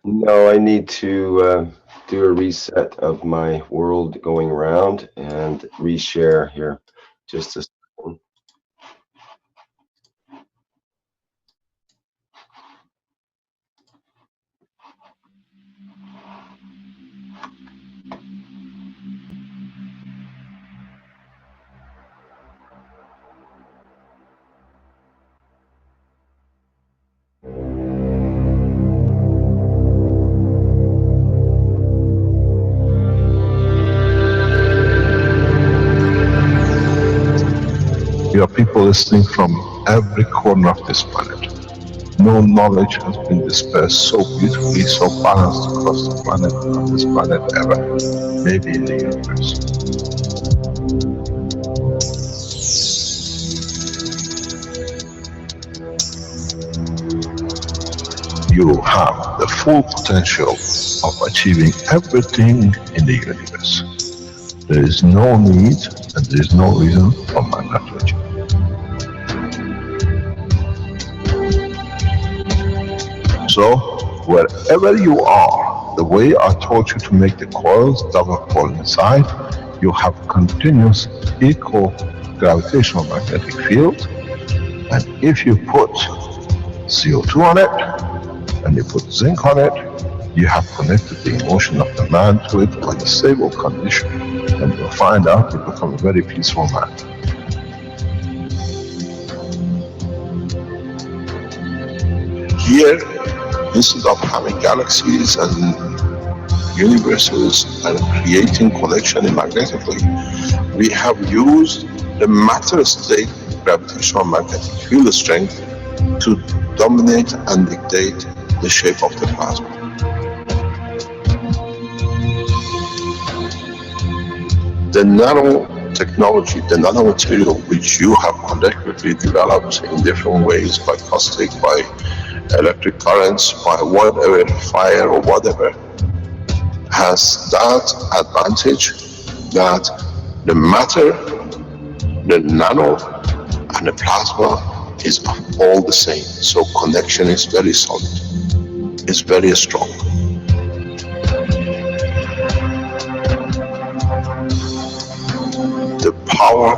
No, I need to do a reset of my world going around and reshare here. Just a second. You are people listening from every corner of this planet. No knowledge has been dispersed so beautifully, so balanced across the planet, on this planet ever, maybe in the universe. You have the full potential of achieving everything in the universe. There is no need and there is no reason for man not to achieve. So, wherever you are, the way I taught you to make the coils double coil inside, you have continuous equal gravitational magnetic field. And if you put CO2 on it and you put zinc on it, you have connected the emotion of the man to it on a stable condition. And you'll find out you become a very peaceful man. Here, instead of having galaxies and universes and creating connection magnetically, we have used the matter state gravitational magnetic field strength to dominate and dictate the shape of the plasma. The nanotechnology, the nanomaterial which you have collectively developed in different ways, by caustic, by electric currents, by whatever, fire or whatever, has that advantage that the matter, the nano, and the plasma is all the same. So connection is very solid, it's very strong. The power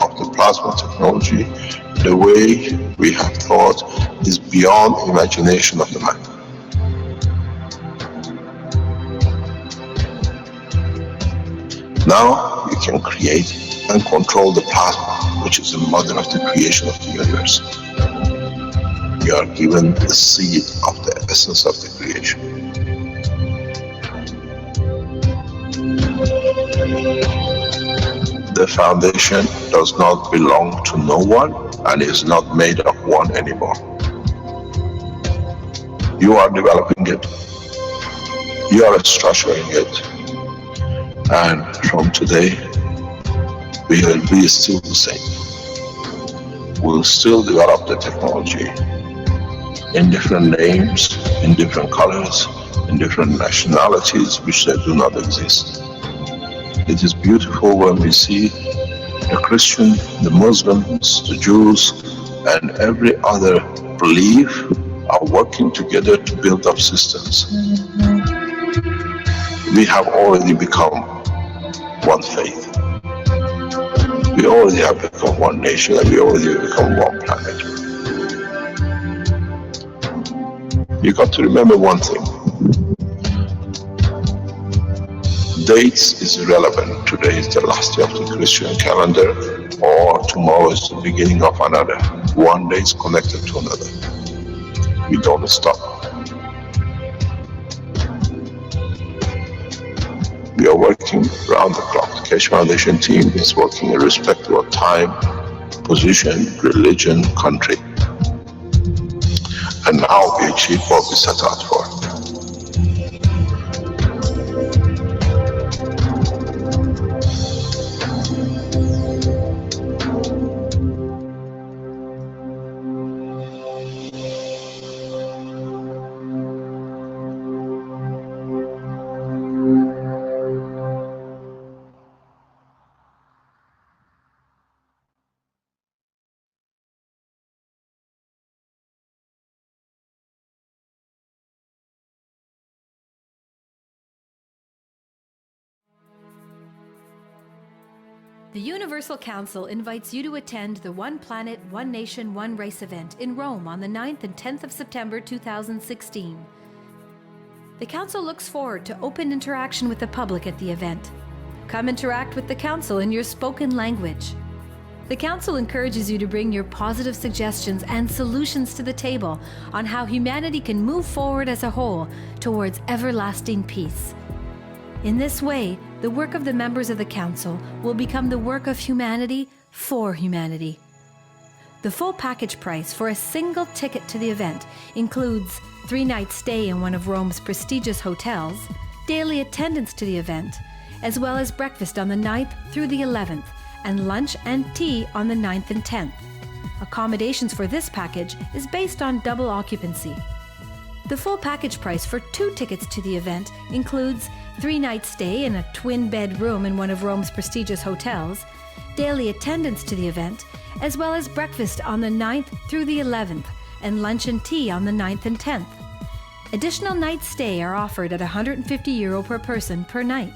of the plasma technology, the way we have thought, is beyond imagination of the man. Now you can create and control the plasma, which is the mother of the creation of the universe. You are given the seed of the essence of the creation. The foundation does not belong to no one and is not made of one anymore. You are developing it, you are structuring it, and from today we will be still the same. We'll still develop the technology in different names, in different colors, in different nationalities which they do not exist. It is beautiful when we see the Christian, the Muslims, the Jews, and every other belief are working together to build up systems. We have already become one faith. We already have become one nation, and we already have become one planet. You got to remember one thing. Dates is irrelevant. Today is the last day of the Christian calendar, or tomorrow is the beginning of another. One day is connected to another. We don't stop. We are working around the clock. The Keshe Foundation team is working irrespective of time, position, religion, country. And now we achieve what we set out for. The Universal Council invites you to attend the One Planet, One Nation, One Race event in Rome on the 9th and 10th of September 2016. The Council looks forward to open interaction with the public at the event. Come interact with the Council in your spoken language. The Council encourages you to bring your positive suggestions and solutions to the table on how humanity can move forward as a whole towards everlasting peace. In this way, the work of the members of the Council will become the work of humanity for humanity. The full package price for a single ticket to the event includes 3-night stay in one of Rome's prestigious hotels, daily attendance to the event, as well as breakfast on the 9th through the 11th, and lunch and tea on the 9th and 10th. Accommodations for this package is based on double occupancy. The full package price for 2 tickets to the event includes 3-night stay in a twin-bed room in one of Rome's prestigious hotels, daily attendance to the event, as well as breakfast on the 9th through the 11th, and lunch and tea on the 9th and 10th. Additional night stay are offered at €150 per person per night.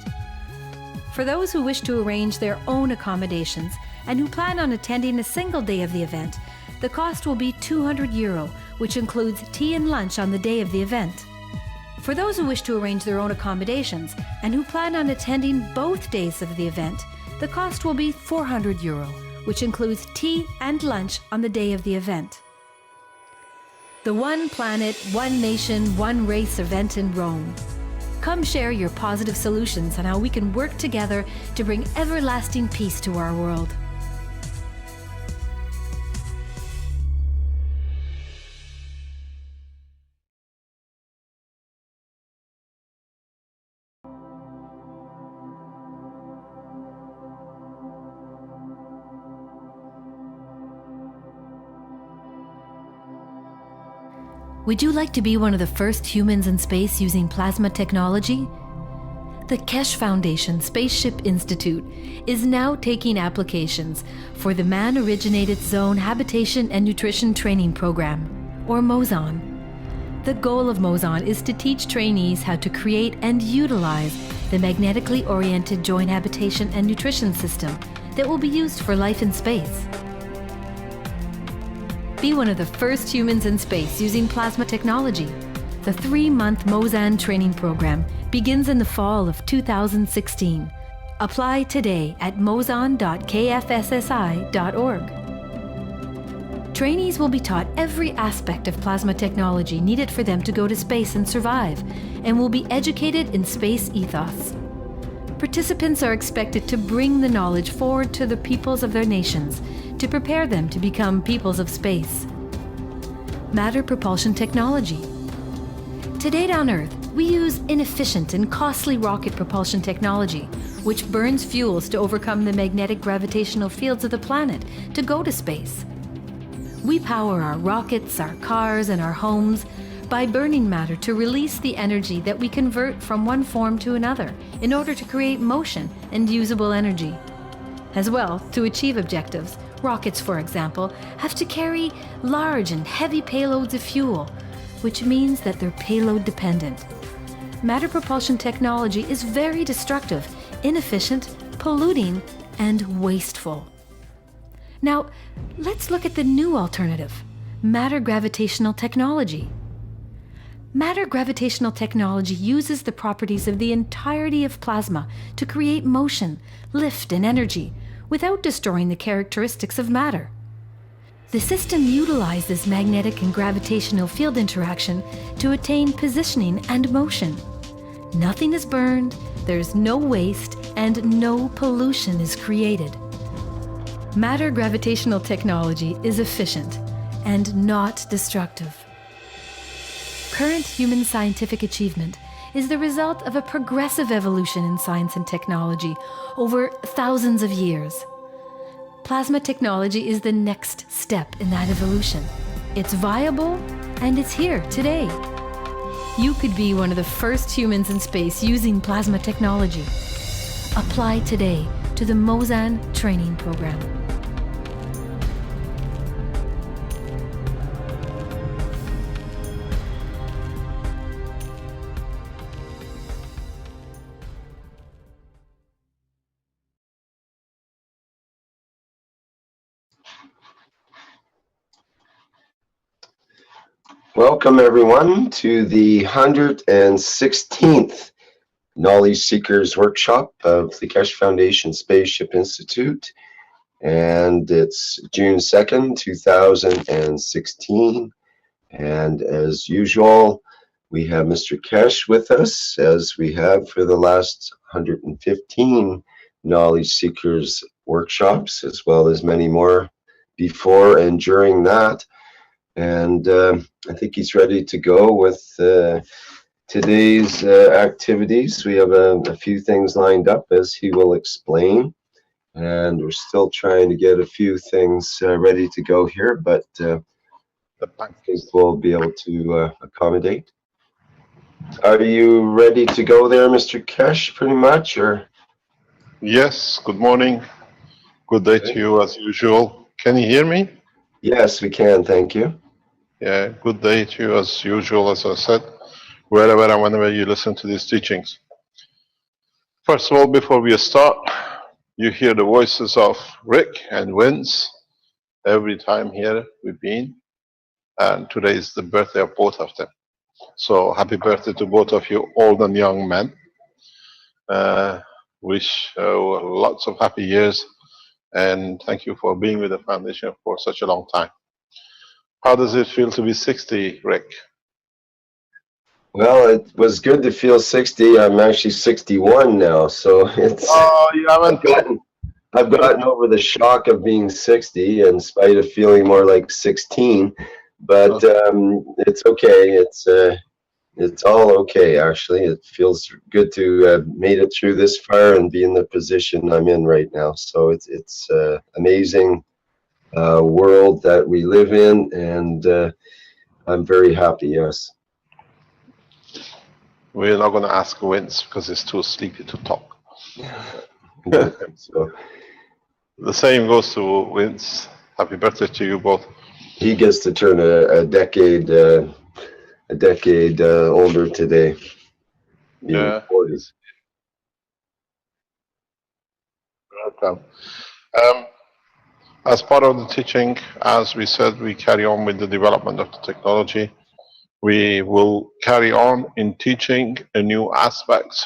For those who wish to arrange their own accommodations and who plan on attending a single day of the event, the cost will be €200, which includes tea and lunch on the day of the event. For those who wish to arrange their own accommodations and who plan on attending both days of the event, the cost will be €400, which includes tea and lunch on the day of the event. The One Planet, One Nation, One Race event in Rome. Come share your positive solutions on how we can work together to bring everlasting peace to our world. Would you like to be one of the first humans in space using plasma technology? The Kesh Foundation Spaceship Institute is now taking applications for the Man-Originated Zone Habitation and Nutrition Training Program, or MOZON. The goal of MOZON is to teach trainees how to create and utilize the magnetically oriented joint habitation and nutrition system that will be used for life in space. Be one of the first humans in space using plasma technology. The 3-month MOZON training program begins in the fall of 2016. Apply today at mozon.kfssi.org. Trainees will be taught every aspect of plasma technology needed for them to go to space and survive, and will be educated in space ethos. Participants are expected to bring the knowledge forward to the peoples of their nations to prepare them to become peoples of space. Matter propulsion technology. To date on Earth, we use inefficient and costly rocket propulsion technology, which burns fuels to overcome the magnetic gravitational fields of the planet to go to space. We power our rockets, our cars, and our homes by burning matter to release the energy that we convert from one form to another in order to create motion and usable energy. As well, to achieve objectives, rockets, for example, have to carry large and heavy payloads of fuel, which means that they're payload dependent. Matter propulsion technology is very destructive, inefficient, polluting, and wasteful. Now, let's look at the new alternative, matter gravitational technology. Matter gravitational technology uses the properties of the entirety of plasma to create motion, lift, and energy without destroying the characteristics of matter. The system utilizes magnetic and gravitational field interaction to attain positioning and motion. Nothing is burned, there's no waste, and no pollution is created. Matter gravitational technology is efficient and not destructive. Current human scientific achievement is the result of a progressive evolution in science and technology over thousands of years. Plasma technology is the next step in that evolution. It's viable and it's here today. You could be one of the first humans in space using plasma technology. Apply today to the MOZON training program. Welcome, everyone, to the 116th Knowledge Seekers Workshop of the Keshe Foundation Spaceship Institute. And it's June 2nd, 2016. And as usual, we have Mr. Keshe with us, as we have for the last 115 Knowledge Seekers workshops, as well as many more before and during that. And I think he's ready to go with today's activities. We have a few things lined up, as he will explain, and we're still trying to get a few things ready to go here, but I think we'll be able to accommodate. Are you ready to go there, Mr. Keshe, pretty much, or? Yes, good morning. Good day to you as usual. Can you hear me? Yes, we can, thank you. Yeah, good day to you as usual, as I said, wherever and whenever you listen to these teachings. First of all, before we start, you hear the voices of Rick and Vince every time here we've been, and today is the birthday of both of them. So happy birthday to both of you, old and young men. Wish lots of happy years, and thank you for being with the foundation for such a long time. How does it feel to be 60, Rick? Well, it was good to feel 60. I'm actually 61 now, so it's. Oh, you haven't. I've gotten over the shock of being 60 in spite of feeling more like 16, but it's okay. It's all okay, actually. It feels good to have made it through this far and be in the position I'm in right now. So it's amazing world that we live in, and I'm very happy, yes. We're not going to ask Vince because he's too sleepy to talk. So the same goes to Vince. Happy birthday to you both. he gets to turn a decade older today. Yeah. 40s. Welcome. As part of the teaching, as we said, we carry on with the development of the technology. We will carry on in teaching a new aspects,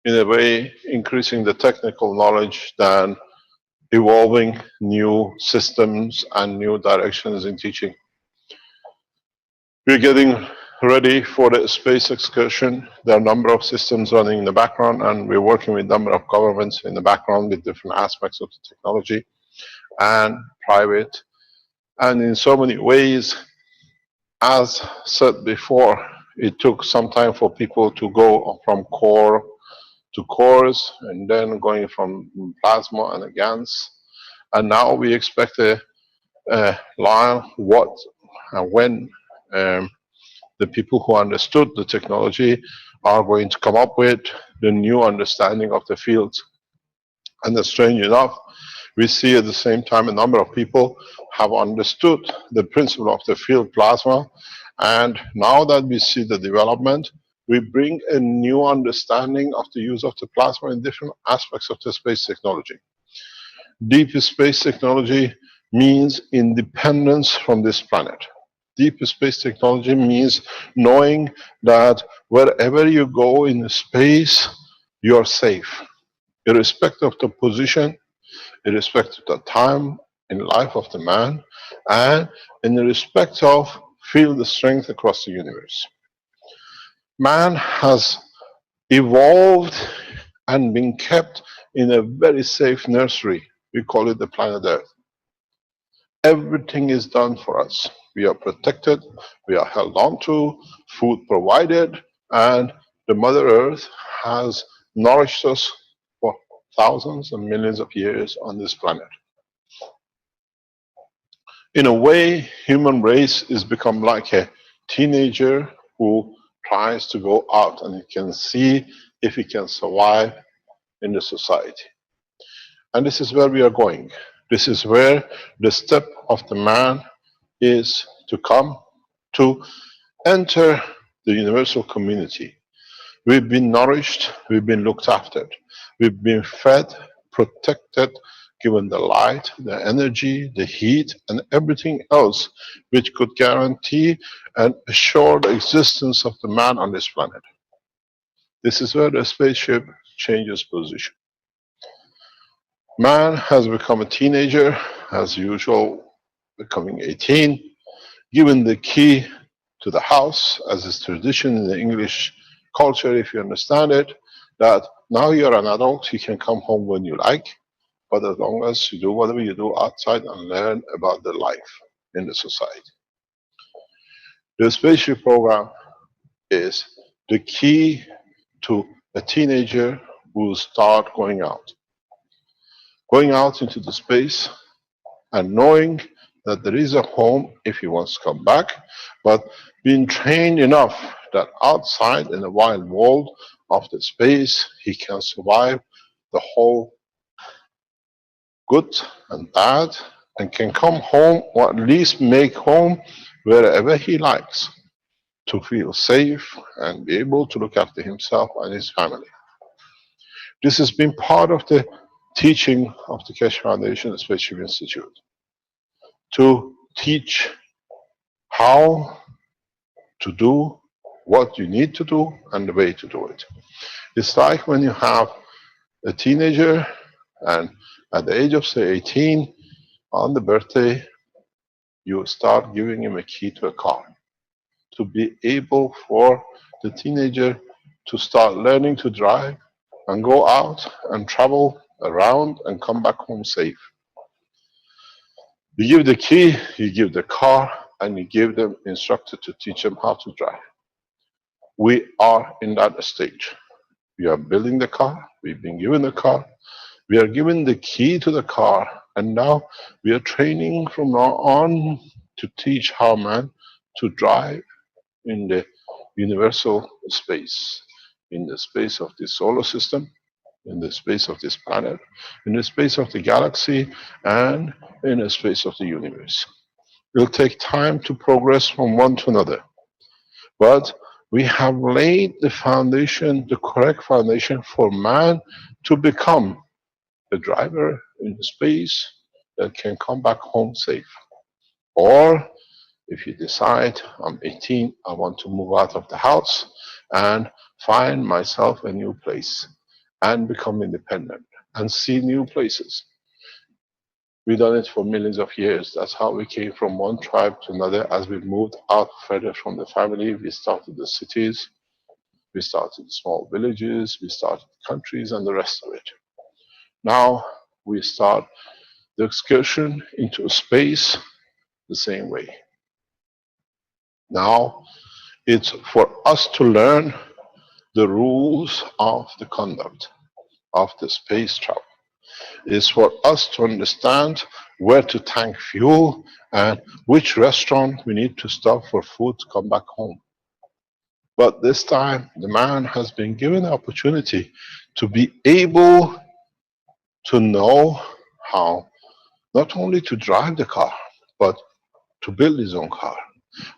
in a way increasing the technical knowledge, than evolving new systems and new directions in teaching. We're getting ready for the space excursion. There are a number of systems running in the background, and we're working with a number of governments in the background with different aspects of the technology and private. And in so many ways, as said before, it took some time for people to go from core to cores, and then going from plasma and a GANs. And now we expect a line what and when the people who understood the technology are going to come up with the new understanding of the field. And strange enough, we see at the same time a number of people have understood the principle of the field plasma. And now that we see the development, we bring a new understanding of the use of the plasma in different aspects of the space technology. Deep space technology means independence from this planet. Deep space technology means knowing that wherever you go in space, you're safe, irrespective of the position, irrespective of the time in life of the man, and in respect of field strength across the universe. Man has evolved and been kept in a very safe nursery. We call it the planet Earth. Everything is done for us. We are protected, we are held on to, food provided, and the Mother Earth has nourished us for thousands and millions of years on this planet. In a way, human race has become like a teenager who tries to go out and he can see if he can survive in the society. And this is where we are going. This is where the step of the man is to come to enter the universal community. We've been nourished, we've been looked after, we've been fed, protected, given the light, the energy, the heat, and everything else which could guarantee and assure the existence of the man on this planet. This is where the spaceship changes position. Man has become a teenager, as usual, becoming 18, given the key to the house, as is tradition in the English culture, if you understand it, that now you're an adult, you can come home when you like, but as long as you do whatever you do outside and learn about the life in the society. The spaceship program is the key to a teenager who will start going out into the space and knowing that there is a home if he wants to come back, but being trained enough that outside in the wild world of the space, he can survive the whole good and bad and can come home or at least make home wherever he likes to feel safe and be able to look after himself and his family. This has been part of the teaching of the Keshe Foundation Spaceship Institute, to teach how to do what you need to do and the way to do it. It's like when you have a teenager and at the age of say 18, on the birthday, you start giving him a key to a car to be able for the teenager to start learning to drive and go out and travel around and come back home safe. You give the key, you give the car, and you give them instructor to teach them how to drive. We are in that stage. We are building the car, we've been given the car, we are given the key to the car, and now we are training from now on to teach how man to drive in the universal space, in the space of this solar system, in the space of this planet, in the space of the galaxy, and in the space of the universe. It will take time to progress from one to another, but we have laid the foundation, the correct foundation for man to become a driver in space that can come back home safe. Or if you decide, I'm 18, I want to move out of the house and find myself a new place and become independent and see new places. We've done it for millions of years. That's how we came from one tribe to another. As we moved out further from the family, we started the cities, we started small villages, we started countries, and the rest of it. Now we start the excursion into space the same way. Now it's for us to learn the rules of the conduct of the space travel. It's for us to understand where to tank fuel and which restaurant we need to stop for food to come back home. But this time, the man has been given the opportunity to be able to know how not only to drive the car, but to build his own car,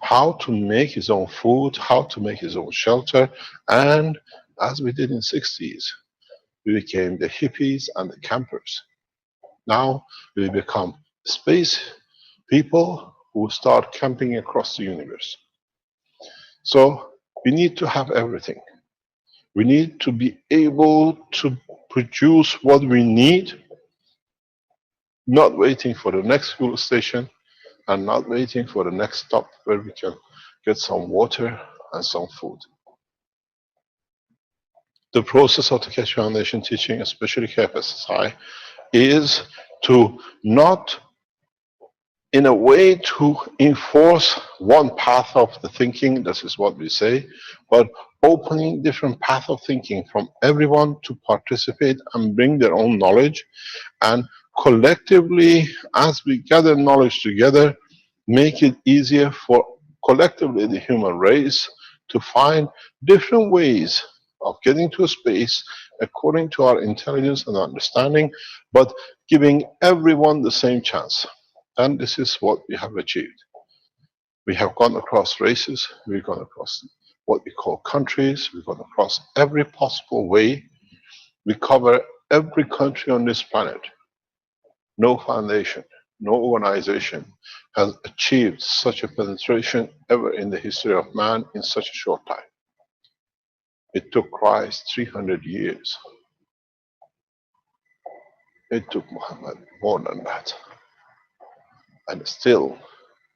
how to make his own food, how to make his own shelter, and as we did in the 60s, we became the hippies and the campers. Now we become space people who start camping across the universe. So we need to have everything. We need to be able to produce what we need, not waiting for the next fuel station and not waiting for the next stop where we can get some water and some food. The process of the Keshe Foundation teaching, especially KFSSI, is to not in a way to enforce one path of the thinking, this is what we say, but opening different path of thinking from everyone to participate and bring their own knowledge, and collectively, as we gather knowledge together, make it easier for collectively the human race to find different ways of getting to a space according to our intelligence and understanding, but giving everyone the same chance. And this is what we have achieved. We have gone across races, we've gone across what we call countries, we've gone across every possible way. We cover every country on this planet. No foundation, no organization has achieved such a penetration ever in the history of man in such a short time. It took Christ 300 years. It took Muhammad more than that. And still,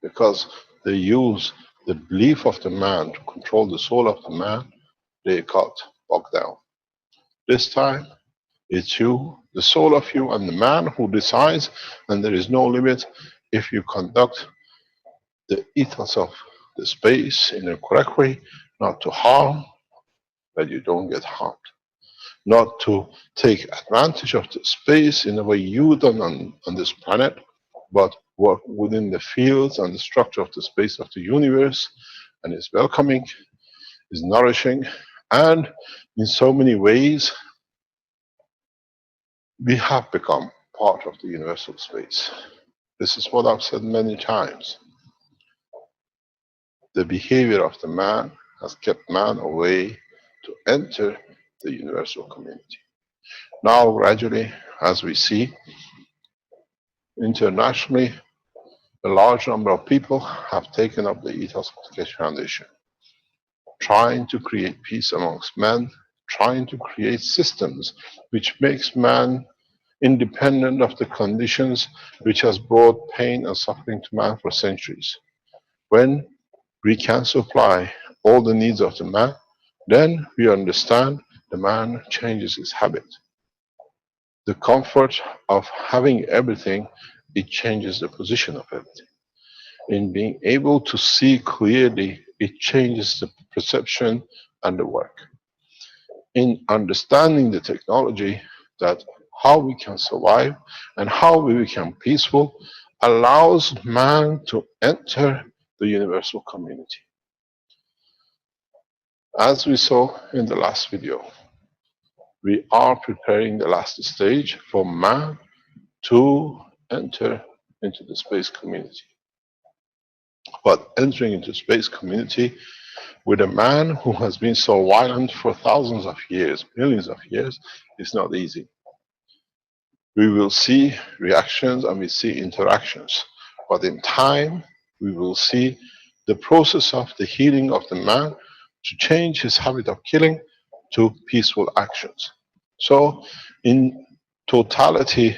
because they use the belief of the man to control the soul of the man, they got bogged down. This time, it's you, the soul of you, and the man who decides, and there is no limit if you conduct the ethos of the space in a correct way, not to harm, that you don't get harmed, not to take advantage of the space in a way you done on this planet, but work within the fields and the structure of the space of the universe, and is welcoming, is nourishing, and in so many ways, we have become part of the universal space. This is what I've said many times. The behavior of the man has kept man away to enter the universal community. Now, gradually, as we see, internationally, a large number of people have taken up the ethos of the Keshe Foundation, trying to create peace amongst men, trying to create systems which makes man independent of the conditions which has brought pain and suffering to man for centuries. When we can supply all the needs of the man, then we understand the man changes his habit. The comfort of having everything, it changes the position of everything. In being able to see clearly, it changes the perception and the work. In understanding the technology, that how we can survive and how we become peaceful allows man to enter the universal community. As we saw in the last video, we are preparing the last stage for man to enter into the space community. But entering into space community with a man who has been so violent for thousands of years, millions of years, is not easy. We will see reactions and we see interactions, but in time we will see the process of the healing of the man to change his habit of killing to peaceful actions. So in totality,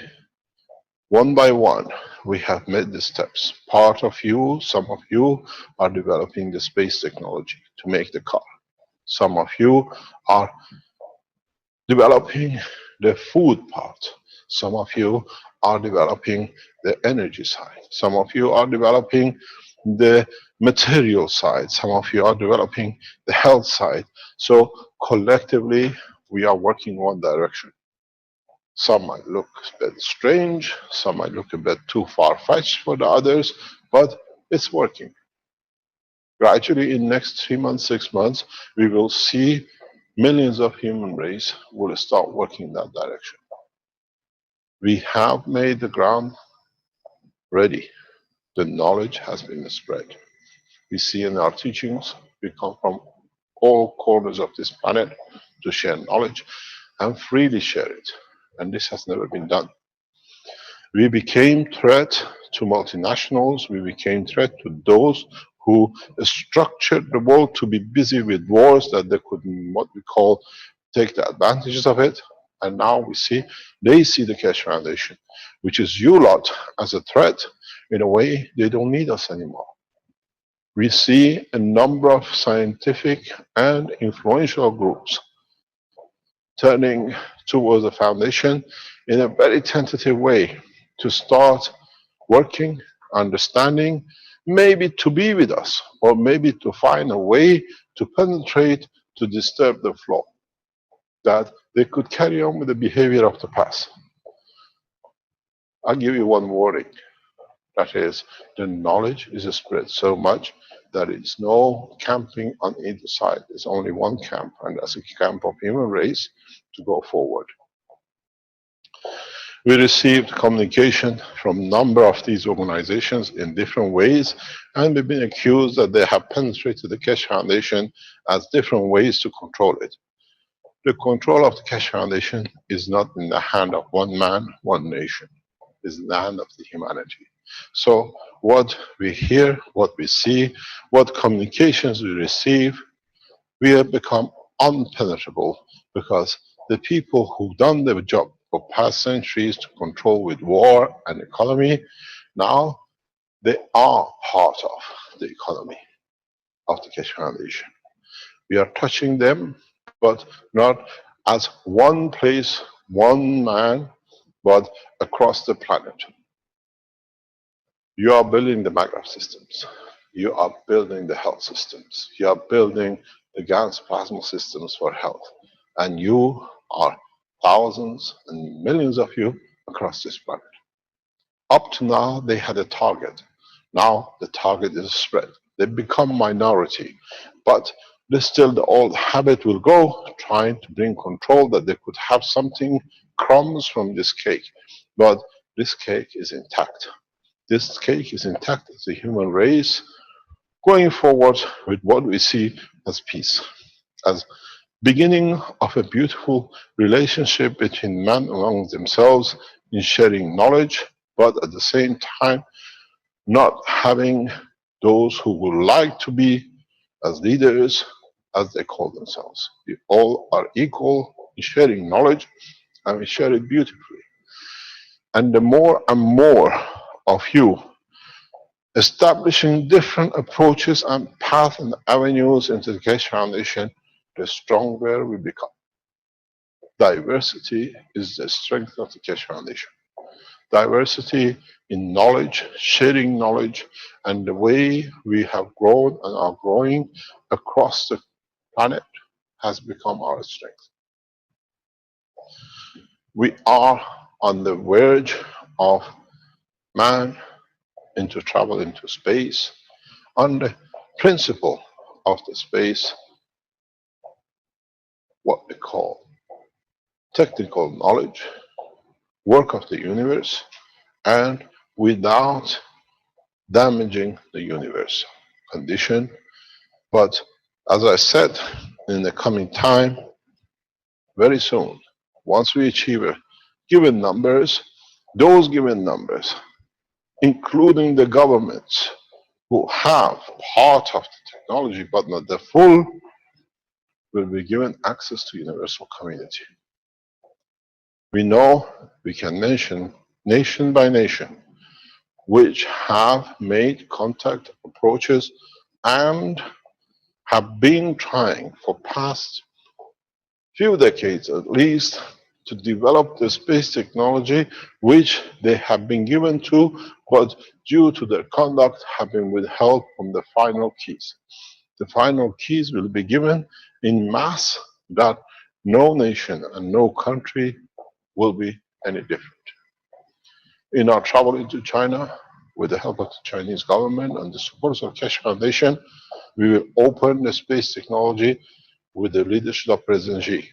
one by one, we have made the steps. Part of you, some of you are developing the space technology to make the car. Some of you are developing the food part. Some of you are developing the energy side. Some of you are developing the material side. Some of you are developing the health side. So collectively, we are working one direction. Some might look a bit strange, some might look a bit too far-fetched for the others, but it's working. Gradually, in next 3 months, 6 months, we will see millions of human race will start working in that direction. We have made the ground ready. The knowledge has been spread. We see in our teachings, we come from all corners of this planet to share knowledge and freely share it. And this has never been done. We became threat to multinationals. We became threat to those who structured the world to be busy with wars that they could, what we call, take the advantages of it. And now we see, they see the Keshe Foundation, which is you lot, as a threat. In a way, they don't need us anymore. We see a number of scientific and influential groups turning towards the foundation in a very tentative way to start working, understanding, maybe to be with us, or maybe to find a way to penetrate, to disturb the flow, that they could carry on with the behavior of the past. I'll give you one warning. That is, the knowledge is spread so much that it's no camping on either side. There's only one camp, and that's a camp of human race to go forward. We received communication from a number of these organizations in different ways, and we've been accused that they have penetrated the Keshe Foundation as different ways to control it. The control of the Keshe Foundation is not in the hand of one man, one nation. is land of the humanity. So what we hear, what we see, what communications we receive, we have become unpenetrable because the people who've done their job for past centuries to control with war and economy, now they are part of the economy of the Keshe Foundation. We are touching them, but not as one place, one man, but across the planet. You are building the maggraph systems. You are building the health systems. You are building the gas plasma systems for health. And you are thousands and millions of you across this planet. Up to now, they had a target. Now the target is spread. They become minority. But still the old habit will go, trying to bring control that they could have something, crumbs from this cake. But this cake is intact. This cake is intact as a human race, going forward with what we see as peace, as beginning of a beautiful relationship between men among themselves in sharing knowledge, but at the same time not having those who would like to be as leaders as they call themselves. We all are equal in sharing knowledge, and we share it beautifully. And the more and more of you establishing different approaches and paths and avenues into the Keshe Foundation, the stronger we become. Diversity is the strength of the Keshe Foundation. Diversity in knowledge, sharing knowledge, and the way we have grown and are growing across the planet has become our strength. We are on the verge of man into travel into space on the principle of the space, what we call technical knowledge, work of the universe, and without damaging the universe condition. But as I said, in the coming time, very soon, once we achieve a given numbers, those given numbers, including the governments who have part of the technology but not the full, will be given access to universal community. We know we can mention nation by nation which have made contact approaches and have been trying for past few decades at least to develop the space technology which they have been given to, but due to their conduct have been withheld from the final keys. The final keys will be given in mass that no nation and no country will be any different. In our travel into China, with the help of the Chinese government and the support of Keshe Foundation, we will open the space technology with the leadership of President Xi.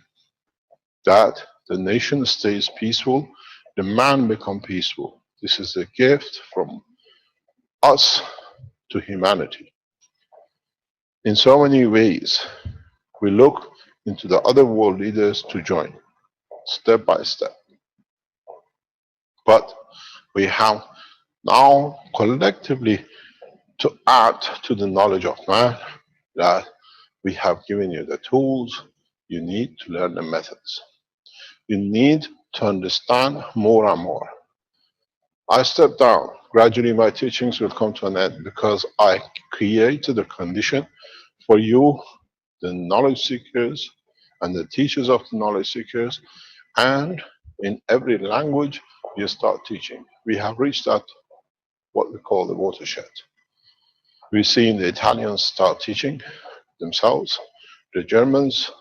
That the nation stays peaceful, the man become peaceful. This is a gift from us to humanity. In so many ways, we look into the other world leaders to join, step by step. But we have now collectively to add to the knowledge of man that we have given you the tools, you need to learn the methods. You need to understand more and more. I step down. Gradually my teachings will come to an end because I created a condition for you, the knowledge seekers and the teachers of the knowledge seekers, and in every language you start teaching. We have reached that what we call the watershed. We've seen the Italians start teaching themselves, the Germans,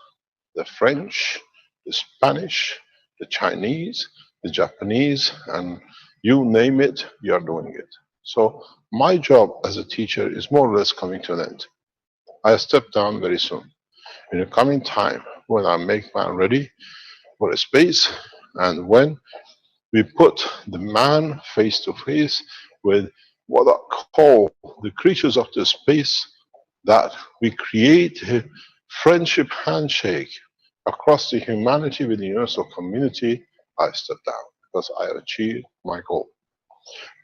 the French, the Spanish, the Chinese, the Japanese, and you name it, you are doing it. So my job as a teacher is more or less coming to an end. I step down very soon. In the coming time, when I make man ready for a space, and when we put the man face to face with what I call the creatures of the space, that we create a friendship handshake across the humanity with the universal community, I step down because I achieved my goal.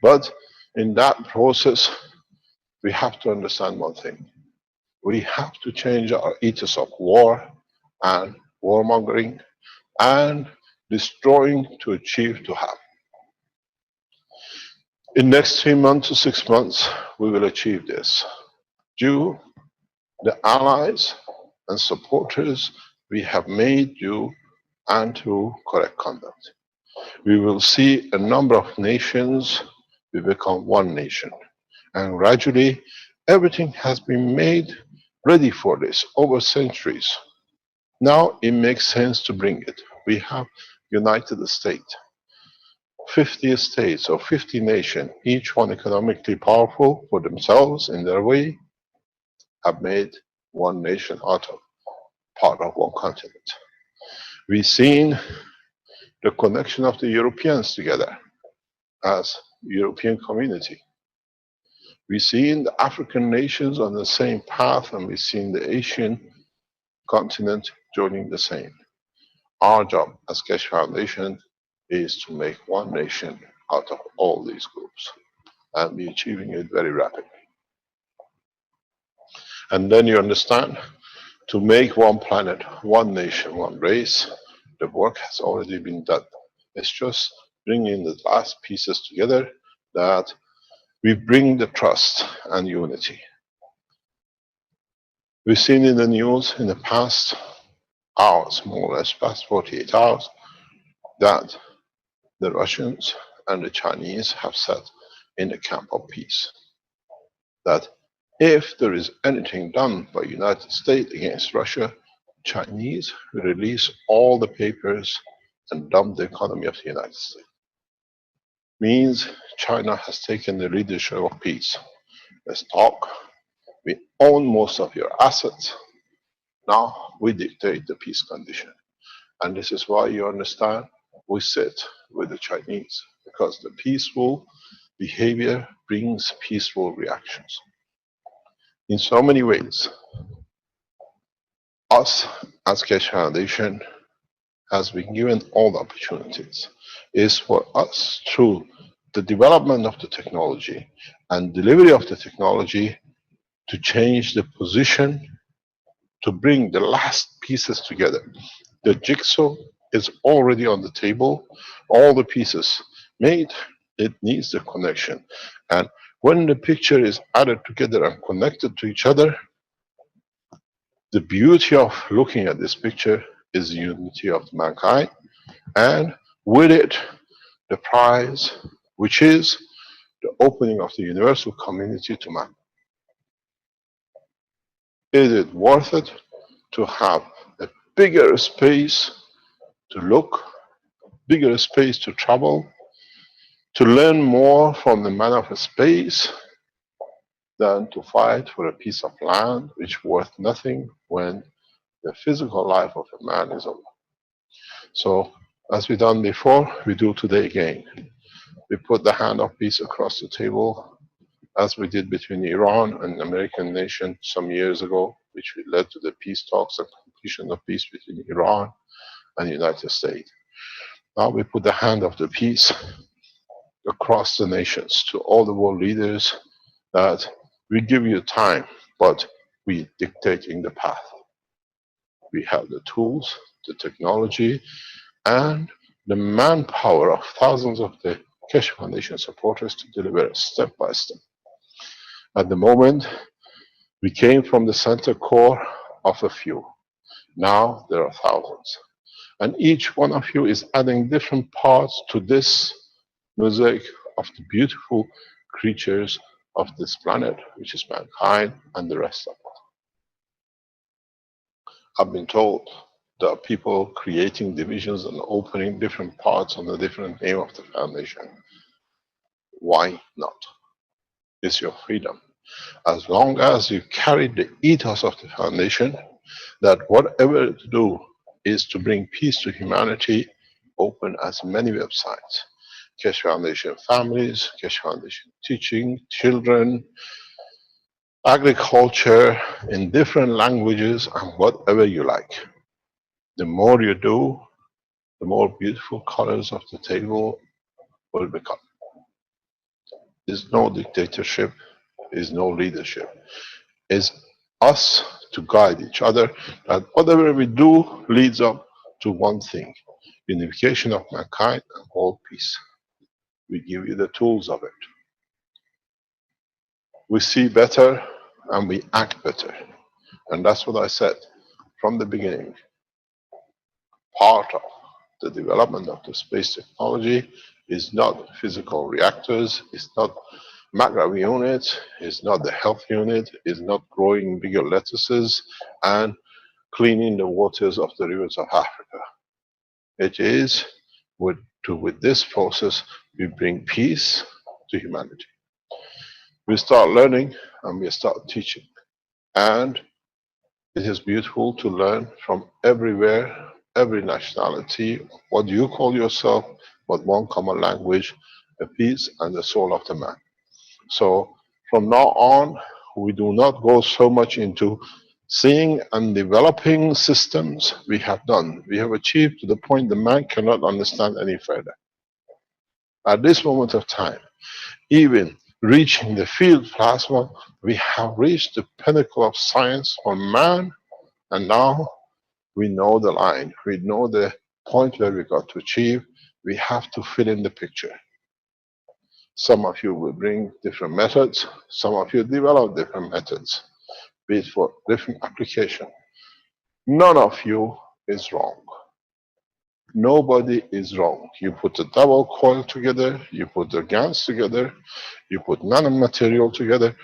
But in that process, we have to understand one thing. We have to change our ethos of war and warmongering and destroying to achieve to have. In next 3 months to 6 months, we will achieve this. Due the allies and supporters we have made due and through correct conduct. We will see a number of nations, we become one nation. And gradually, everything has been made ready for this over centuries. Now it makes sense to bring it. We have United States, 50 states or 50 nations, each one economically powerful for themselves in their way, have made one nation out of part of one continent. We've seen the connection of the Europeans together as European community. We've seen the African nations on the same path, and we've seen the Asian continent joining the same. Our job as Keshe Foundation is to make one nation out of all these groups, and we're achieving it very rapidly. And then you understand, to make one planet, one nation, one race, the work has already been done. It's just bringing the last pieces together that we bring the trust and unity. We've seen in the news in the past hours, more or less past 48 hours, that the Russians and the Chinese have said in the camp of peace that if there is anything done by United States against Russia, Chinese will release all the papers and dump the economy of the United States. Means China has taken the leadership of peace. Let's talk. We own most of your assets. Now we dictate the peace condition. And this is why you understand we sit with the Chinese, because the peaceful behavior brings peaceful reactions. In so many ways, us as Keshe Foundation has been given all the opportunities. Is for us through the development of the technology and delivery of the technology to change the position, to bring the last pieces together. The jigsaw is already on the table, all the pieces made, it needs the connection. And when the picture is added together and connected to each other, the beauty of looking at this picture is the unity of mankind, and with it, the prize, which is the opening of the universal community to man. Is it worth it to have a bigger space to look, bigger space to travel, to learn more from the man of space than to fight for a piece of land which is worth nothing when the physical life of a man is over? So, as we done before, we do today again. We put the hand of peace across the table, as we did between Iran and the American nation some years ago, which led to the peace talks and completion of peace between Iran and the United States. Now we put the hand of the peace across the nations to all the world leaders that we give you time, but we dictating the path. We have the tools, the technology, and the manpower of thousands of the Keshe Foundation supporters to deliver step by step. At the moment, we came from the center core of a few. Now there are thousands. And each one of you is adding different parts to this mosaic of the beautiful creatures of this planet, which is mankind and the rest of it. I've been told there are people creating divisions and opening different parts on the different name of the foundation. Why not? It's your freedom. As long as you carry the ethos of the foundation, that whatever to do is to bring peace to humanity, open as many websites. Keshe Foundation Families, Keshe Foundation Teaching, Children, Agriculture, in different languages, and whatever you like. The more you do, the more beautiful colors of the table will become. Is no dictatorship, is no leadership. Is us to guide each other, that whatever we do leads up to one thing: unification of mankind and world peace. We give you the tools of it. We see better and we act better. And that's what I said from the beginning. Part of the development of the space technology is not physical reactors, it's not macro units, it's not the health unit, it's not growing bigger lettuces and cleaning the waters of the rivers of Africa. It is with this process we bring peace to humanity. We start learning and we start teaching. And it is beautiful to learn from everywhere, every nationality, what you call yourself, but one common language, the peace and the soul of the man. So from now on, we do not go so much into seeing and developing systems we have done. We have achieved to the point the man cannot understand any further. At this moment of time, even reaching the field plasma, we have reached the pinnacle of science for man, and now we know the line. We know the point where we got to achieve. We have to fill in the picture. Some of you will bring different methods. Some of you develop different methods, be it for different application. None of you is wrong. Nobody is wrong. You put the double coil together, you put the GaNs together, you put nanomaterial together.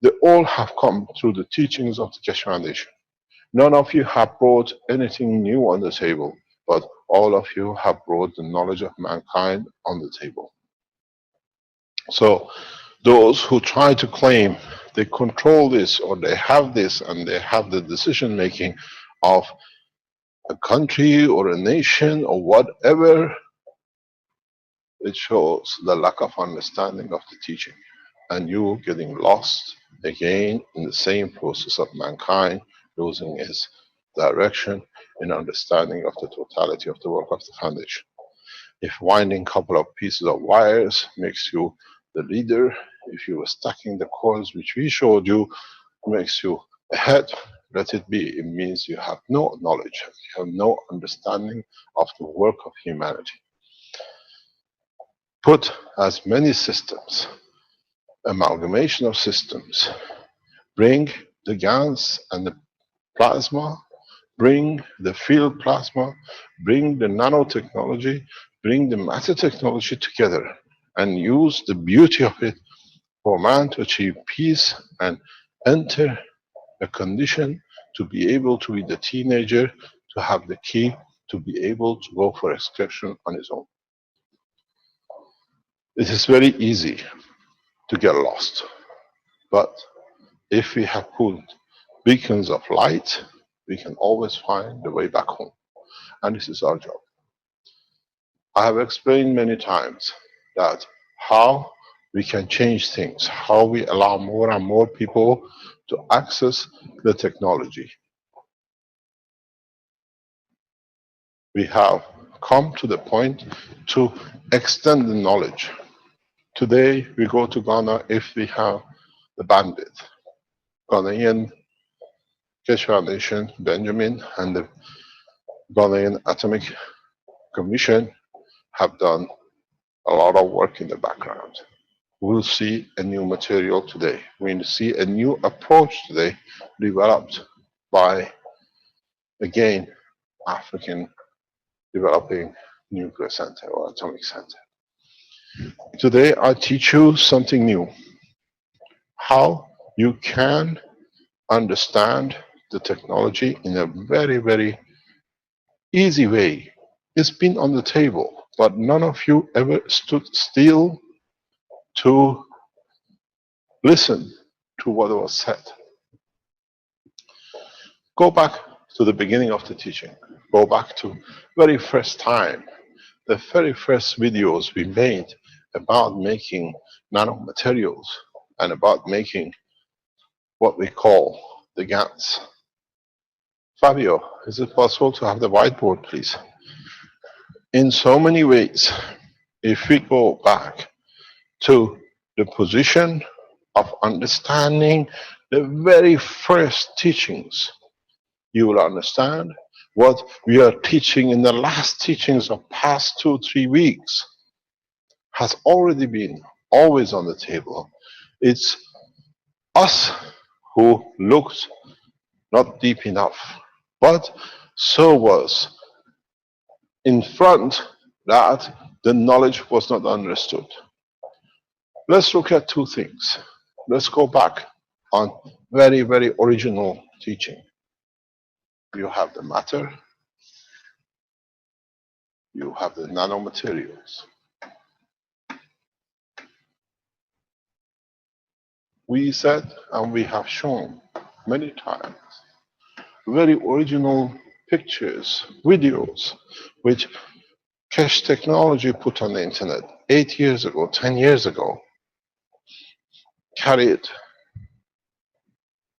They all have come through the teachings of the Keshe Foundation. None of you have brought anything new on the table, but all of you have brought the knowledge of mankind on the table. So those who try to claim they control this or they have this and they have the decision making of a country or a nation or whatever, it shows the lack of understanding of the teaching and you getting lost again in the same process of mankind losing its direction in understanding of the totality of the work of the foundation. If winding a couple of pieces of wires makes you the leader, if you were stacking the coils which we showed you makes you ahead, let it be. It means you have no knowledge, you have no understanding of the work of humanity. Put as many systems, amalgamation of systems, bring the GaNs and the plasma, bring the field plasma, bring the nanotechnology, bring the matter technology together and use the beauty of it for man to achieve peace and enter a condition to be able to be the teenager, to have the key, to be able to go for excursion on his own. It is very easy to get lost, but if we have put beacons of light, we can always find the way back home. And this is our job. I have explained many times that how we can change things, how we allow more and more people to access the technology. We have come to the point to extend the knowledge. Today, we go to Ghana if we have the bandwidth. Ghanaian Keshe Foundation, Benjamin, and the Ghanaian Atomic Commission have done a lot of work in the background. We'll see a new material today. We'll see a new approach today developed by, again, African Developing Nuclear Center or Atomic Center. Today, I teach you something new. How you can understand the technology in a very, very easy way. It's been on the table, but none of you ever stood still to listen to what was said. Go back to the beginning of the teaching. Go back to very first time, the very first videos we made about making nanomaterials and about making what we call the GaNs. Fabio, is it possible to have the whiteboard, please? In so many ways, if we go back to the position of understanding the very first teachings, you will understand what we are teaching in the last teachings of past 2-3 weeks has already been always on the table. It's us who looked not deep enough, but so was in front that the knowledge was not understood. Let's look at two things. Let's go back on very, very original teaching. You have the matter, you have the nanomaterials. We said, and we have shown many times, very original pictures, videos, which Keshe Technology put on the internet 8 years ago, 10 years ago, carried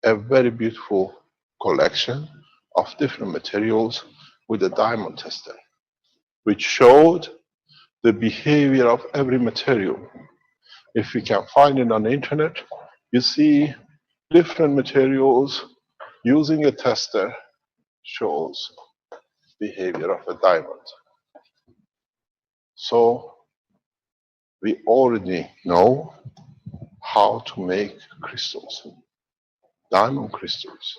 a very beautiful collection of different materials with a diamond tester, which showed the behavior of every material. If you can find it on the internet, you see different materials using a tester shows behavior of a diamond. So we already know how to make crystals, diamond crystals,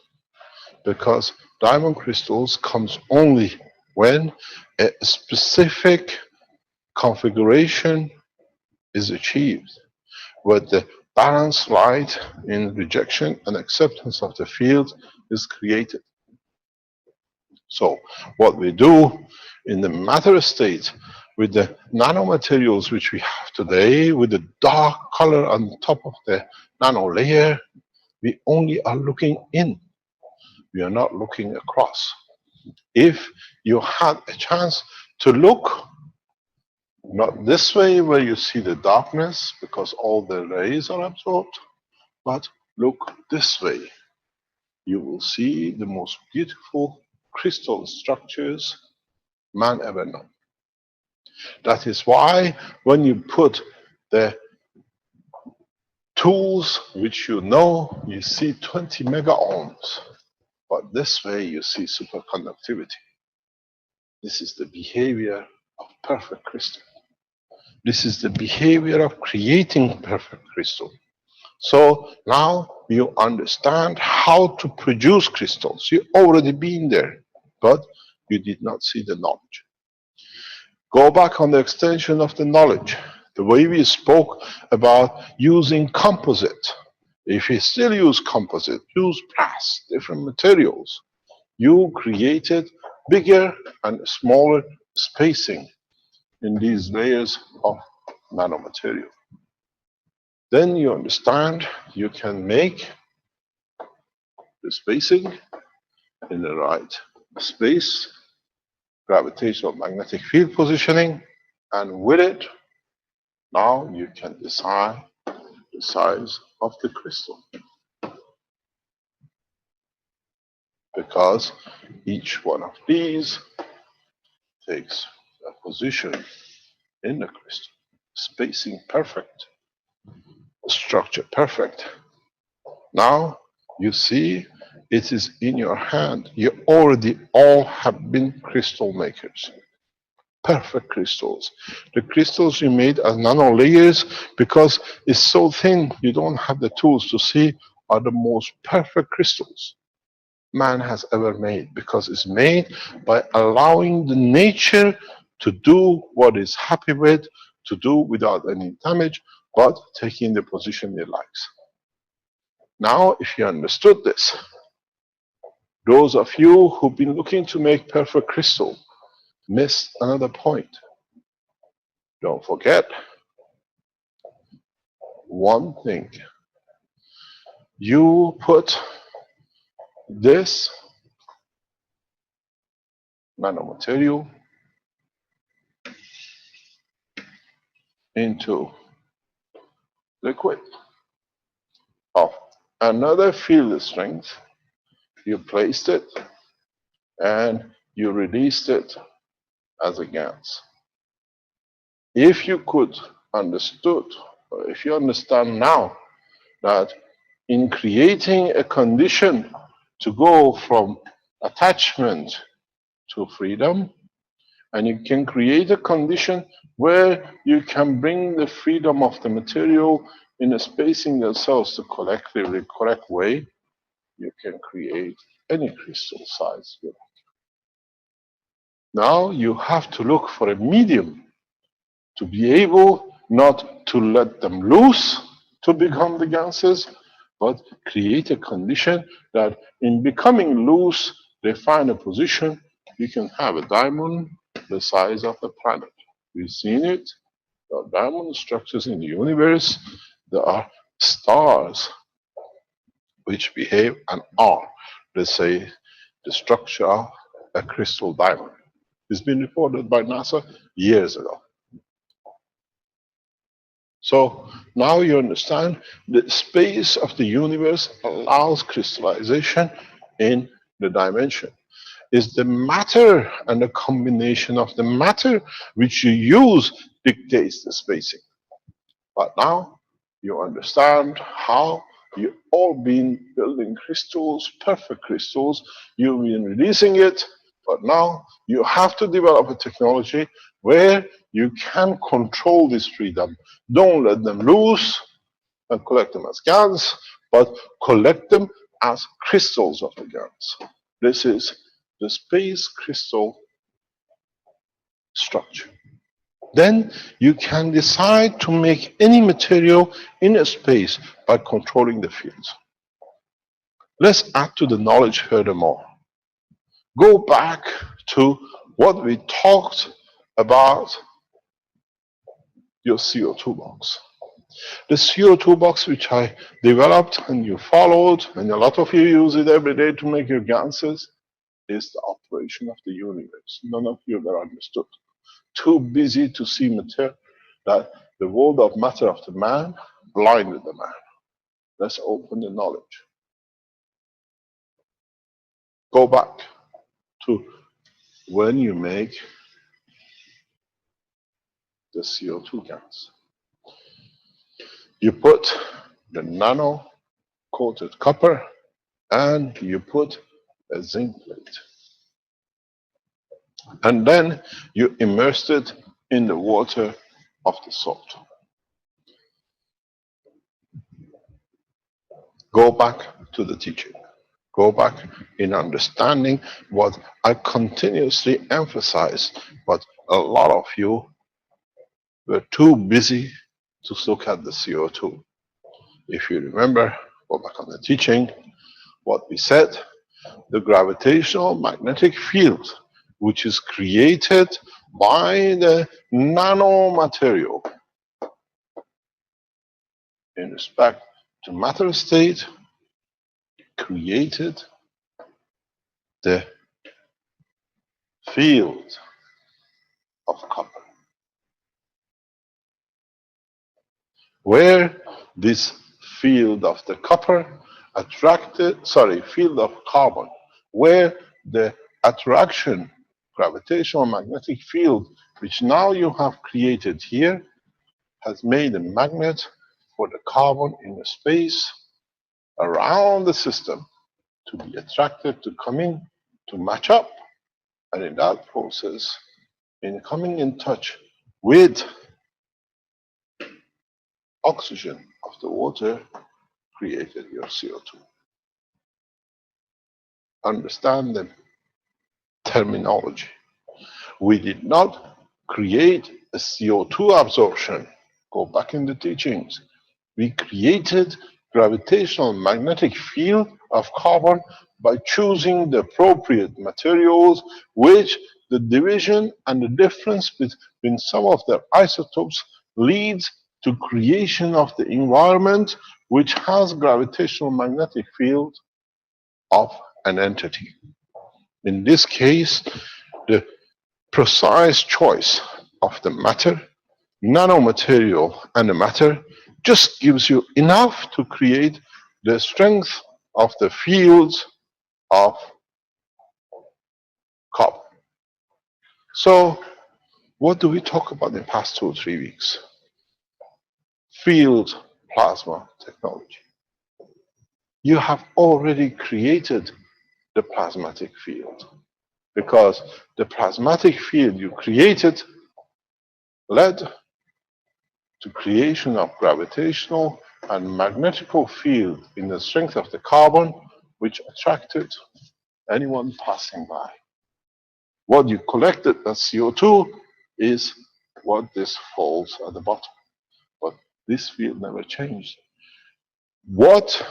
because diamond crystals comes only when a specific configuration is achieved, where the balanced light in rejection and acceptance of the field is created. So what we do in the matter state with the nanomaterials which we have today, with the dark color on top of the nano layer, we only are looking in. We are not looking across. If you had a chance to look not this way where you see the darkness because all the rays are absorbed, but look this way, you will see the most beautiful crystal structures man ever known. That is why when you put the tools which you know, you see 20 mega ohms, but this way you see superconductivity. This is the behavior of perfect crystal. This is the behavior of creating perfect crystal. So now you understand how to produce crystals. You've already been there, but you did not see the knowledge. Go back on the extension of the knowledge. The way we spoke about using composite. If you still use composite, use brass, different materials, you created bigger and smaller spacing in these layers of nanomaterial. Then you understand you can make the spacing in the right space, gravitational magnetic field positioning, and with it, now you can decide the size of the crystal. Because each one of these takes a position in the crystal. Spacing perfect, structure perfect. Now you see it is in your hand. You already all have been crystal makers. Perfect crystals. The crystals you made as nano layers, because it's so thin, you don't have the tools to see, are the most perfect crystals man has ever made, because it's made by allowing the nature to do what it's happy with, to do without any damage, but taking the position it likes. Now, if you understood this, those of you who've been looking to make perfect crystal missed another point. Don't forget one thing. You put this nanomaterial into liquid of another field strength. You placed it and you released it as a gas. If you could understood If you understand now that in creating a condition to go from attachment to freedom, and you can create a condition where you can bring the freedom of the material in a spacing the cells to collectively correct way, you can create any crystal size. Now you have to look for a medium to be able not to let them loose to become the ganses, but create a condition that in becoming loose, they find a position. You can have a diamond the size of the planet. We've seen it. There are diamond structures in the universe. There are stars which behave and are, let's say, the structure of a crystal diamond. It's been reported by NASA years ago. So now you understand the space of the universe allows crystallization in the dimension. It's the matter and the combination of the matter which you use dictates the spacing. But now you understand how you've all been building crystals, perfect crystals. You've been releasing it, but now you have to develop a technology where you can control this freedom. Don't let them loose and collect them as GANs, but collect them as crystals of the GANs. This is the space crystal structure. Then you can decide to make any material in a space by controlling the fields. Let's add to the knowledge furthermore. Go back to what we talked about your CO2 box. The CO2 box which I developed and you followed, and a lot of you use it every day to make your ganses, is the operation of the universe. None of you ever understood. Too busy to see matter, that the world of matter of the man blinded the man. Let's open the knowledge. Go back to when you make the CO2 gas. You put the nano coated copper and you put a zinc plate. And then you immersed it in the water of the salt. Go back to the teaching. Go back in understanding what I continuously emphasize, but a lot of you were too busy to look at the CO2. If you remember, go back on the teaching, what we said, the gravitational magnetic field, which is created by the nanomaterial in respect to matter state, created the field of copper, where this field of the copper field of carbon, where the attraction gravitational magnetic field, which now you have created here, has made a magnet for the carbon in the space around the system to be attracted to come in, to match up, and in that process, in coming in touch with oxygen of the water, created your CO2. Understand the terminology. We did not create a CO2 absorption. Go back in the teachings. We created gravitational magnetic field of carbon by choosing the appropriate materials, which the division and the difference between some of their isotopes leads to creation of the environment which has gravitational magnetic field of an entity. In this case, the precise choice of the matter, nanomaterial, and the matter just gives you enough to create the strength of the fields of copper. So, what do we talk about in the past 2 or 3 weeks? field plasma technology. You have already created the plasmatic field, because the plasmatic field you created led to creation of gravitational and magnetical field in the strength of the carbon, which attracted anyone passing by. What you collected as CO2 is what this falls at the bottom. But this field never changed. What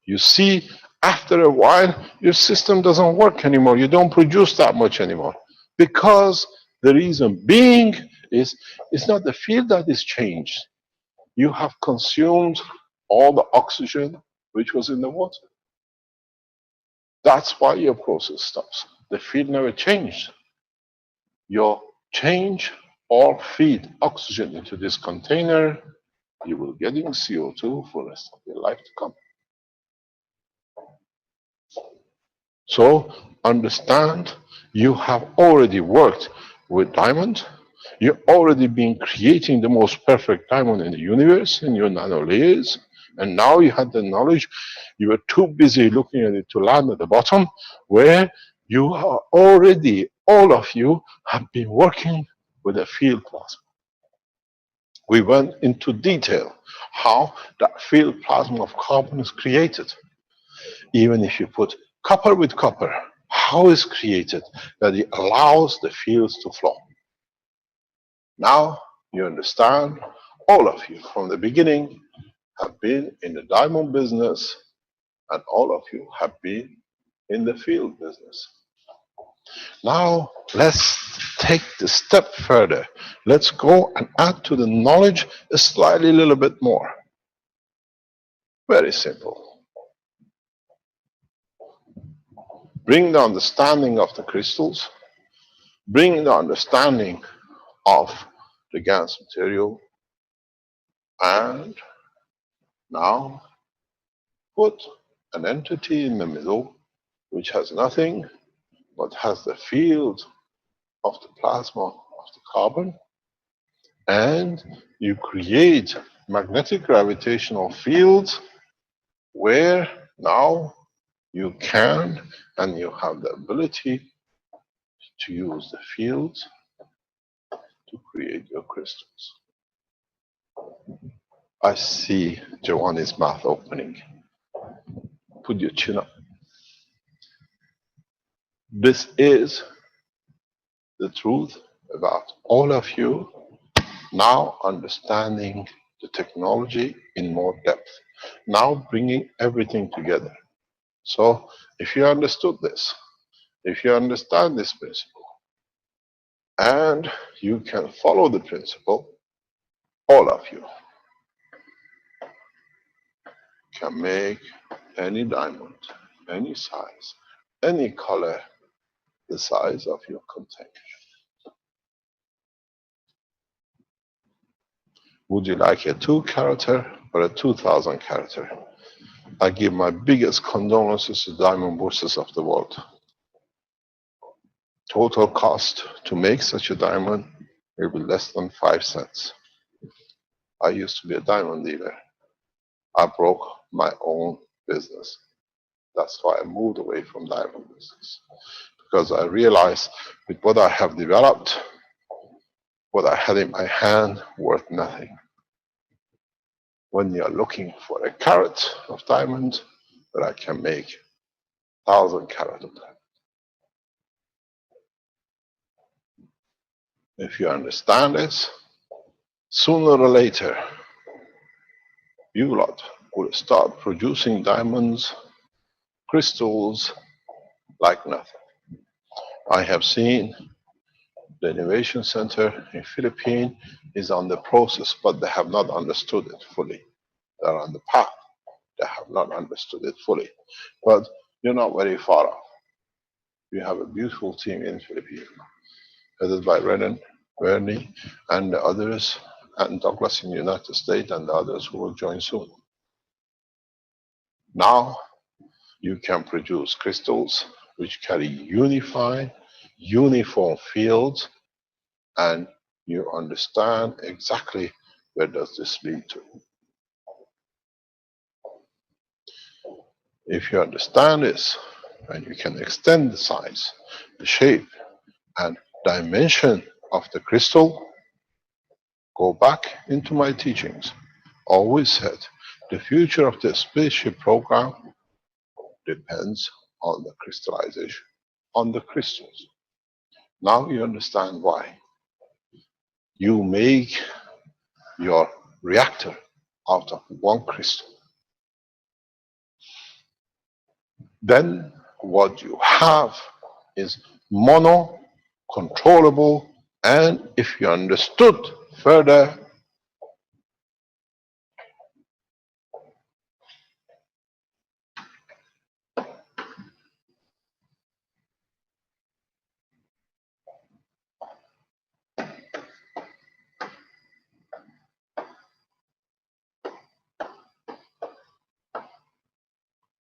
you see after a while, your system doesn't work anymore. You don't produce that much anymore. Because the reason being is it's not the field that is changed. You have consumed all the oxygen which was in the water. That's why your process stops. The field never changed. You change or feed oxygen into this container, you will get in CO2 for the rest of your life to come. So understand, you have already worked with diamond. You've already been creating the most perfect diamond in the universe in your nano layers. And now you had the knowledge. You were too busy looking at it to land at the bottom, where you are already, all of you have been working with a field plasma. We went into detail how that field plasma of carbon is created. Even if you put copper with copper, how is created that it allows the fields to flow. Now you understand, all of you from the beginning have been in the diamond business, and all of you have been in the field business. Now let's take the step further. Let's go and add to the knowledge a slightly little bit more. Very simple. Bring the understanding of the crystals, bring the understanding of the gas material, and now put an entity in the middle which has nothing but has the field of the plasma of the carbon, and you create magnetic gravitational fields where now you can and you have the ability to use the fields to create your crystals. I see Giovanni's mouth opening. Put your chin up. This is the truth about all of you now understanding the technology in more depth, now bringing everything together. So if you understood this, if you understand this principle, and you can follow the principle, all of you can make any diamond, any size, any color, the size of your container. Would you like a 2-carat or a 2,000-carat? I give my biggest condolences to diamond bourses of the world. Total cost to make such a diamond will be less than 5 cents. I used to be a diamond dealer. I broke my own business. That's why I moved away from diamond business. Because I realized with what I have developed, what I had in my hand worth nothing. When you are looking for a carat of diamond, that I can make 1,000 carat of diamond. If you understand this, sooner or later, you lot will start producing diamonds, crystals like nothing. I have seen the Innovation Center in Philippines is on the process, but they have not understood it fully. They're on the path. They have not understood it fully. But you're not very far off. We have a beautiful team in Philippines, headed by Renan, Bernie, and the others, and Douglas in the United States, and the others who will join soon. Now you can produce crystals which carry unified, uniform fields, and you understand exactly where does this lead to. If you understand this, and you can extend the size, the shape, and dimension of the crystal, go back into my teachings. Always said, the future of the spaceship program depends on the crystallization, on the crystals. Now you understand why. You make your reactor out of one crystal. Then what you have is mono, controllable, and if you understood further,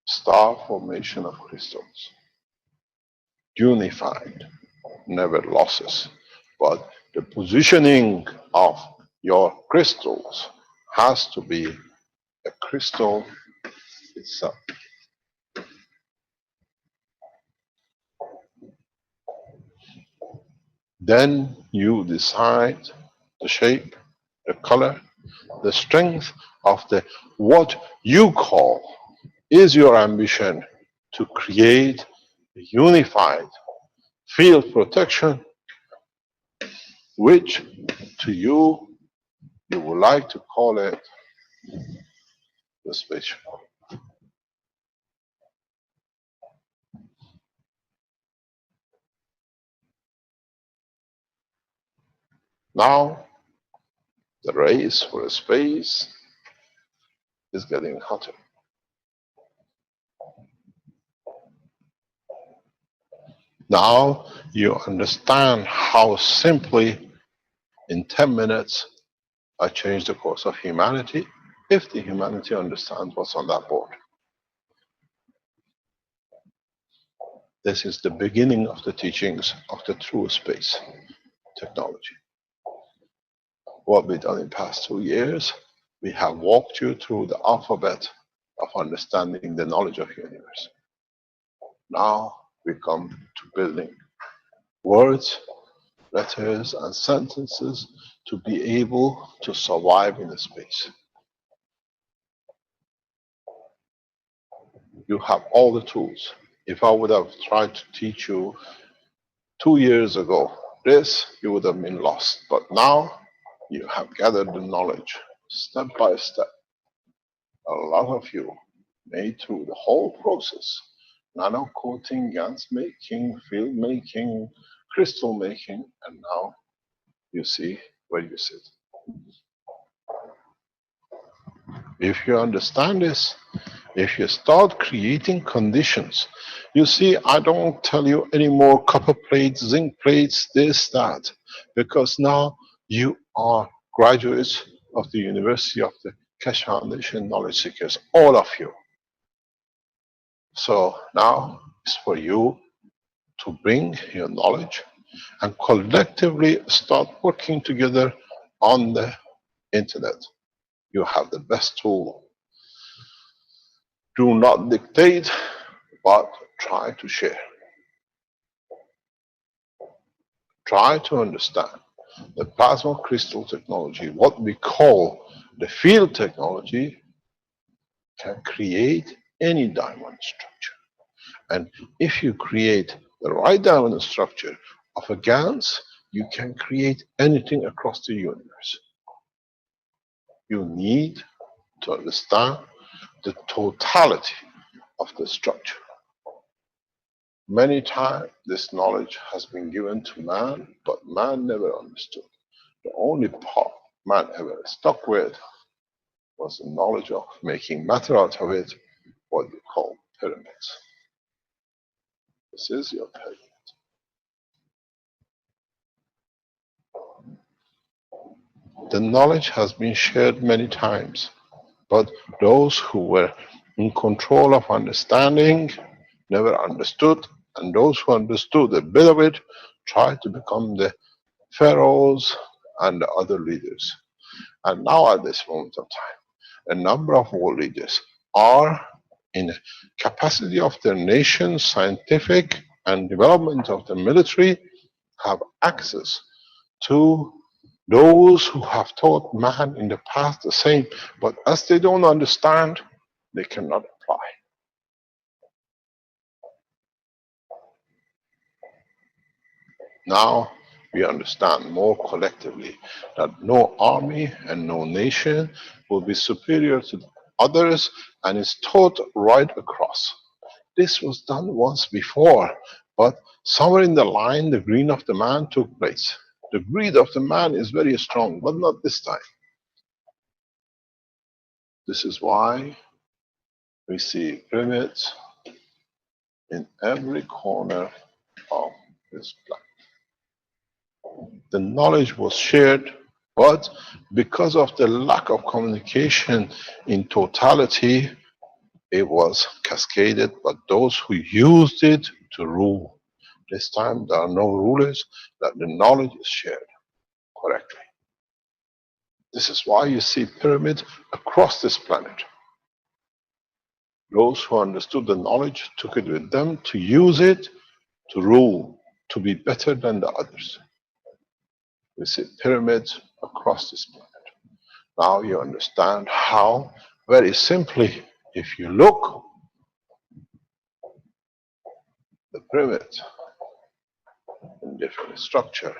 star formation of crystals, unified, never losses. But the positioning of your crystals has to be a crystal itself. Then you decide the shape, the color, the strength of the what you call is your ambition to create a unified field protection, which to you would like to call it the spaceship. Now the race for space is getting hotter. Now you understand how simply in 10 minutes I change the course of humanity if the humanity understands what's on that board. This is the beginning of the teachings of the true space technology. What we've done in the past 2 years, we have walked you through the alphabet of understanding the knowledge of the universe. Now we come to building words, letters, and sentences to be able to survive in space. You have all the tools. If I would have tried to teach you 2 years ago this, you would have been lost. But now you have gathered the knowledge step by step. A lot of you made through the whole process, nano coating, GANs making, field making, crystal making, and now you see where you sit. If you understand this, if you start creating conditions, you see, I don't tell you any more copper plates, zinc plates, this, that, because now you are graduates of the University of the Keshe Foundation Knowledge Seekers, all of you. So now it's for you to bring your knowledge and collectively start working together on the internet. You have the best tool. Do not dictate, but try to share. Try to understand the plasma crystal technology, what we call the field technology, can create any diamond structure. And if you create the right diamond structure of a GANs, you can create anything across the universe. You need to understand the totality of the structure. Many times this knowledge has been given to man, but man never understood. The only part man ever stuck with was the knowledge of making matter out of it, what we call pyramids. This is your pyramid. The knowledge has been shared many times, but those who were in control of understanding never understood, and those who understood a bit of it tried to become the pharaohs and the other leaders. And now at this moment of time, a number of world leaders are in the capacity of their nation, scientific and development of the military, have access to those who have taught man in the past the same, but as they don't understand, they cannot apply. Now we understand more collectively that no army and no nation will be superior to others and is taught right across. This was done once before, but somewhere in the line, the greed of the man took place. The greed of the man is very strong, but not this time. This is why we see pyramids in every corner of this planet. The knowledge was shared, but because of the lack of communication in totality, it was cascaded, but those who used it to rule. This time there are no rulers, that the knowledge is shared correctly. This is why you see pyramids across this planet. Those who understood the knowledge took it with them to use it to rule, to be better than the others. We see pyramids across this planet. Now you understand how, very simply, if you look, the pyramids in different structure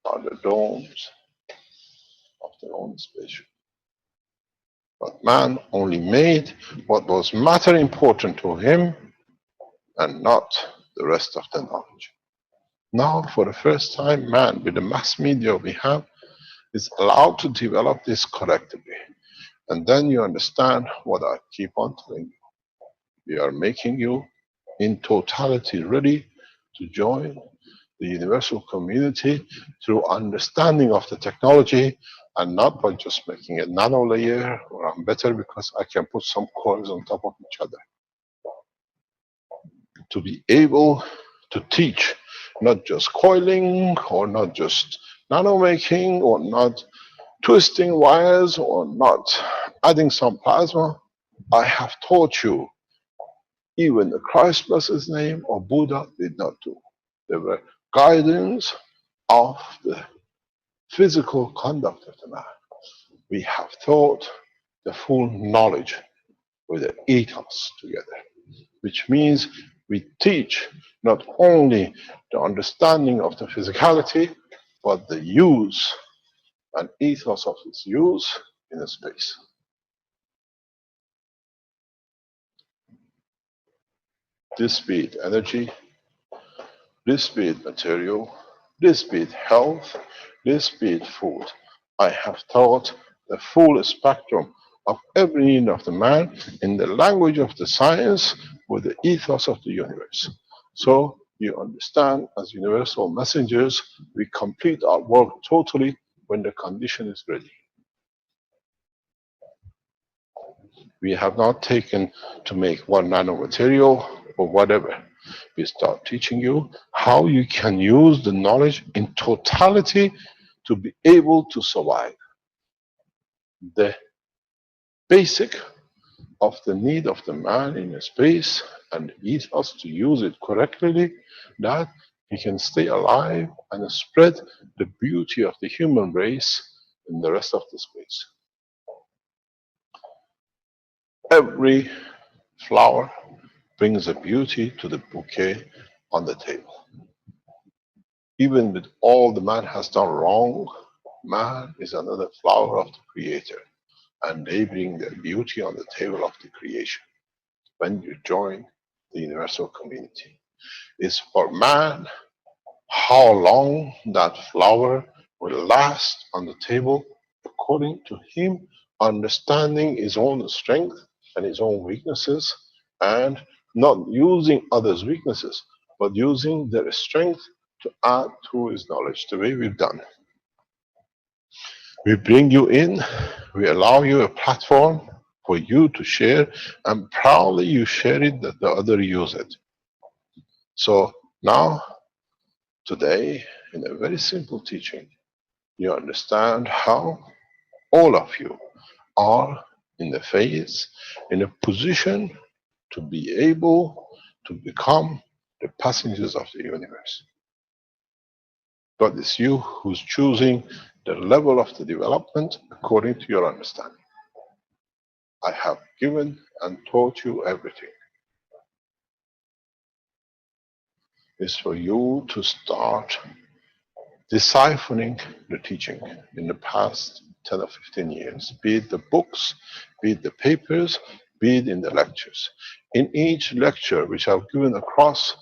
are the domes of their own spaceship. But man only made what was matter important to him and not the rest of the knowledge. Now, for the first time, man, with the mass media we have, is allowed to develop this collectively. And then you understand what I keep on telling you. We are making you in totality ready to join the universal community through understanding of the technology, and not by just making a nano layer, or I'm better because I can put some coils on top of each other. To be able to teach not just coiling, or not just nano making, or not twisting wires, or not adding some plasma. I have taught you. Even the Christ bless his name or Buddha did not do. They were guidance of the physical conduct of the man. We have taught the full knowledge with the ethos together, which means we teach not only the understanding of the physicality, but the use and ethos of its use in a space. This be it energy, this be it material, this be it health, this be it food. I have taught the full spectrum of every need of the man in the language of the science with the ethos of the universe. So you understand, as universal messengers, we complete our work totally when the condition is ready. We have not taken to make one nanomaterial or whatever. We start teaching you how you can use the knowledge in totality to be able to survive. The basic of the need of the man in a space and ethos to use it correctly, that he can stay alive and spread the beauty of the human race in the rest of the space. Every flower brings a beauty to the bouquet on the table. Even with all the man has done wrong, man is another flower of the Creator, and they bring their beauty on the table of the creation. When you join the universal community, it's for man how long that flower will last on the table according to him understanding his own strength and his own weaknesses, and not using others' weaknesses, but using their strength to add to his knowledge, the way we've done. We bring you in, we allow you a platform for you to share, and proudly you share it that the other use it. So now, today, in a very simple teaching, you understand how all of you are in the phase, in a position to be able to become the passengers of the universe. But it's you who's choosing the level of the development according to your understanding. I have given and taught you everything. It's for you to start deciphering the teaching in the past 10 or 15 years, be it the books, be it the papers, be it in the lectures. In each lecture which I've given across,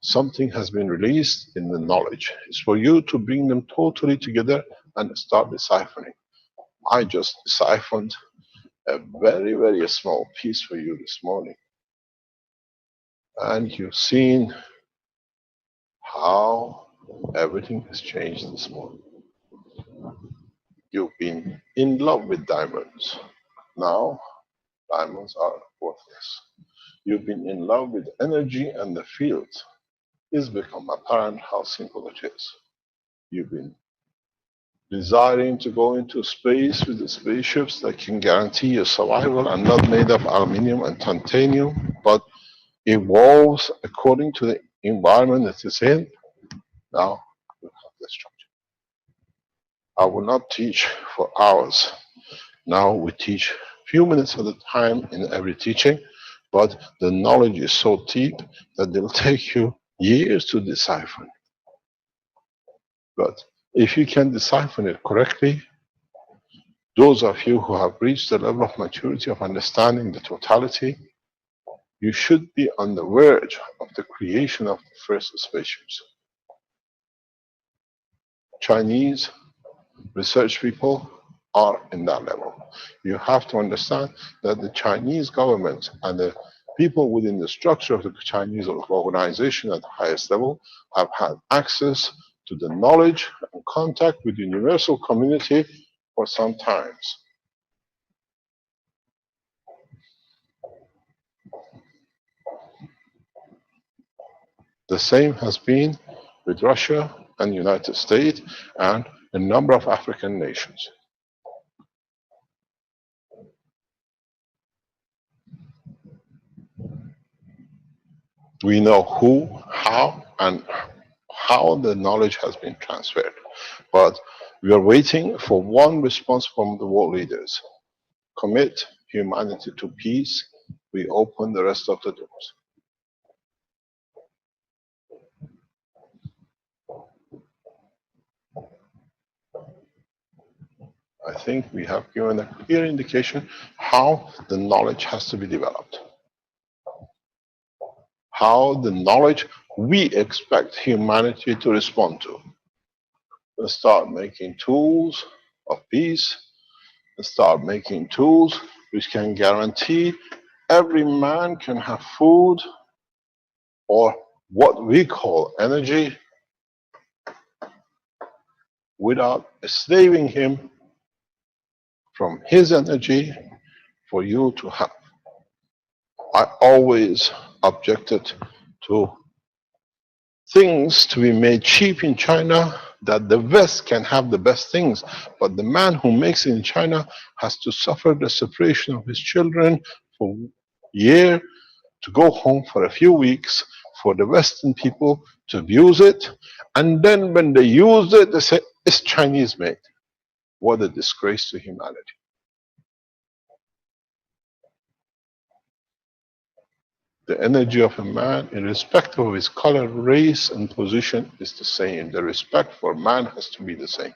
something has been released in the knowledge. It's for you to bring them totally together and start deciphering. I just deciphered a very, very small piece for you this morning. And you've seen how everything has changed this morning. You've been in love with diamonds. Now, diamonds are worthless. You've been in love with energy and the field. It's become apparent how simple it is. You've been desiring to go into space with the spaceships that can guarantee your survival and not made of aluminium and titanium, but evolves according to the environment that it's in. Now, you have the structure. I will not teach for hours. Now we teach a few minutes at a time in every teaching, but the knowledge is so deep that it'll take you years to decipher. But if you can decipher it correctly, those of you who have reached the level of maturity of understanding the totality, you should be on the verge of the creation of the first spaceships. Chinese research people are in that level. You have to understand that the Chinese government and the people within the structure of the Chinese organization at the highest level have had access to the knowledge and contact with the universal community for some times. The same has been with Russia and the United States and a number of African nations. We know who, how, and how the knowledge has been transferred. But we are waiting for one response from the world leaders. Commit humanity to peace. We open the rest of the doors. I think we have given a clear indication how the knowledge has to be developed. How the knowledge we expect humanity to respond to. Let's start making tools of peace. Let's start making tools which can guarantee every man can have food or what we call energy without enslaving him from his energy for you to have. I always objected to things to be made cheap in China, that the West can have the best things, but the man who makes it in China has to suffer the separation of his children for a year, to go home for a few weeks, for the Western people to abuse it, and then when they use it, they say, it's Chinese made. What a disgrace to humanity. The energy of a man, irrespective of his color, race, and position, is the same. The respect for man has to be the same.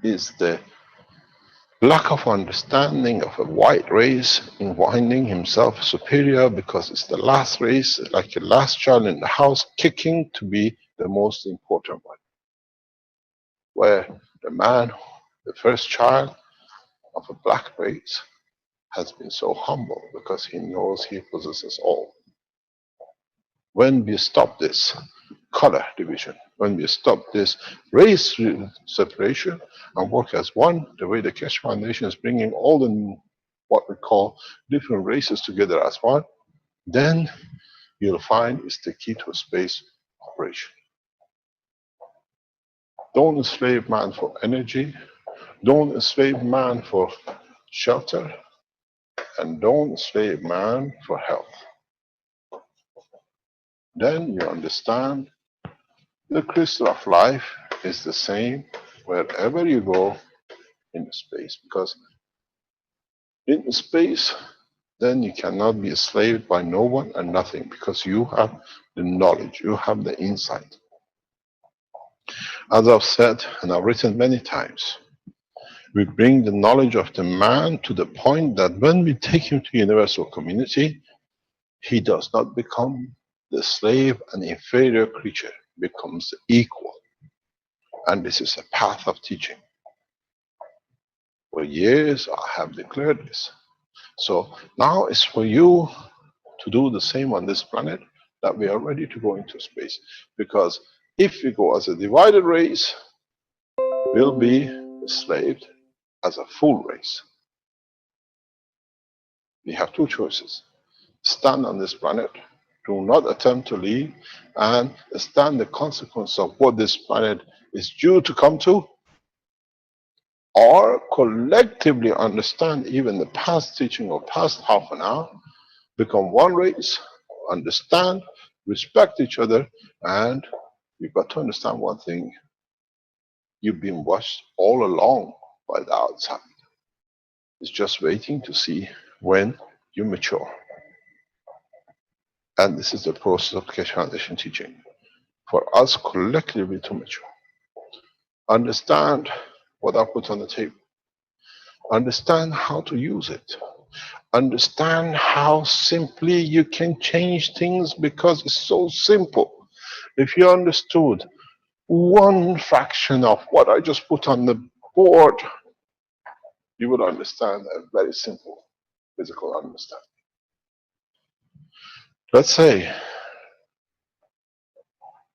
It's the lack of understanding of a white race in finding himself superior because it's the last race, like the last child in the house, kicking to be the most important one. Where the man, the first child of a black race, has been so humble because he knows he possesses all. When we stop this color division, when we stop this race separation and work as one, the way the Keshe Foundation is bringing all the what we call different races together as one, then you'll find it's the key to a space operation. Don't enslave man for energy. Don't enslave man for shelter. And don't enslave man for health. Then you understand the crystal of life is the same wherever you go in space. Because in space, then you cannot be enslaved by no one and nothing, because you have the knowledge, you have the insight. As I've said and I've written many times, we bring the knowledge of the man to the point that when we take him to universal community, he does not become the slave and inferior creature, becomes equal. And this is a path of teaching. For years I have declared this. So now it's for you to do the same on this planet, that we are ready to go into space. Because if we go as a divided race, we'll be enslaved as a full race. We have two choices. Stand on this planet, do not attempt to leave, and stand the consequence of what this planet is due to come to, or collectively understand even the past teaching or past half an hour, become one race, understand, respect each other, and you've got to understand one thing. You've been watched all along by the outside. It's just waiting to see when you mature. And this is the process of Keshe Foundation teaching. For us collectively to mature. Understand what I put on the table. Understand how to use it. Understand how simply you can change things, because it's so simple. If you understood one fraction of what I just put on the board, you would understand a very simple physical understanding. Let's say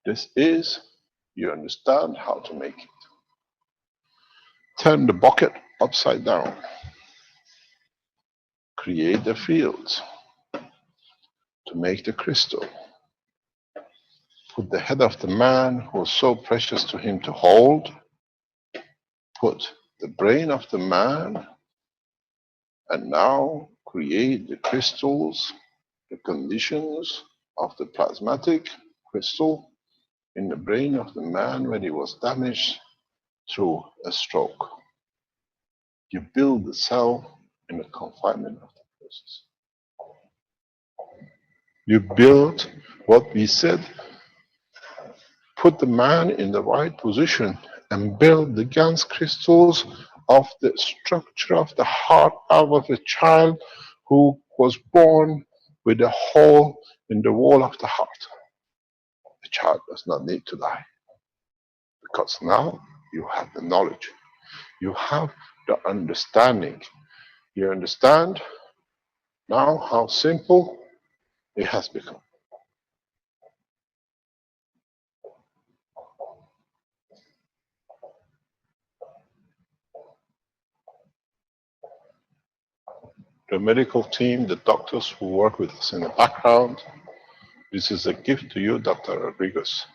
this is, you understand how to make it. Turn the bucket upside down. Create the fields to make the crystal. Put the head of the man who was so precious to him to hold. Put the brain of the man, and now create the crystals, the conditions of the plasmatic crystal in the brain of the man when he was damaged through a stroke. You build the cell in the confinement of the process. You build what we said, put the man in the right position and build the Gans crystals of the structure of the heart out of a child who was born with a hole in the wall of the heart. The child does not need to die, because now you have the knowledge. You have the understanding. You understand now how simple it has become. The medical team, the doctors who work with us in the background, this is a gift to you, Dr. Rodriguez.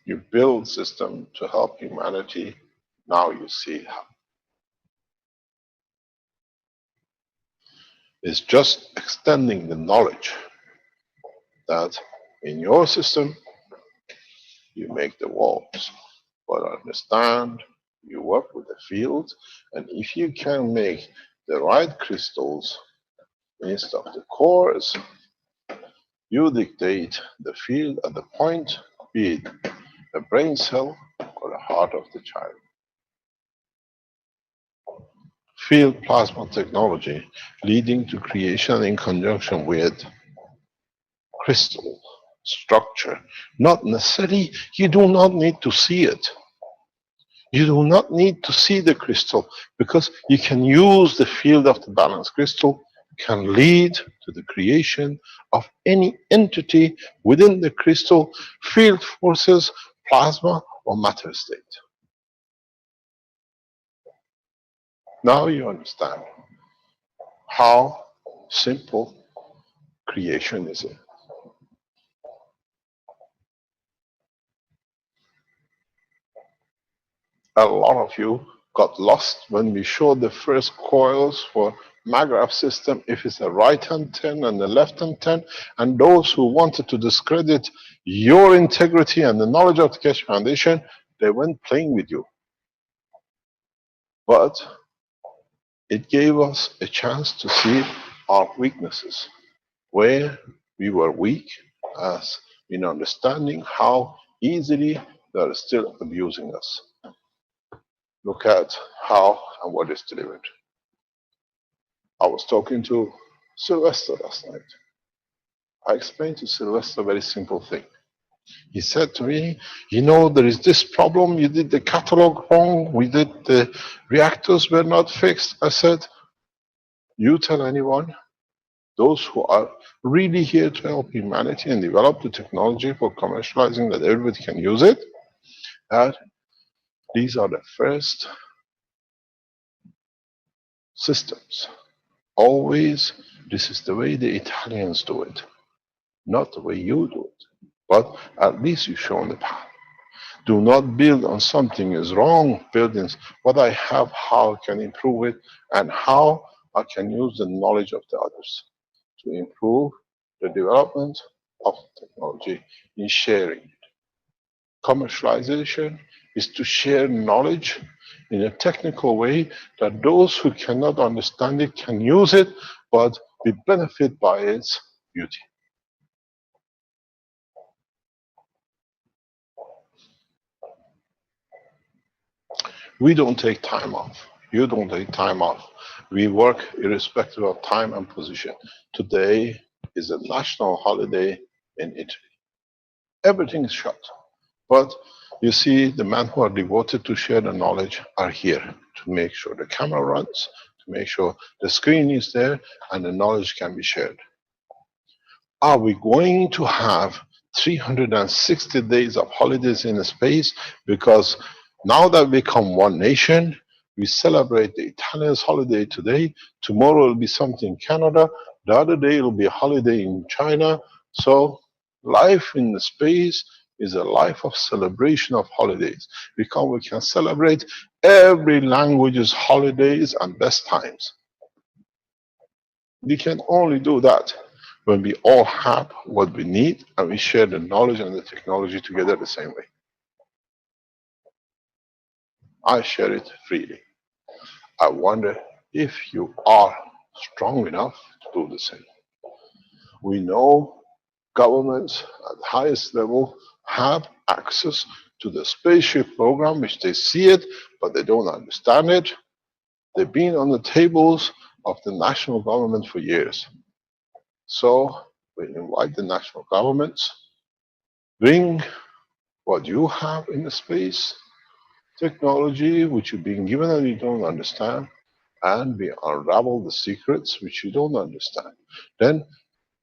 You build system to help humanity. Now you see how. It's just extending the knowledge that in your system, you make the walls. But understand, you work with the field, and if you can make the right crystals instead of the cores, you dictate the field at the point, be it a brain cell or the heart of the child. Field plasma technology leading to creation in conjunction with crystal structure. Not necessarily, you do not need to see it. You do not need to see the crystal, because you can use the field of the balanced crystal, can lead to the creation of any entity within the crystal, field forces, plasma, or matter state. Now you understand how simple creation is. A lot of you got lost when we showed the first coils for MAGRAPH system, if it's a right-hand 10 and a left-hand 10, and those who wanted to discredit your integrity and the knowledge of the Keshe Foundation, they went playing with you. But it gave us a chance to see our weaknesses, where we were weak as in understanding how easily they are still abusing us. Look at how and what is delivered. I was talking to Sylvester last night. I explained to Sylvester a very simple thing. He said to me, you know, there is this problem, you did the catalog wrong, we did the reactors were not fixed. I said, you tell anyone, those who are really here to help humanity and develop the technology for commercializing that everybody can use it, that these are the first systems. Always, this is the way the Italians do it, not the way you do it. But at least you've shown the path. Do not build on something is wrong. Build in what I have, how I can improve it, and how I can use the knowledge of the others to improve the development of technology in sharing it. Commercialization is to share knowledge in a technical way that those who cannot understand it can use it, but we benefit by its beauty. We don't take time off. You don't take time off. We work irrespective of time and position. Today is a national holiday in Italy. Everything is shut. But you see, the men who are devoted to share the knowledge are here to make sure the camera runs, to make sure the screen is there, and the knowledge can be shared. Are we going to have 360 days of holidays in space? Because now that we become one nation, we celebrate the Italians' holiday today. Tomorrow will be something in Canada. The other day it will be a holiday in China. So life in the space is a life of celebration of holidays, because we can celebrate every language's holidays and best times. We can only do that when we all have what we need and we share the knowledge and the technology together the same way. I share it freely. I wonder if you are strong enough to do the same. We know governments at the highest level have access to the spaceship program, which they see it, but they don't understand it. They've been on the tables of the national government for years. So we invite the national governments, bring what you have in the space, technology which you've been given and you don't understand, and we unravel the secrets which you don't understand. Then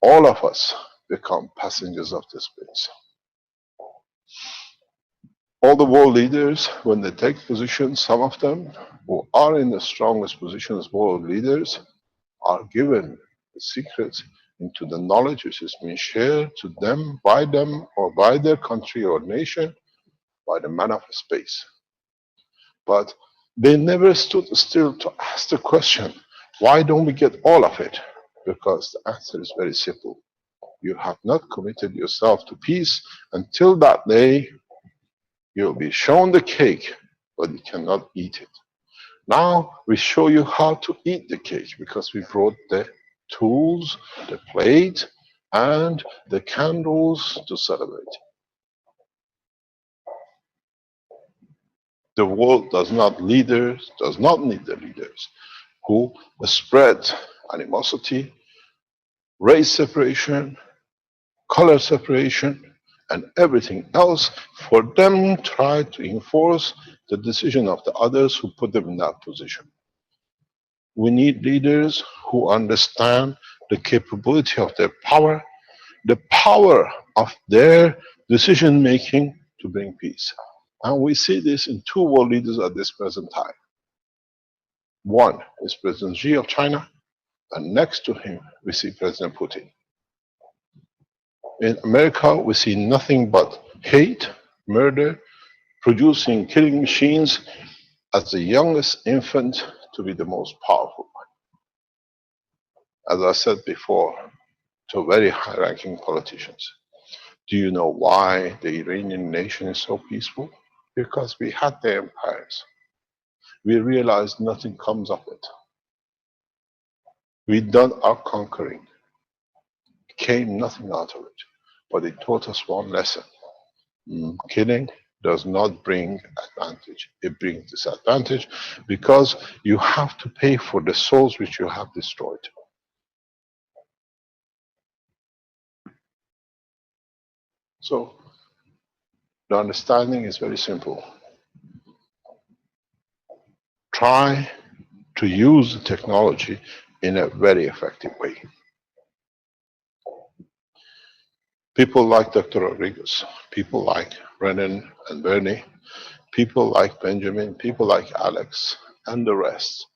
all of us become passengers of the space. All the world leaders, when they take positions, some of them who are in the strongest position as world leaders, are given the secrets into the knowledge which has been shared to them or by their country or nation, by the man of space. But they never stood still to ask the question, why don't we get all of it? Because the answer is very simple. You have not committed yourself to peace. Until that day, you'll be shown the cake, but you cannot eat it. Now we show you how to eat the cake, because we brought the tools, the plate, and the candles to celebrate. The world does not need the leaders who spread animosity, race separation, color separation, and everything else for them try to enforce the decision of the others who put them in that position. We need leaders who understand the capability of their power, the power of their decision making to bring peace. And we see this in two world leaders at this present time. One is President Xi of China, and next to him we see President Putin. In America, we see nothing but hate, murder, producing killing machines as the youngest infant to be the most powerful one. As I said before, to very high-ranking politicians. Do you know why the Iranian nation is so peaceful? Because we had the empires. We realized nothing comes of it. We done our conquering. Came nothing out of it. But it taught us one lesson. Killing does not bring advantage. It brings disadvantage because you have to pay for the souls which you have destroyed. So, the understanding is very simple. Try to use the technology in a very effective way. People like Dr. Rodriguez, people like Renan and Bernie, people like Benjamin, people like Alex, and the rest,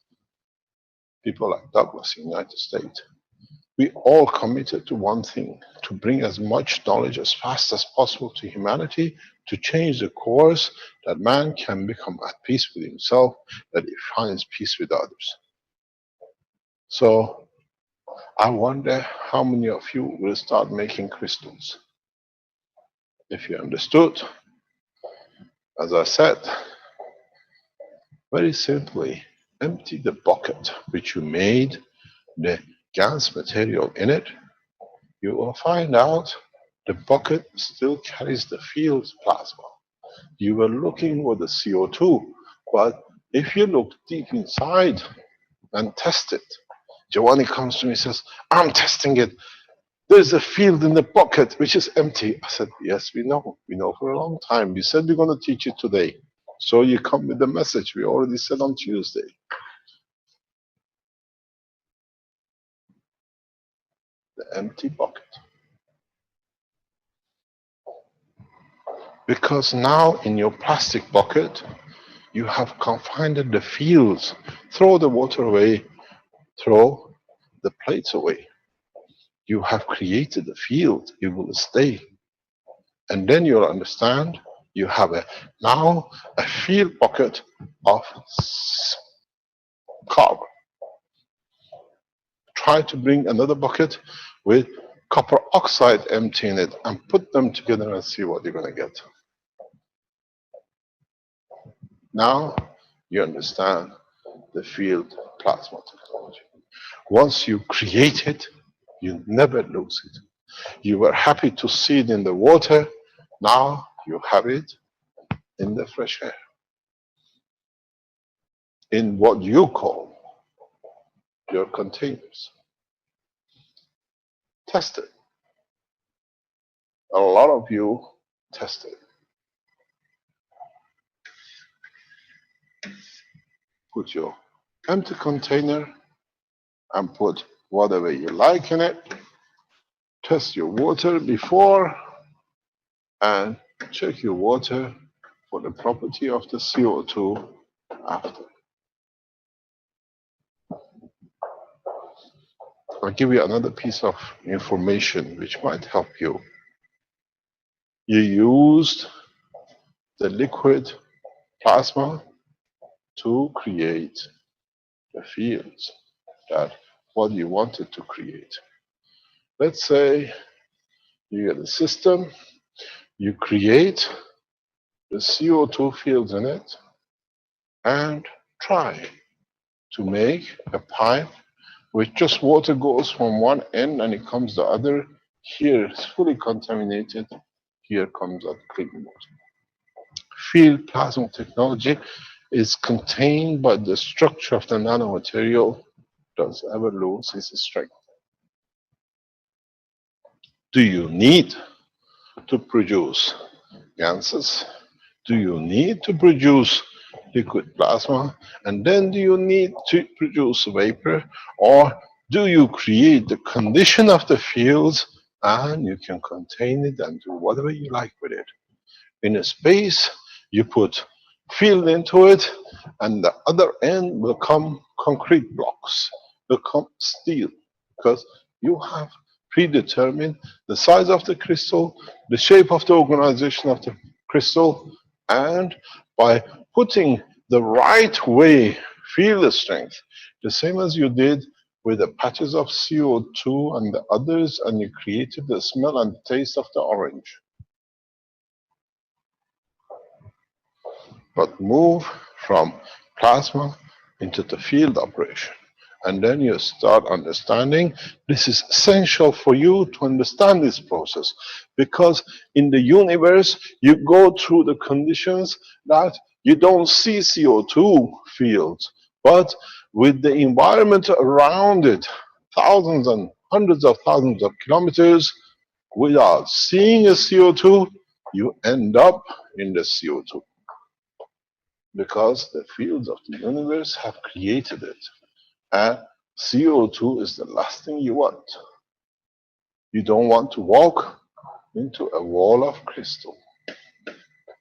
people like Douglas in the United States, we all committed to one thing, to bring as much knowledge as fast as possible to humanity, to change the course that man can become at peace with himself, that he finds peace with others. So I wonder how many of you will start making crystals. If you understood, as I said, very simply, empty the bucket which you made the GANS material in it, you will find out the bucket still carries the field plasma. You were looking for the CO2, but if you look deep inside and test it, Giovanni comes to me and says, I'm testing it. There's a field in the bucket which is empty. I said, yes, we know. We know for a long time. We said we're going to teach it today. So you come with the message we already said on Tuesday. The empty bucket. Because now in your plastic bucket, you have confined the fields. Throw the water away. Throw the plates away. You have created a field. It will stay. And then you'll understand you have now a field bucket of carbon. Try to bring another bucket with copper oxide empty in it and put them together and see what you're going to get. Now you understand the field plasma technology. Once you create it, you never lose it. You were happy to see it in the water. Now you have it in the fresh air. In what you call your containers. Test it. A lot of you test it. Put your empty container and put whatever you like in it. Test your water before and check your water for the property of the CO2 after. I'll give you another piece of information which might help you. You used the liquid plasma to create the fields that what you wanted to create. Let's say you get a system, you create the CO2 fields in it and try to make a pipe with just water goes from one end and it comes the other. Here it's fully contaminated. Here comes out clean water. Field plasma technology is contained by the structure of the nanomaterial. Does ever lose its strength? Do you need to produce gases? Do you need to produce liquid plasma? And then do you need to produce vapor? Or do you create the condition of the fields and you can contain it and do whatever you like with it? In a space, you put field into it and the other end will come concrete blocks, will come steel, because you have predetermined the size of the crystal, the shape of the organization of the crystal, And by putting the right way field strength, the same as you did with the patches of CO2 and the others, and you created the smell and taste of the orange. But move from plasma into the field operation. And then you start understanding this is essential for you to understand this process, because in the universe you go through the conditions that you don't see CO2 fields, but with the environment around it, thousands and hundreds of thousands of kilometers, without seeing a CO2, you end up in the CO2. Because the fields of the universe have created it. And CO2 is the last thing you want. You don't want to walk into a wall of crystal.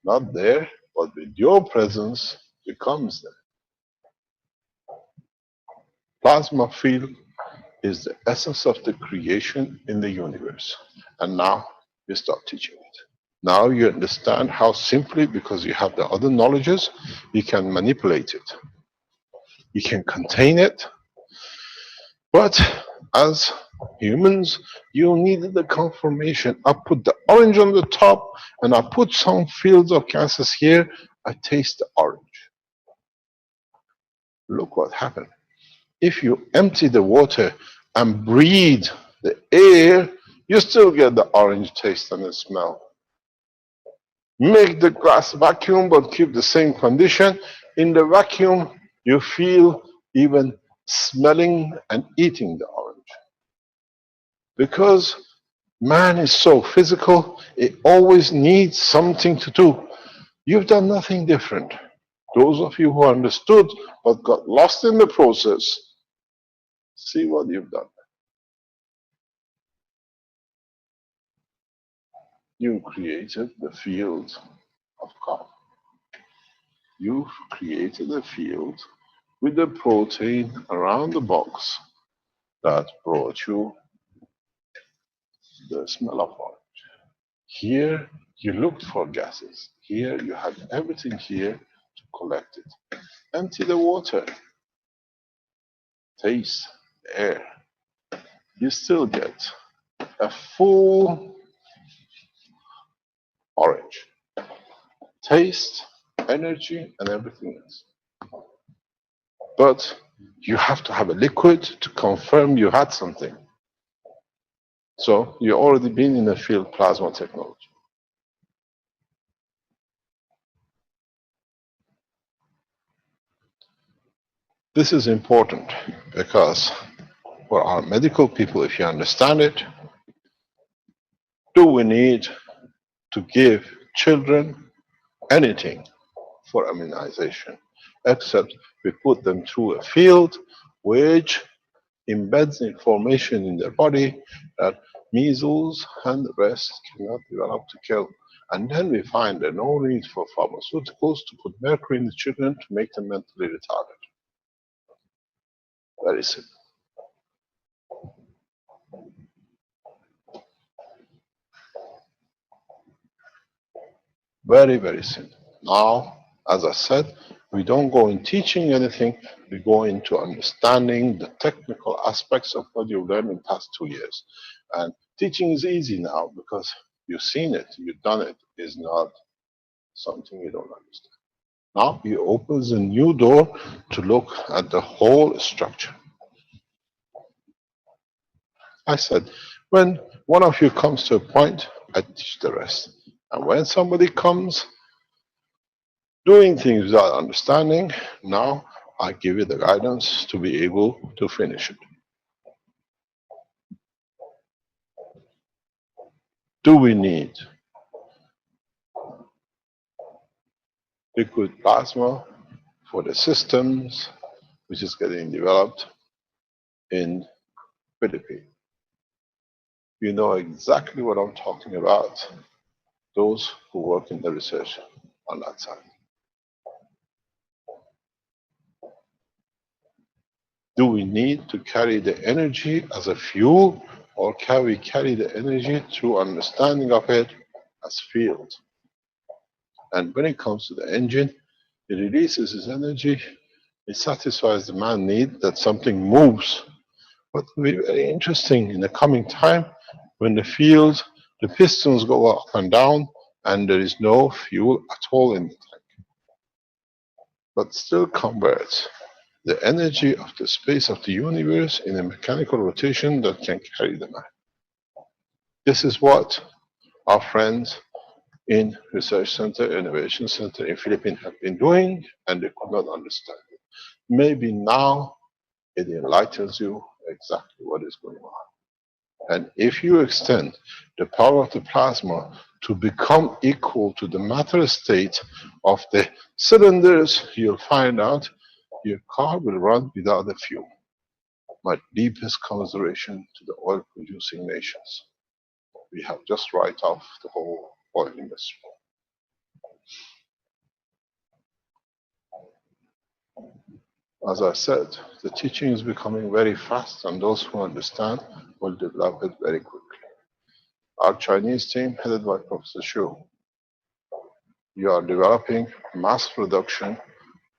Not there, but with your presence becomes there. Plasma field is the essence of the creation in the universe. And now you start teaching it. Now you understand how simply, because you have the other knowledges, you can manipulate it. You can contain it. But as humans, you needed the confirmation. I put the orange on the top and I put some fields of gases here. I taste the orange. Look what happened. If you empty the water and breathe the air, you still get the orange taste and the smell. Make the glass vacuum but keep the same condition. In the vacuum, you feel even smelling and eating the orange. Because man is so physical, it always needs something to do. You've done nothing different. Those of you who understood but got lost in the process, see what you've done. You created the field of God. You've created a field with the protein around the box that brought you the smell of orange. Here, you looked for gases. Here, you had everything here to collect it. Empty the water. Taste the air. You still get a full orange. Taste, energy, and everything else. But you have to have a liquid to confirm you had something. So you've already been in the field plasma technology. This is important because for our medical people, if you understand it, do we need to give children anything for immunization, except we put them through a field which embeds information in their body that measles and the rest cannot develop to kill. And then we find that no need for pharmaceuticals to put mercury in the children to make them mentally retarded. Very simple. Very, very simple. Now, as I said, we don't go in teaching anything, we go into understanding the technical aspects of what you've learned in the past 2 years. And teaching is easy now because you've seen it, you've done it. It's not something you don't understand. Now it opens a new door to look at the whole structure. I said, when one of you comes to a point, I teach the rest. And when somebody comes doing things without understanding, now I give you the guidance to be able to finish it. Do we need liquid plasma for the systems which is getting developed in Philippines? You know exactly what I'm talking about, those who work in the research on that side. Do we need to carry the energy as a fuel, or can we carry the energy through understanding of it as field? And when it comes to the engine, it releases its energy. It satisfies the man need that something moves. What will be very interesting in the coming time when the pistons go up and down and there is no fuel at all in the tank, but still converts the energy of the space of the universe in a mechanical rotation that can carry the man. This is what our friends in Research Center, Innovation Center in Philippines have been doing, and they could not understand it. Maybe now it enlightens you exactly what is going on. And if you extend the power of the plasma to become equal to the matter state of the cylinders, you'll find out your car will run without the fuel. My deepest commiseration to the oil producing nations. We have just write off the whole oil industry. As I said, the teaching is becoming very fast, and those who understand will develop it very quickly. Our Chinese team, headed by Professor Xu, you are developing mass production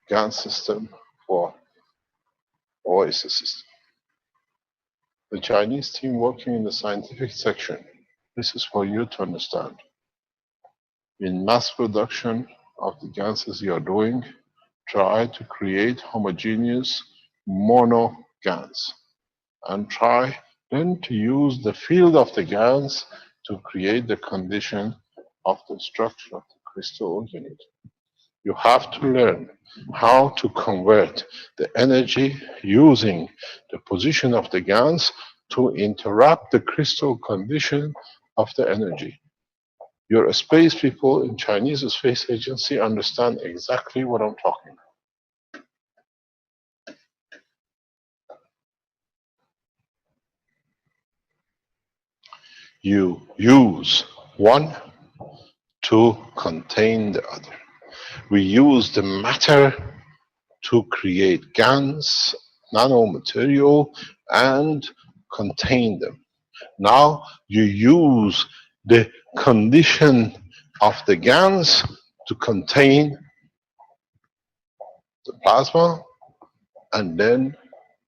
GaN system for OASIS system. The Chinese team working in the scientific section, this is for you to understand. In mass production of the gases you are doing, try to create homogeneous mono GaNs and try then to use the field of the GaNs to create the condition of the structure of the crystal unit. You have to learn how to convert the energy using the position of the GaNs to interrupt the crystal condition of the energy. Your space people in Chinese Space Agency understand exactly what I'm talking about. You use one to contain the other. We use the matter to create GaNs, nanomaterial, and contain them. Now you use the condition of the GaNs to contain the plasma and then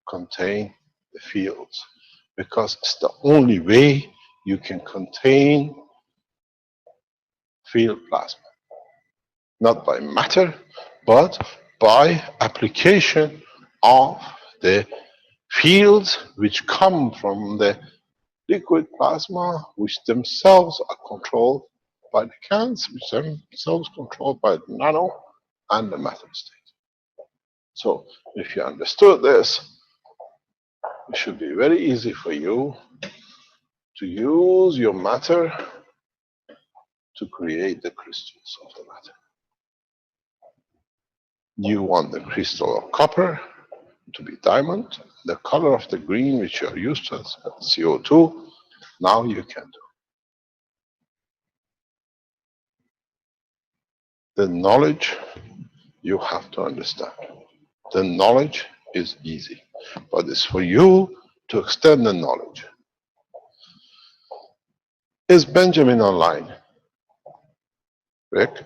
contain the fields, because it's the only way you can contain field plasma. Not by matter, but by application of the fields which come from the liquid plasma, which themselves are controlled by the GaNs, which themselves controlled by the nano and the matter state. So if you understood this, it should be very easy for you to use your matter to create the crystals of the matter. You want the crystal of copper to be diamond, the color of the green which you are used to as CO2, now you can do. The knowledge you have to understand. The knowledge is easy, but it's for you to extend the knowledge. Is Benjamin online? Rick,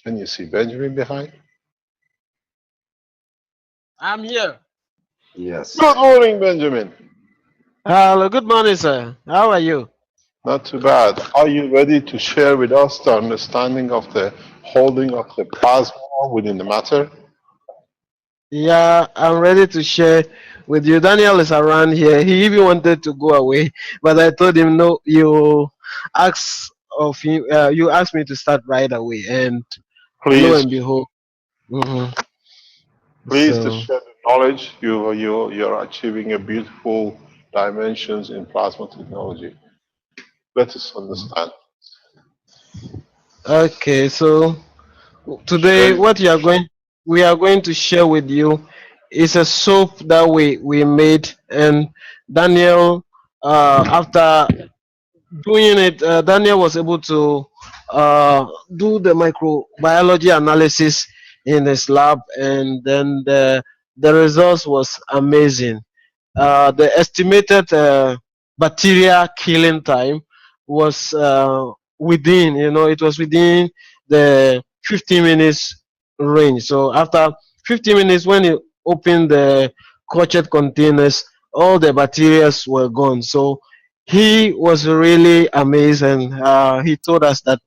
can you see Benjamin behind? I'm here. Yes. Good morning, Benjamin. Hello, good morning, sir. How are you? Not too bad. Are you ready to share with us the understanding of the holding of the plasma within the matter? Yeah, I'm ready to share with you. Daniel is around here. He even wanted to go away, but I told him no. You asked of him. You asked me to start right away, and lo Please, and behold. please to So share the knowledge. You're achieving a beautiful dimensions in plasma technology. Let us understand. okay. So today, Share. what we are going to share with you is a soap that we made, and Daniel, after doing it, Daniel was able to do the microbiology analysis in his lab, and then the results was amazing. The estimated bacteria killing time was within, it was within the 50 minutes range. So after 50 minutes, when you open the crochet containers, all the bacteria were gone. So he was really amazed, and he told us that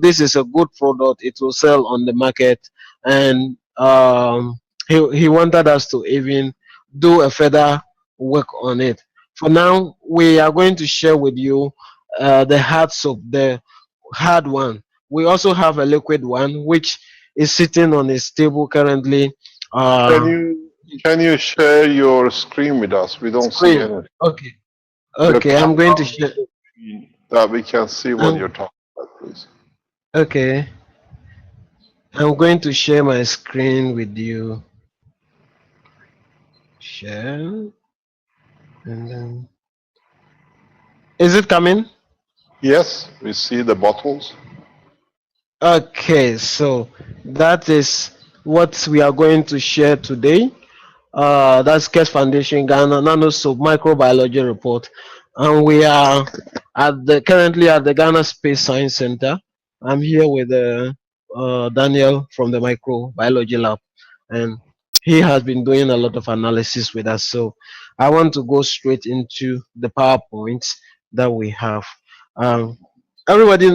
this is a good product. It will sell on the market, and he wanted us to even do a further work on it. For now, we are going to share with you the hard soap, the hard one. We also have a liquid one which is sitting on his table currently. Can Uh, you share your screen with us? We don't see Screen. anything. Okay. The Okay. I'm top going to share. screen that we can see what Um, you're talking about, please. okay. I'm going to share my screen with you. Share. And then. Is it coming? Yes, we see the bottles. Okay. So that is what we are going to share today. That's Case Foundation Ghana Nano Soap Microbiology Report, and we are currently at the Ghana Space Science Center. I'm here with Daniel from the Microbiology Lab, and he has been doing a lot of analysis with us. So I want to go straight into the PowerPoints that we have. Um, everybody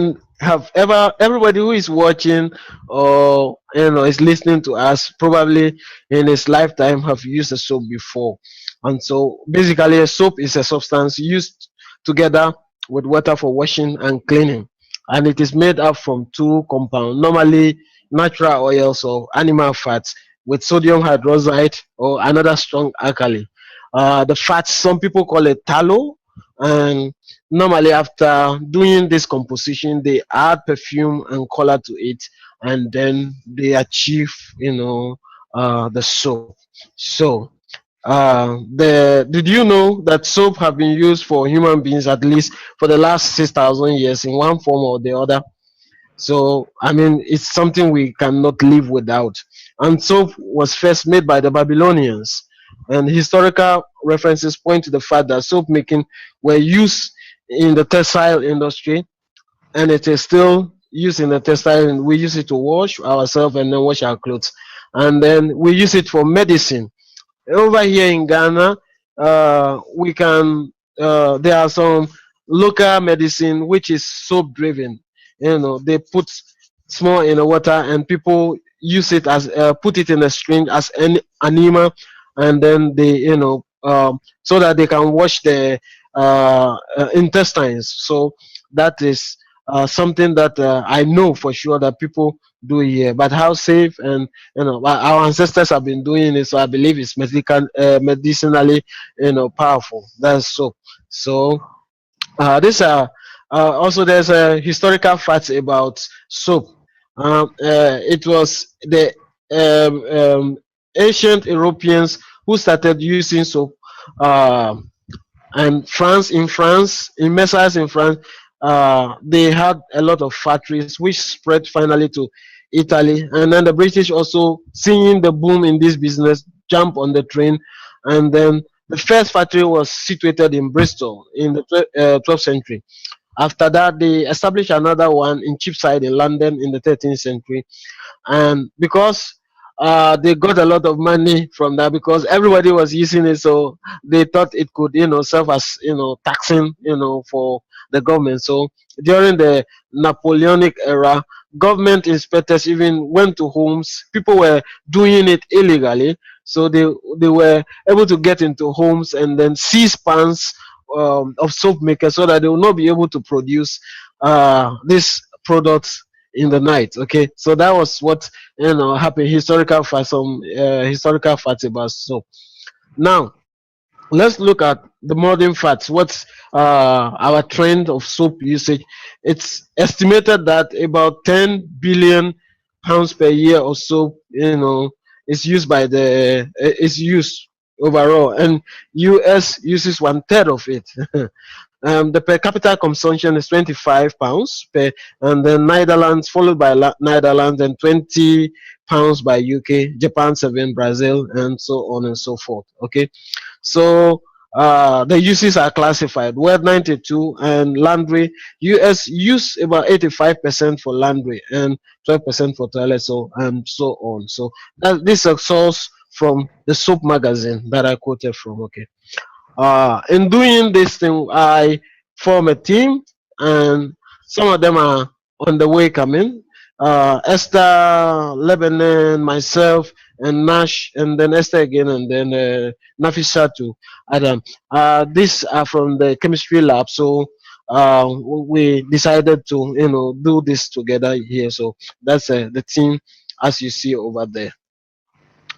who is watching or is listening to us probably in his lifetime have used a soap before. And so basically a soap is a substance used together with water for washing and cleaning, and it is made up from two compounds, normally natural oils or animal fats with sodium hydroxide or another strong alkali. The fats, some people call it tallow, and normally after doing this composition they add perfume and color to it, and then they achieve the soap. So did you know that soap have been used for human beings at least for the last 6,000 years in one form or the other? So, I mean, it's something we cannot live without. And soap was first made by the Babylonians. And historical references point to the fact that soap making were used in the textile industry, and it is still used in the textile. And we use it to wash ourselves and then wash our clothes. And then we use it for medicine. Over here in Ghana, we can there are some local medicine which is soap driven. They put small in the water and people use it as put it in a syringe as an anema, and then they so that they can wash the intestines. So that is something that I know for sure that people do here. But how safe, and our ancestors have been doing it, so I believe it's medicinally powerful. That's so. So this also there's a historical fact about soap. It was the ancient Europeans who started using soap. Uh, and in Messrs in France, they had a lot of factories which spread finally to Italy, and then the British also seeing the boom in this business jump on the train, and then the first factory was situated in Bristol in the 12th century. After that, they established another one in Cheapside in London in the 13th century, and because they got a lot of money from that because everybody was using it, so they thought it could serve as taxing for the government. So during the Napoleonic era, government inspectors even went to homes. People were doing it illegally, so they were able to get into homes and then seize pans of soap makers so that they will not be able to produce these products in the night. Okay, so that was what happened. Historical facts about soap. Now let's look at the modern facts. What's our trend of soap usage? It's estimated that about 10 billion pounds per year of soap is used is used overall, and US uses one third of it. The per capita consumption is 25 pounds per, and then Netherlands followed by Netherlands, and 20 pounds by UK, Japan 7, Brazil, and so on and so forth. Okay, so The uses are classified. Word 92 and laundry. US use about 85% for laundry and 12% for toilet, so and so on. So this is a source from the Soap magazine that I quoted from. Okay. In doing this thing, I form a team, and some of them are on the way coming. Esther, Lebanon, myself, and Nash, and then Esther again, and then Nafisa to Adam. These are from the chemistry lab, so we decided to do this together here. So that's the team as you see over there.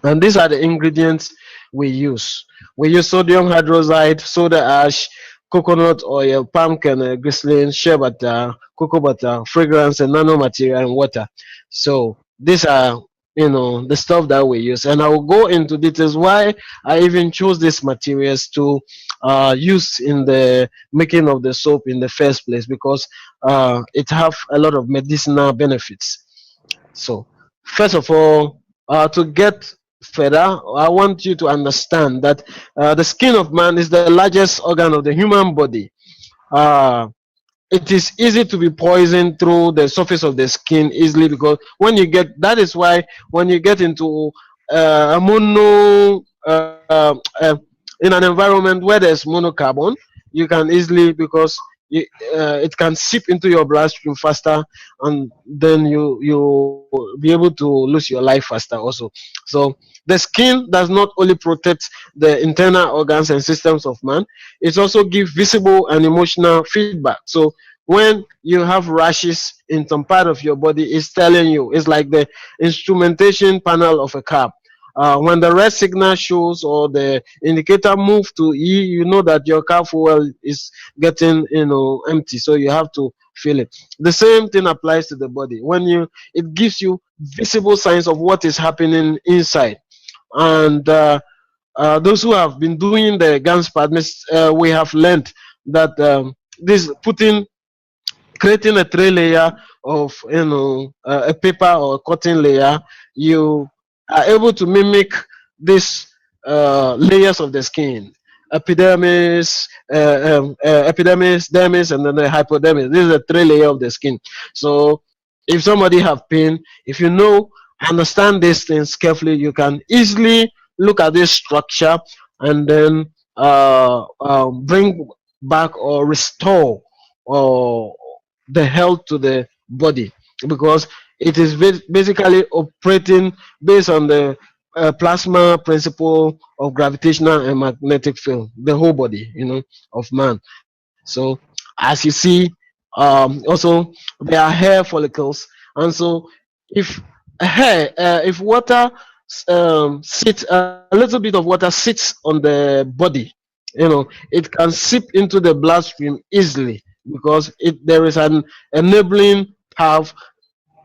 And these are the ingredients we use. We use sodium hydroxide, soda ash, coconut oil, palm kernel, glycerin, shea butter, cocoa butter, fragrance, and nanomaterial, and water. So these are the stuff that we use, and I will go into details why I even chose these materials to use in the making of the soap in the first place, because it have a lot of medicinal benefits. So, first of all, to get further, I want you to understand that the skin of man is the largest organ of the human body. Uh, it is easy to be poisoned through the surface of the skin easily, because when you get that is why when you get into a mono in an environment where there's monocarbon, you can easily, because you, it can seep into your bloodstream faster, and then you be able to lose your life faster also. So the skin does not only protect the internal organs and systems of man, it also gives visible and emotional feedback. So when you have rashes in some part of your body, it's telling you, it's like the instrumentation panel of a car. When the red signal shows or the indicator move to E, you know that your car fuel is getting empty, so you have to fill it. The same thing applies to the body. It gives you visible signs of what is happening inside. And those who have been doing the GANS partners, we have learned that this putting creating a three layer of a paper or a cotton layer, you are able to mimic these layers of the skin: epidermis, epidermis, dermis, and then the hypodermis. This is a three layer of the skin. So if somebody have pain, if you understand these things carefully, you can easily look at this structure and then bring back or restore or the health to the body, because it is basically operating based on the plasma principle of gravitational and magnetic field, the whole body of man. So as you see, also there are hair follicles, and so if if water sits, a little bit of water sits on the body, it can seep into the bloodstream easily, because there is an enabling valve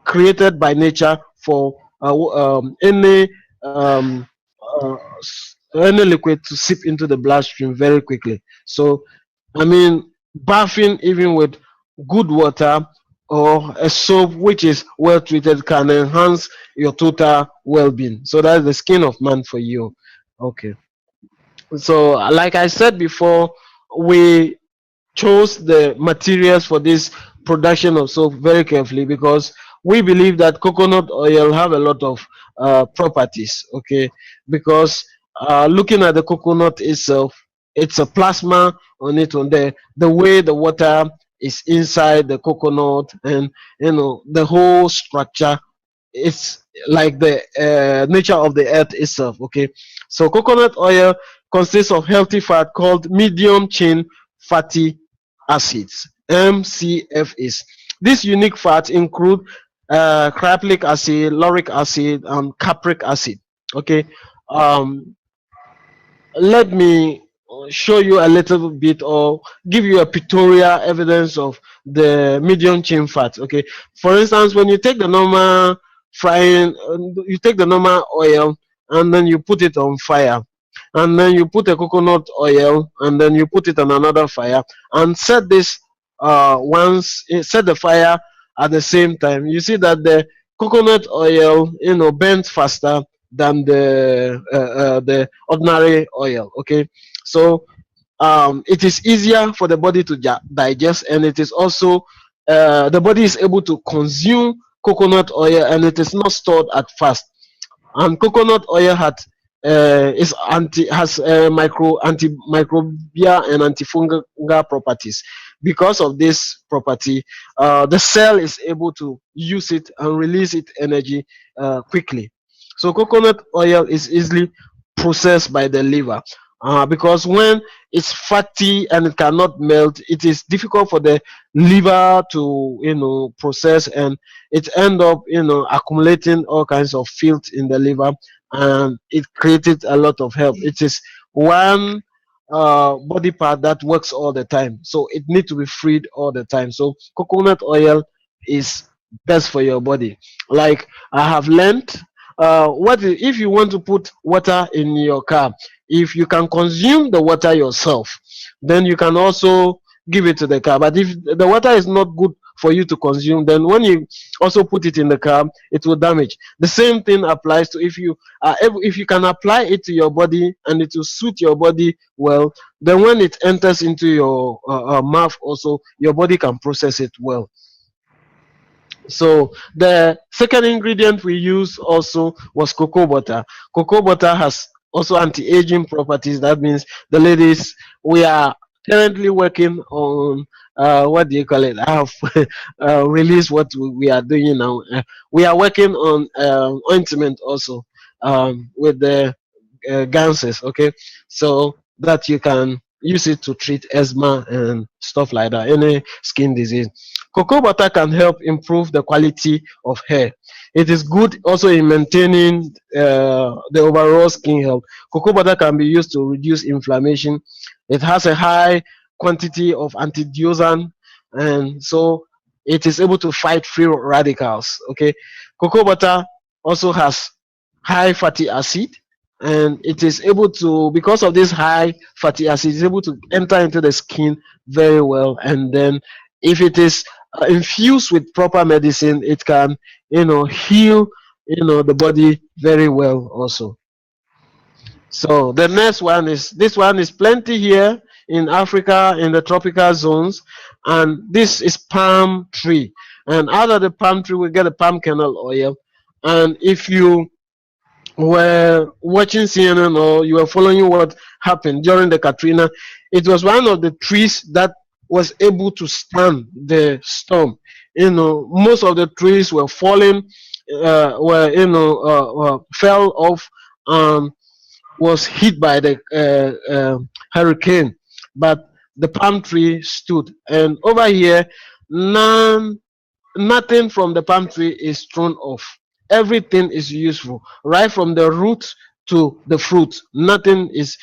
created by nature for um, any liquid to seep into the bloodstream very quickly. So I mean, bathing even with good water or a soap which is well treated can enhance your total well-being. So that's the skin of man for you. Okay. So like I said before, we chose the materials for this production of soap very carefully, because we believe that coconut oil have a lot of properties. Okay, because looking at the coconut itself, it's a plasma on it, on the way the water is inside the coconut, and the whole structure, it's like the nature of the earth itself. Okay, so coconut oil consists of healthy fat called medium chain fatty acids, MCFAs. These unique fats include cryolic acid, lauric acid, and capric acid. Okay, um, let me show you a little bit, or give you a pictorial evidence of the medium chain fat. Okay, for instance, when you take the normal frying, you take the normal oil and then you put it on fire, and then you put a coconut oil and then you put it on another fire, and set this set the fire at the same time. You see that the coconut oil burns faster than the ordinary oil. Okay, so it is easier for the body to digest, and it is also the body is able to consume coconut oil, and it is not stored at fast. And coconut oil is has antimicrobial and antifungal properties. Because of this property, the cell is able to use it and release its energy quickly. So coconut oil is easily processed by the liver, because when it's fatty and it cannot melt, it is difficult for the liver to process, and it end up accumulating all kinds of filth in the liver, and it created a lot of help. It is one body part that works all the time, so it needs to be freed all the time. So coconut oil is best for your body. Like I have learned, if you want to put water in your car, if you can consume the water yourself, then you can also give it to the car. But if the water is not good for you to consume, then when you also put it in the car, it will damage. The same thing applies to if you can apply it to your body and it will suit your body well, then when it enters into your mouth also, your body can process it well. So the second ingredient we used also was cocoa butter. Cocoa butter has also anti-aging properties. That means the ladies, we are currently working on what do you call it? I have released what we are doing now. We are working on ointment also, with the ganses. Okay, so that you can use it to treat eczema and stuff like that, any skin disease. Cocoa butter can help improve the quality of hair. It is good also in maintaining the overall skin health. Cocoa butter can be used to reduce inflammation. It has a high quantity of antioxidant, and so it is able to fight free radicals. Okay, cocoa butter also has high fatty acid, and it is able to, because of this high fatty acid, is able to enter into the skin very well. And then if it is infused with proper medicine, it can heal the body very well also. So the next one is, this one is plenty here in Africa in the tropical zones, and this is palm tree. And out of the palm tree we get the palm kernel oil. And if you were watching CNN or you were following what happened during the Katrina, it was one of the trees that was able to stand the storm. Most of the trees were falling, fell off, was hit by the hurricane, but the palm tree stood. And over here, nothing from the palm tree is thrown off. Everything is useful, right from the root to the fruit. Nothing is,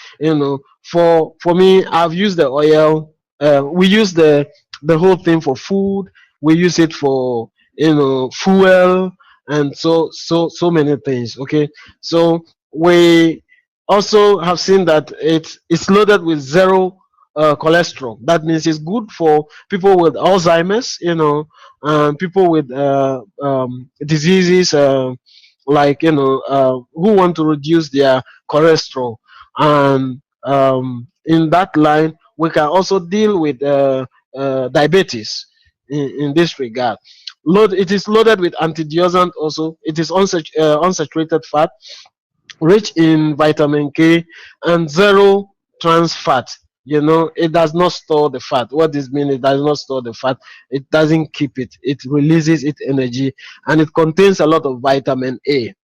for me, I've used the oil. We use the whole thing for food. We use it for fuel, and so many things. Okay, so we also have seen that it's loaded with zero cholesterol. That means it's good for people with Alzheimer's, people with diseases, like who want to reduce their cholesterol. And in that line, we can also deal with diabetes in this regard. It is loaded with antioxidant also. It is unsaturated fat, rich in vitamin K, and zero trans fat. It does not store the fat. What this means, it does not store the fat. It doesn't keep it. It releases its energy, and it contains a lot of vitamin A,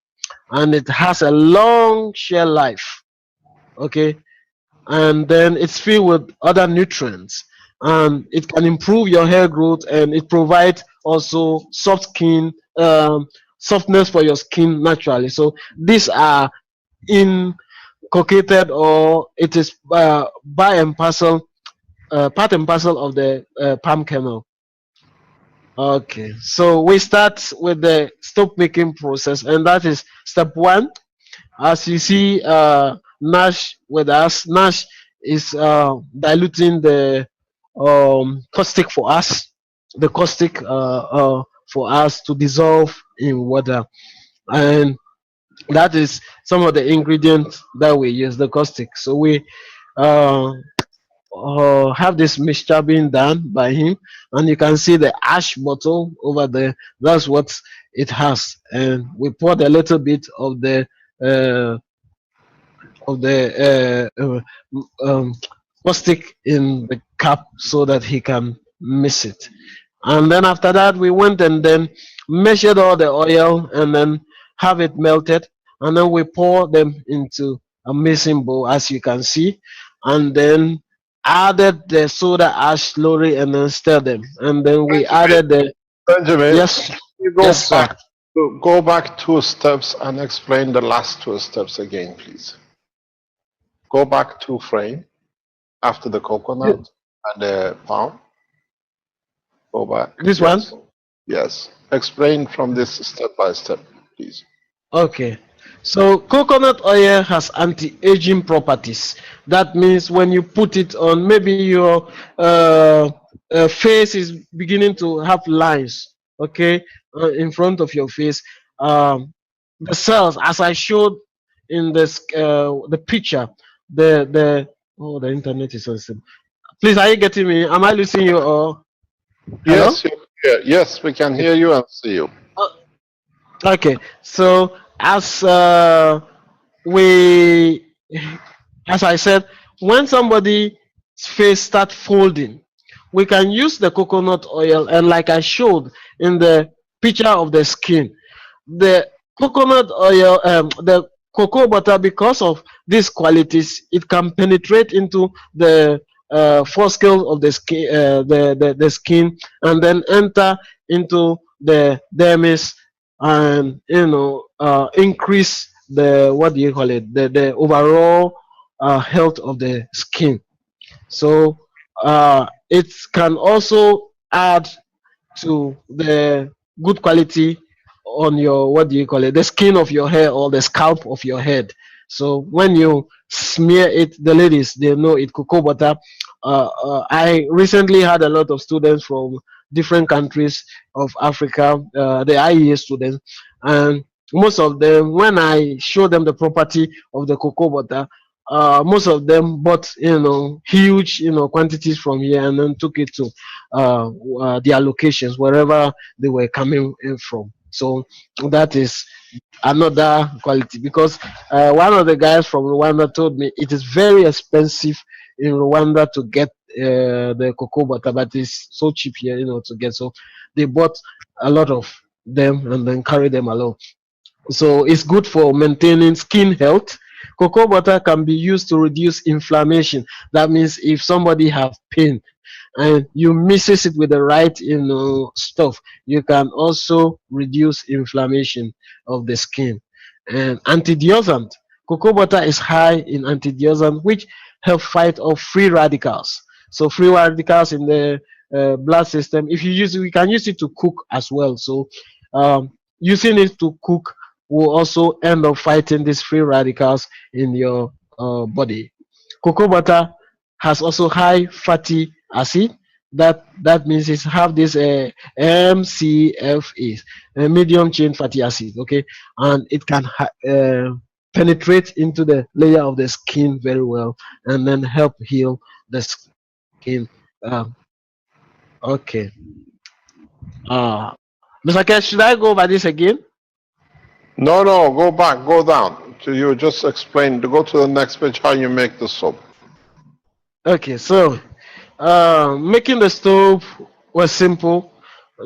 and it has a long shelf life. Okay, and then it's filled with other nutrients, and it can improve your hair growth, and it provides also softness for your skin naturally. So these are inculcated, or it is part and parcel of the palm kernel. Okay, so we start with the soap making process, and that is step one. As you see, Nash with us, Nash is diluting the caustic for us, for us to dissolve in water, and that is some of the ingredients that we use, the caustic. So we have this mixture being done by him, and you can see the ash bottle over there. That's what it has, and we poured a little bit uh, of the caustic in the cup so that he can mix it. And then after that, we went and then measured all the oil and then have it melted. And then we pour them into a mixing bowl, as you can see. And then added the soda ash slowly and then stir them. And then we added the, Benjamin, yes, you go yes, sir. back go back 2 steps and explain the last 2 steps again, please. Go back 2 frame after the coconut and the palm. Go back. This Yes. one? Yes. Explain from this step by step, please. Okay. So coconut oil has anti-aging properties. That means when you put it on, maybe your face is beginning to have lines, okay, in front of your face. The cells, as I showed in this the picture, the oh, the internet is awesome. Please, are you getting me? Am I losing you or hello? Yes, yes, we can hear you and see you. Okay, so we, as I said, when somebody's face start folding, we can use the coconut oil, and like I showed in the picture of the skin, the coconut oil, the cocoa butter, because of these qualities, it can penetrate into the foreskin of the skin, the skin, and then enter into the dermis, and increase the, what do you call it, the overall health of the skin. So it can also add to the good quality on your, what do you call it, the skin of your hair or the scalp of your head. So when you smear it, the ladies, they know it cocoa butter. I recently had a lot of students from different countries of Africa, the IEA students, and most of them, when I show them the property of the cocoa butter, most of them bought, huge, quantities from here and then took it to their locations wherever they were coming in from. So that is another quality, because one of the guys from Rwanda told me it is very expensive in Rwanda to get the cocoa butter, but it's so cheap here, to get. So they bought a lot of them and then carried them along. So it's good for maintaining skin health. Cocoa butter can be used to reduce inflammation. That means if somebody have pain and you mixes it with the right, stuff, you can also reduce inflammation of the skin. And antideoxidant, cocoa butter is high in antideoxidant, which help fight off free radicals. So free radicals in the blood system, if you use it, we can use it to cook as well. So using it to cook will also end up fighting these free radicals in your body. Cocoa butter has also high fatty acid. That means it have this MCFA, medium chain fatty acid. Okay, and it can penetrate into the layer of the skin very well, and then help heal the skin. Um, okay. Mr. K, should I go over this again? No, go back, go down. So you just explain, to go to the next page, how you make the soap. Okay, so making the stove was simple.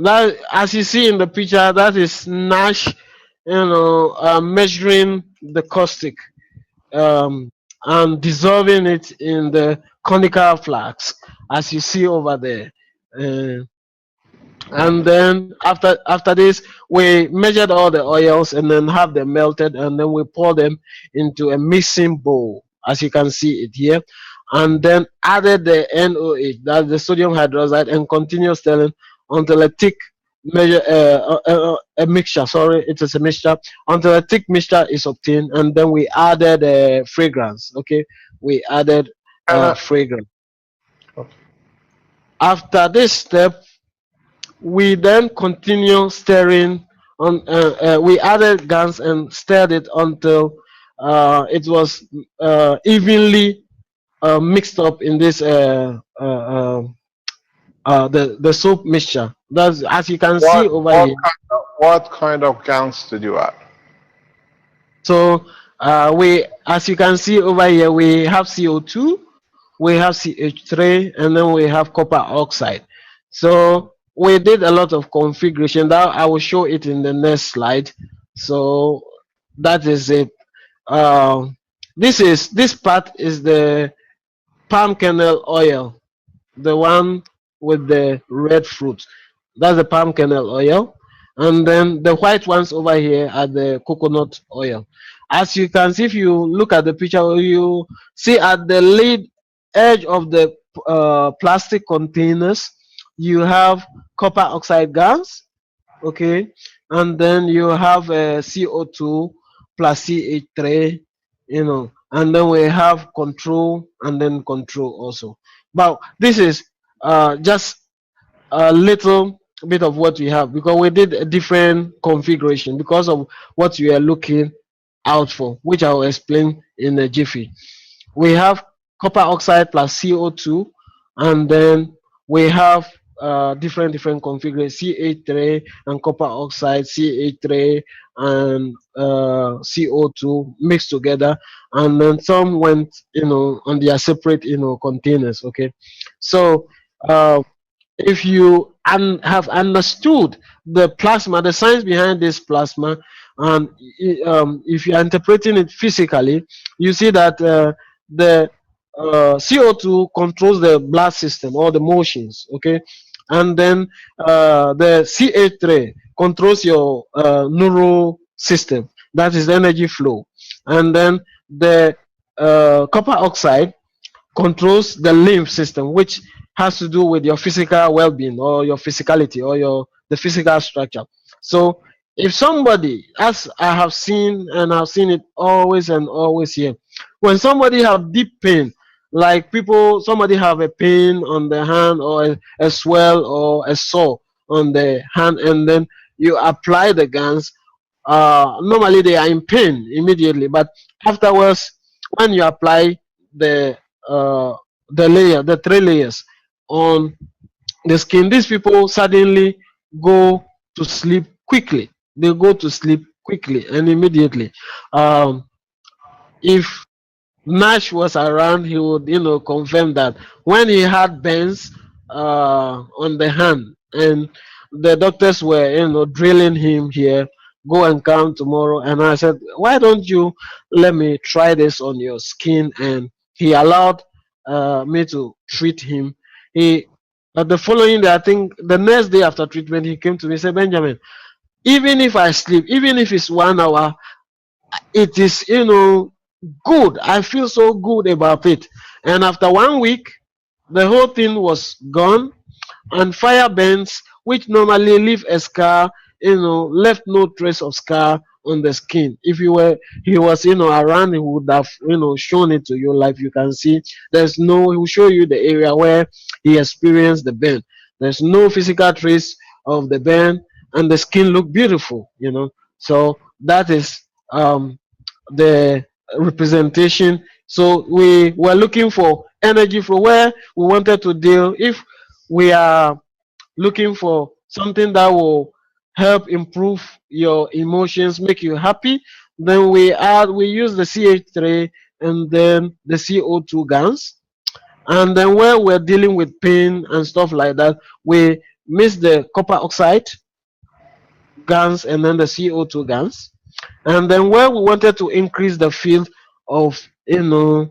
That, as you see in the picture, that is Nash, measuring the caustic, and dissolving it in the conical flask, as you see over there. And then after this, we measured all the oils and then have them melted, and then we pour them into a mixing bowl, as you can see it here, and then added the NOH, that's the sodium hydroxide, and continue stirring until a thick measure a mixture, sorry, it is a mixture, until a thick mixture is obtained. And then we added fragrance. Okay, we added fragrance. After this step, we then continue stirring on. We added gas and stirred it until it was evenly mixed up in this the soap mixture. That's, as you can see over here. What kind of gans did you add? So we, as you can see over here, we have CO2, we have CH3, and then we have copper oxide. So we did a lot of configuration. That I will show it in the next slide. So that is it. This part is the palm kernel oil, the one with the red fruit. That's the palm kernel oil. And then the white ones over here are the coconut oil. As you can see, if you look at the picture, you see at the lid edge of the plastic containers, you have copper oxide gas, okay, and then you have CO2 plus CH3, and then we have control and then control also. But this is just a little bit of what we have, because we did a different configuration because of what we are looking out for, which I will explain in a jiffy. We have copper oxide plus CO2, and then we have different configurations, CH3 and copper oxide, CH3 and CO2 mixed together, and then some went on their separate containers. Okay, so if you have understood the plasma, the science behind this plasma, and if you are interpreting it physically, you see that the CO2 controls the blood system or the motions, okay, and then the CH3 controls your neural system, that is the energy flow, and then the copper oxide controls the lymph system, which has to do with your physical well-being or your physicality or the physical structure. So if somebody, as I have seen, and I've seen it always and always here, when somebody have deep pain, like somebody have a pain on the hand or a swell or a sore on the hand, and then you apply the gans, normally they are in pain immediately, but afterwards, when you apply the uh, the 3 layers on the skin, these people suddenly go to sleep quickly. They go to sleep quickly and immediately. If Nash was around, he would, confirm that when he had burns on the hand, and the doctors were, drilling him here, go and come tomorrow. And I said, why don't you let me try this on your skin? And he allowed me to treat him. But the following day, I think the next day after treatment, he came to me and said, Benjamin, even if I sleep, even if it's 1 hour, it is good. I feel so good about it. And after 1 week, the whole thing was gone, and fire burns, which normally leave a scar, left no trace of scar on the skin. If he was around, he would have shown it to you, like you can see. He will show you the area where he experienced the burn. There's no physical trace of the burn, and the skin look beautiful. So that is the representation. So we were looking for energy from where we wanted to deal. If we are looking for something that will help improve your emotions, make you happy, then we use the CH3 and then the CO2 gas. And then where we're dealing with pain and stuff like that, we mix the copper oxide gas and then the CO2 gas. And then where we wanted to increase the field of the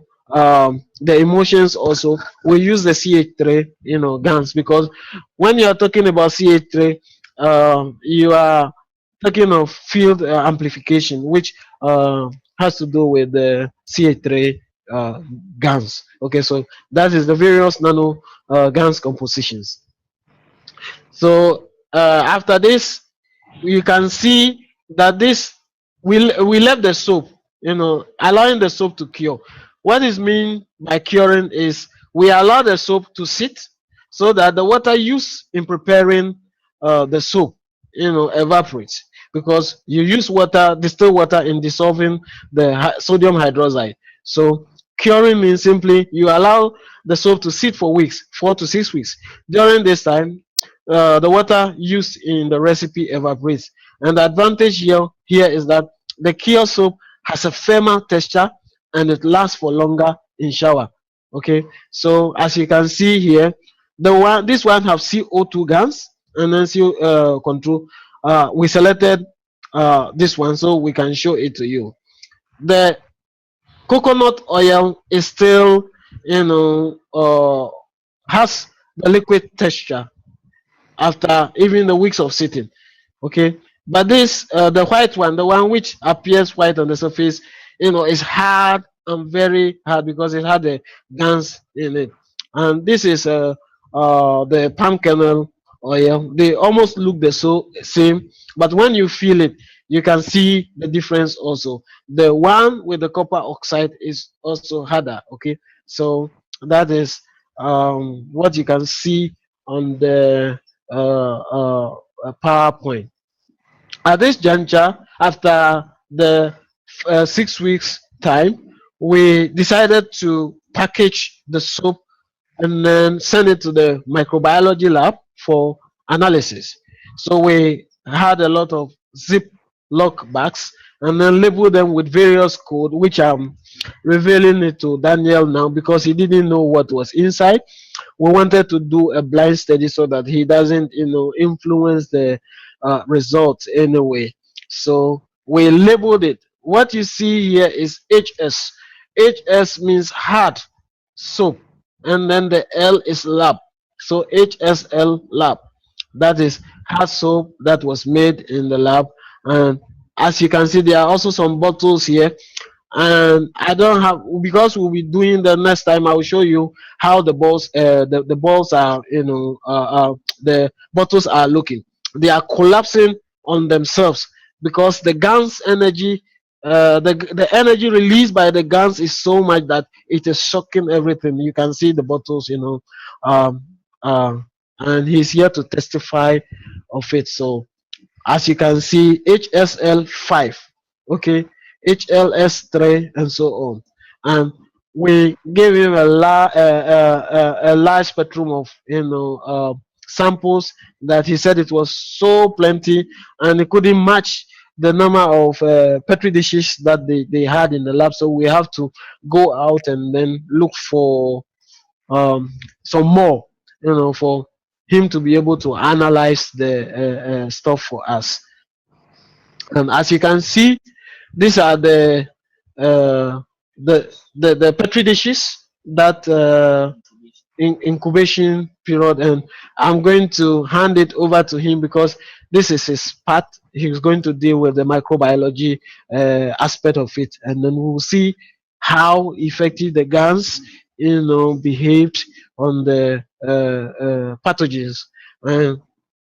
emotions also, we use the CH3 GANs, because when you are talking about CH3, you are talking of field amplification, which has to do with the CH3 GANs. Okay, so that is the various nano GANs compositions. So after this, you can see that we left the soap, allowing the soap to cure. What is mean by curing is we allow the soap to sit so that the water used in preparing the soap, evaporates, because you use water, distilled water, in dissolving the sodium hydroxide. So Curing means simply you allow the soap to sit for weeks, 4 to 6 weeks. During this time, the water used in the recipe evaporates. And the advantage here is that the cure soap has a firmer texture and it lasts for longer in shower. Okay, so as you can see here, this one have CO2 gas and then CO control. We selected this one so we can show it to you. The coconut oil is still, has the liquid texture after even the weeks of sitting. Okay, but this the white one, the one which appears white on the surface, is hard and very hard because it had the gans in it. And this is the palm kernel oil. They almost look the same, but when you feel it, you can see the difference also. The one with the copper oxide is also harder. Okay, so that is what you can see on the PowerPoint. At this juncture, after the 6 weeks time, we decided to package the soap and then send it to the microbiology lab for analysis. So we had a lot of zip lock bags and then labeled them with various code, which I'm revealing it to Daniel now because he didn't know what was inside. We wanted to do a blind study so that he doesn't, influence the results anyway. So we labeled it. What you see here is HS. HS means hard soap, and then the L is lab. So HSL lab. That is hard soap that was made in the lab. And as you can see, there are also some bottles here, and I don't have, because we'll be doing the next time. I will show you how the balls the balls are, the bottles are looking. They are collapsing on themselves because the gas energy, the energy released by the gas is so much that it is shocking everything. You can see the bottles, um uh, and he's here to testify of it. So as you can see, HSL5, okay, HLS3, and so on. And we gave him a large spectrum of, samples that he said it was so plenty, and it couldn't match the number of petri dishes that they had in the lab. So we have to go out and then look for um, some more, for him to be able to analyze the stuff for us. And as you can see, these are uh, the petri dishes that in incubation period, and I'm going to hand it over to him because this is his part. He's going to deal with the microbiology aspect of it, and then we'll see how effective the gas, behaved on the pathogens. And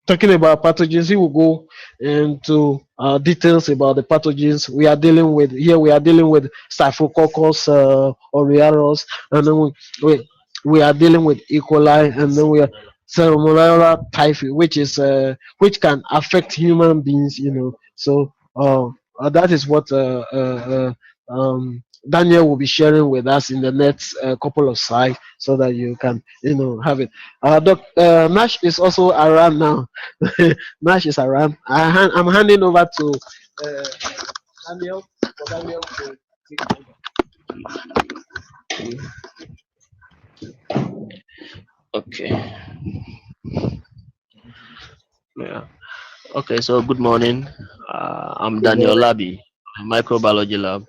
talking about pathogens, he will go into details about the pathogens we are dealing with. Here we are dealing with Staphylococcus aureus, and then we are dealing with E. coli, and then we are Salmonella typhi, which can affect human beings. So that is what Daniel will be sharing with us in the next couple of slides, so that you can, have it. Dr. Nash is also around now. Nash is around. I'm handing over to Daniel for Daniel to take over. Okay. Yeah. Okay. So good morning. I'm Daniel Labi, microbiology lab.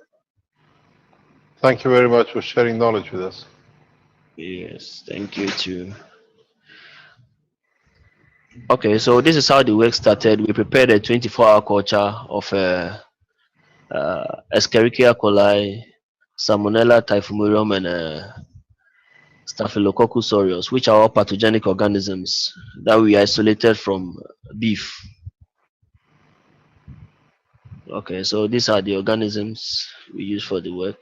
Thank you very much for sharing knowledge with us. Yes. Thank you too. Okay. So this is how the work started. We prepared a 24-hour culture of Escherichia coli, Salmonella typhimurium, and Staphylococcus aureus, which are all pathogenic organisms that we isolated from beef. Okay, so these are the organisms we use for the work,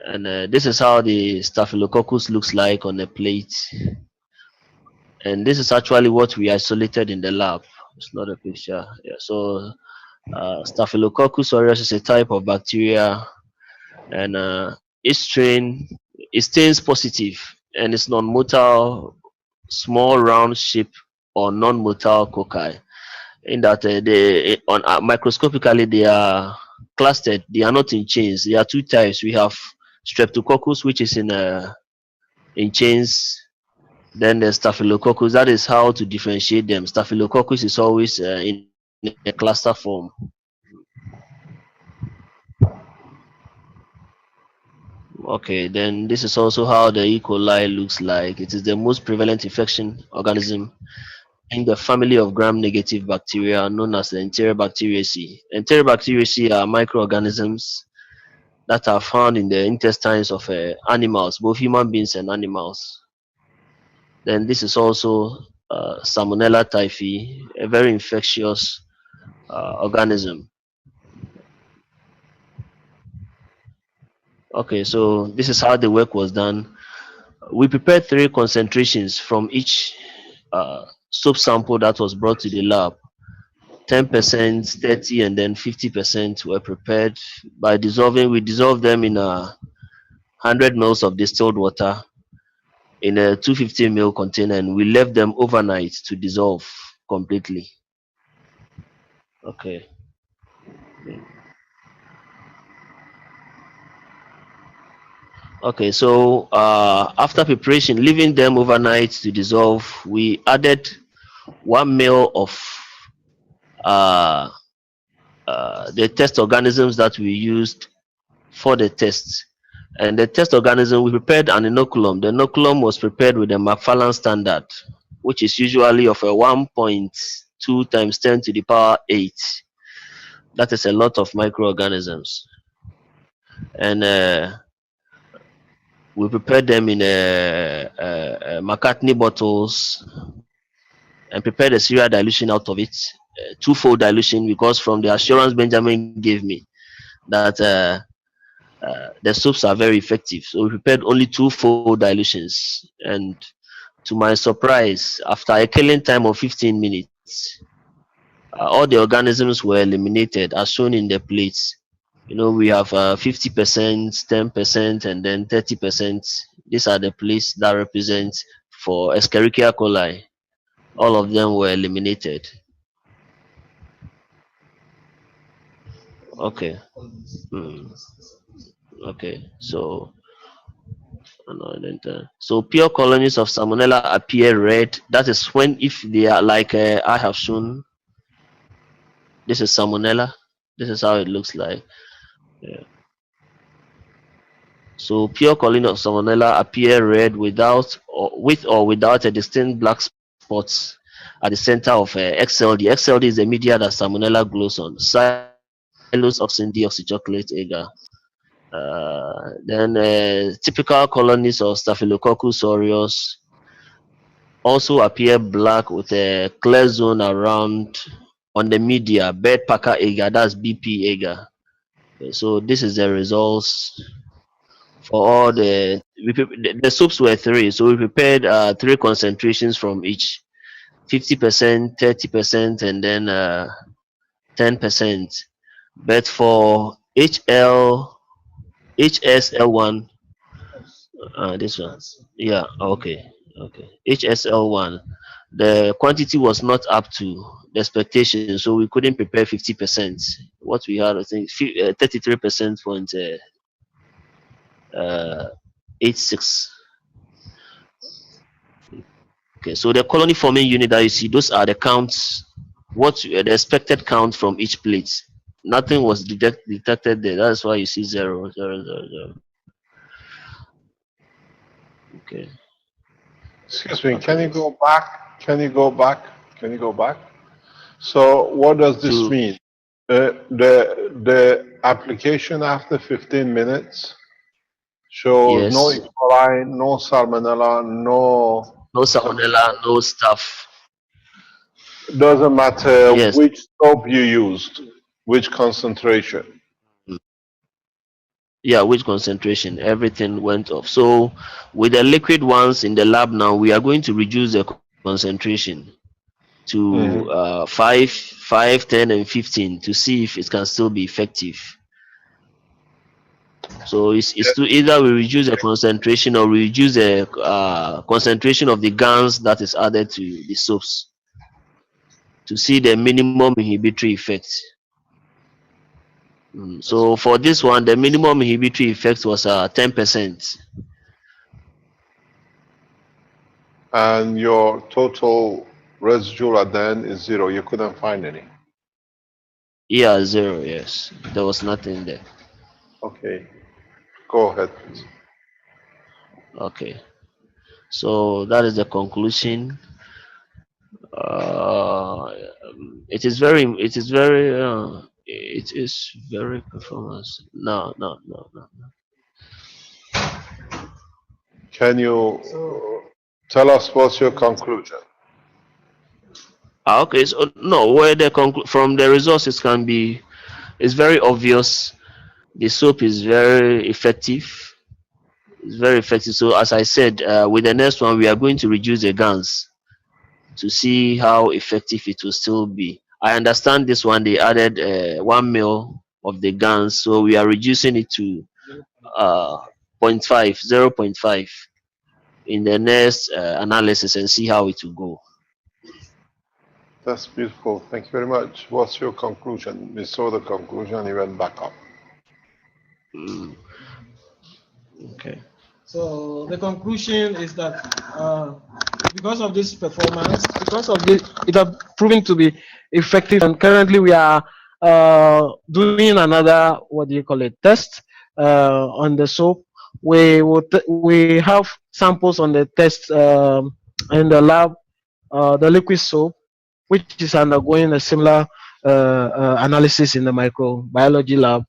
and this is how the Staphylococcus looks like on a plate, and this is actually what we isolated in the lab. It's not a picture. Yeah, so Staphylococcus aureus is a type of bacteria, and each strain is stains positive and is non-motile, small round shape or non-motile cocci. In that they on microscopically they are clustered. They are not in chains. There are two types. We have Streptococcus, which is in chains. Then there's Staphylococcus. That is how to differentiate them. Staphylococcus is always in a cluster form. Okay, then this is also how the E. coli looks like. It is the most prevalent infection organism in the family of gram-negative bacteria known as the Enterobacteriaceae. Enterobacteriaceae are microorganisms that are found in the intestines of animals, both human beings and animals. Then this is also Salmonella typhi, a very infectious organism. Okay, so this is how the work was done. We prepared 3 concentrations from each soap sample that was brought to the lab. 10%, 30, and then 50% were prepared by dissolving. We dissolved them in 100 ml of distilled water in a 250 ml container, and we left them overnight to dissolve completely. Okay. Okay, so after preparation, leaving them overnight to dissolve, we added 1 ml of the test organisms that we used for the tests. And the test organism, we prepared an inoculum. The inoculum was prepared with the McFarland standard, which is usually of a 1.2 times 10 to the power 8. That is a lot of microorganisms. And we prepared them in McCartney bottles and prepared a serial dilution out of it, twofold dilution, because from the assurance Benjamin gave me that the soaps are very effective. So we prepared only twofold dilutions. And to my surprise, after a killing time of 15 minutes, all the organisms were eliminated as shown in the plates. You know, we have 50%, 10%, and then 30%. These are the plates that represent for Escherichia coli. All of them were eliminated. Okay. Okay, so pure colonies of Salmonella appear red. That is when, if they are like I have shown, this is Salmonella. This is how it looks like. Yeah. So pure colony of Salmonella appear red with or without a distinct black spots at the center of XLD. XLD is the media that Salmonella glows on. Xylose oxin deoxychocolate agar. Then typical colonies of Staphylococcus aureus also appear black with a clear zone around on the media. Bedpacker agar, that's BP agar. Okay, so this is the results for all the soaps were 3, so we prepared 3 concentrations from each, 50%, 30%, and then 10%. But for HSL1, this one, yeah, okay, HSL1, the quantity was not up to the expectation, so we couldn't prepare 50%. What we had, I think, 33.86. Okay, so the colony forming unit that you see, those are the counts, the expected count from each plate. Nothing was detected there. That's why you see 0, 0, 0, 0. Okay. Excuse me, can you go back? Can you go back? Can you go back? So what does this mean? The application after 15 minutes shows Yes. no E. coli, no Salmonella, no Salmonella, no stuff. Doesn't matter Yes. which soap you used, which concentration. Yeah, which concentration, everything went off. So with the liquid ones in the lab now, we are going to reduce the concentration to 5, 10, and 15 to see if it can still be effective. So it's to either we reduce the concentration or we reduce the concentration of the GANs that is added to the soaps to see the minimum inhibitory effect. So for this one, the minimum inhibitory effect was 10%. And your total residual at the end is 0. You couldn't find any. Yeah, 0. Yes, there was nothing there. Okay. Go ahead, please. Okay, so that is the conclusion. It is very performance. No. Can you tell us what's your conclusion? Okay, so no, where the from the results it can be, it's very obvious. The soap is very effective. It's very effective. So as I said, with the next one, we are going to reduce the GANs to see how effective it will still be. I understand this one they added 1 mil of the GANs, so we are reducing it to 0.5 in the next analysis and see how it will go. That's beautiful. Thank you very much. What's your conclusion? We saw the conclusion, you went back up. Okay. So the conclusion is that because of this performance, because of this, it has proven to be effective. And currently, we are doing another test on the soap. We have samples on the test in the lab, the liquid soap, which is undergoing a similar analysis in the microbiology lab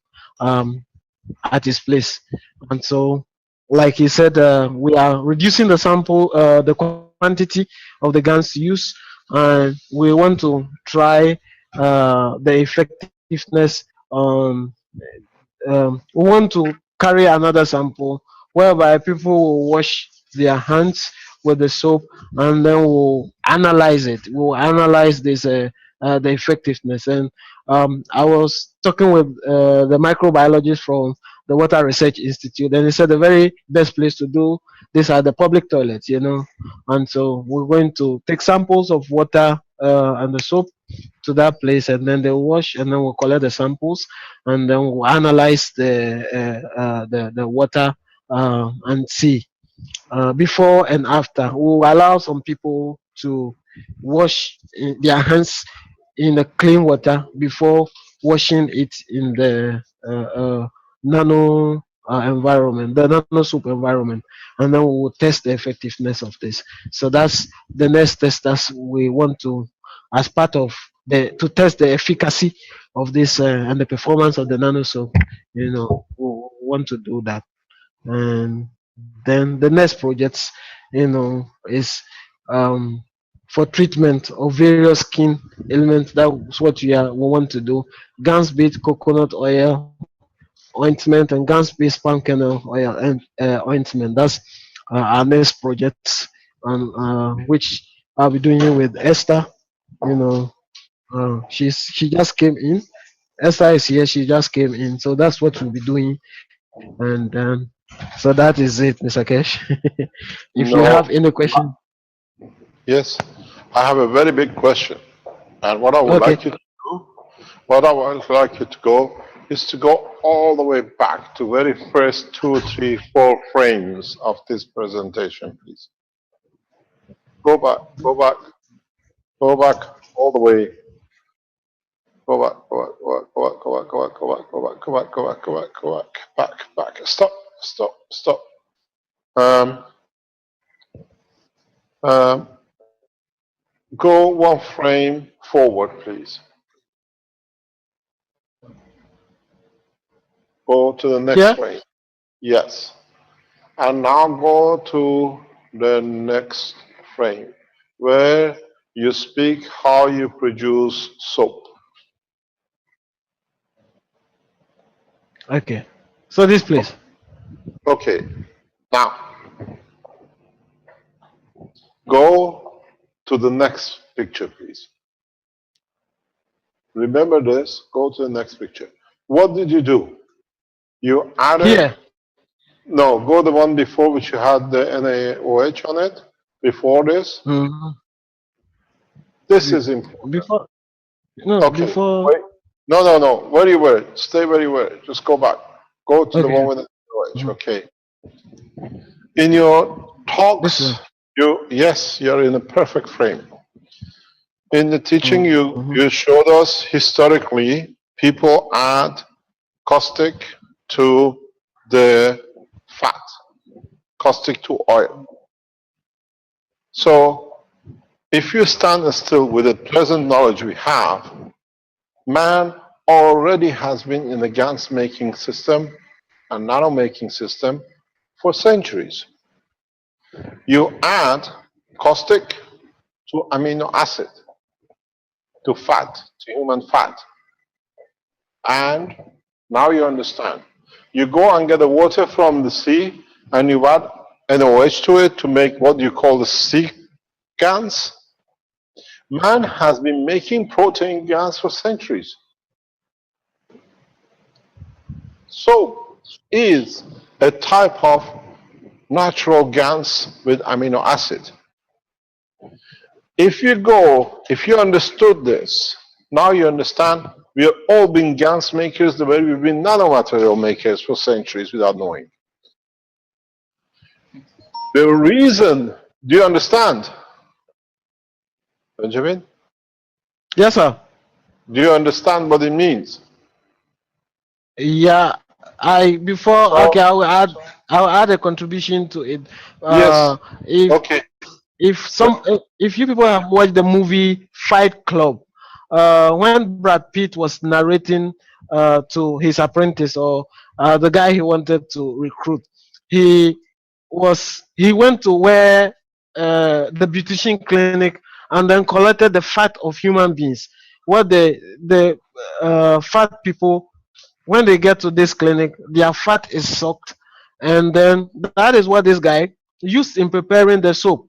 at his place. And so, like he said, we are reducing the sample, the quantity of the GANs used, and we want to try the effectiveness on. We want to carry another sample whereby people will wash their hands with the soap and then we'll analyze it. We'll analyze this the effectiveness. And I was talking with the microbiologist from the Water Research Institute, and he said the very best place to do this are the public toilets, And so we're going to take samples of water and the soap to that place, and then they'll wash, and then we'll collect the samples, and then we'll analyze the water and see before and after. We'll allow some people to wash their hands in the clean water before washing it in the nano environment, the nano soup environment, and then we will test the effectiveness of this. So that's the next test that we want to, as part of to test the efficacy of this and the performance of the nano soap. We want to do that. And then the next projects, is for treatment of various skin ailments. That's what we want to do. Gans based coconut oil ointment and gans based palm kernel oil and ointment. That's our next project, and which I'll be doing it with Esther. She just came in. Esther is here. She just came in, so that's what we'll be doing. And so that is it, Mr. Kesh. If you have any question. Yes, I have a very big question. And what I would like you to do, what I would like you to go is to go all the way back to very first 2, 3, 4 frames of this presentation, please. Go back all the way. Go back. Stop. Go 1 frame forward, please. Go to the next frame. Yes. And now go to the next frame where you speak how you produce soap. Okay. So this place. Okay. Now, go to the next picture, please. Remember this. Go to the next picture. What did you do? You added, Here. no, go the one before which you had the NaOH on it, before this. Mhm. This is important. Before, no, Okay, before. wait. No, no, no. Where you were. Stay where you were. Just go back. Go to the one Okay. with the NaOH. Mhm. Okay. In your This talks, one. yes, you're in a perfect frame. In the teaching, Mhm. you showed us historically people add caustic to the fat, caustic to oil. So if you stand still with the present knowledge we have, man already has been in the gas making system and nano making system for centuries. You add caustic to amino acid, to fat, to human fat, and now you understand. You go and get the water from the sea and you add NOH to it to make what you call the sea gas. Man has been making protein gas for centuries. Soap is a type of natural gas with amino acid. If you understood this, now you understand we have all been gas makers the way we've been nanomaterial makers for centuries without knowing. The reason, do you understand, Benjamin? Yes, sir. Do you understand what it means? Yeah. I before. Okay. So, I will add. I will add a contribution to it. yes, If okay. if you people have watched the movie Fight Club, when Brad Pitt was narrating to his apprentice or the guy he wanted to recruit, he he went to where the beautician clinic and then collected the fat of human beings. What the fat people, when they get to this clinic, their fat is soaked, and then that is what this guy used in preparing the soap,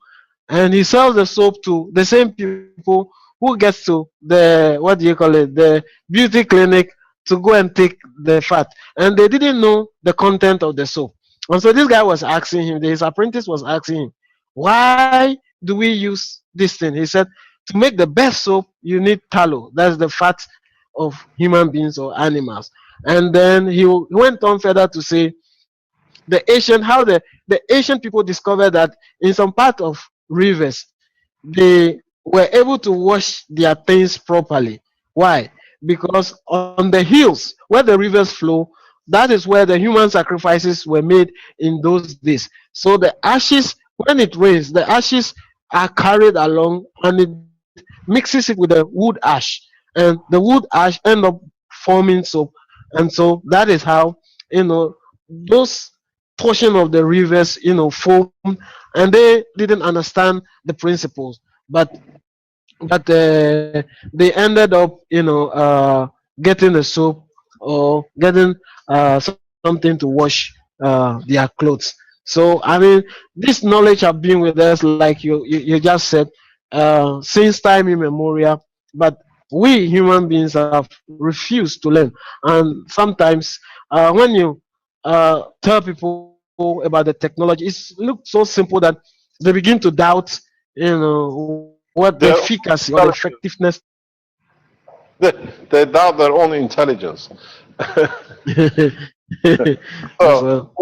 and he sells the soap to the same people who gets to the, what do you call it, the beauty clinic, to go and take the fat, and they didn't know the content of the soap. And so this guy was asking him, his apprentice was asking him, why do we use this thing? He said, to make the best soap you need tallow, that's the fat of human beings or animals. And then he went on further to say the Asian, how the Asian people discovered that in some part of rivers they were able to wash their things properly. Why? Because on the hills where the rivers flow, that is where the human sacrifices were made in those days. So the ashes, when it rains, the ashes are carried along and it mixes it with the wood ash, and the wood ash end up forming soap. And so that is how, those portion of the rivers formed, and they didn't understand the principles, but they ended up getting a soap or getting something to wash their clothes. So I mean, this knowledge have been with us, like you just said, since time immemorial, but we human beings have refused to learn. And sometimes when you tell people about the technology, it looks so simple that they begin to doubt what the They're efficacy or the intelligent. effectiveness. They doubt their own intelligence. So, So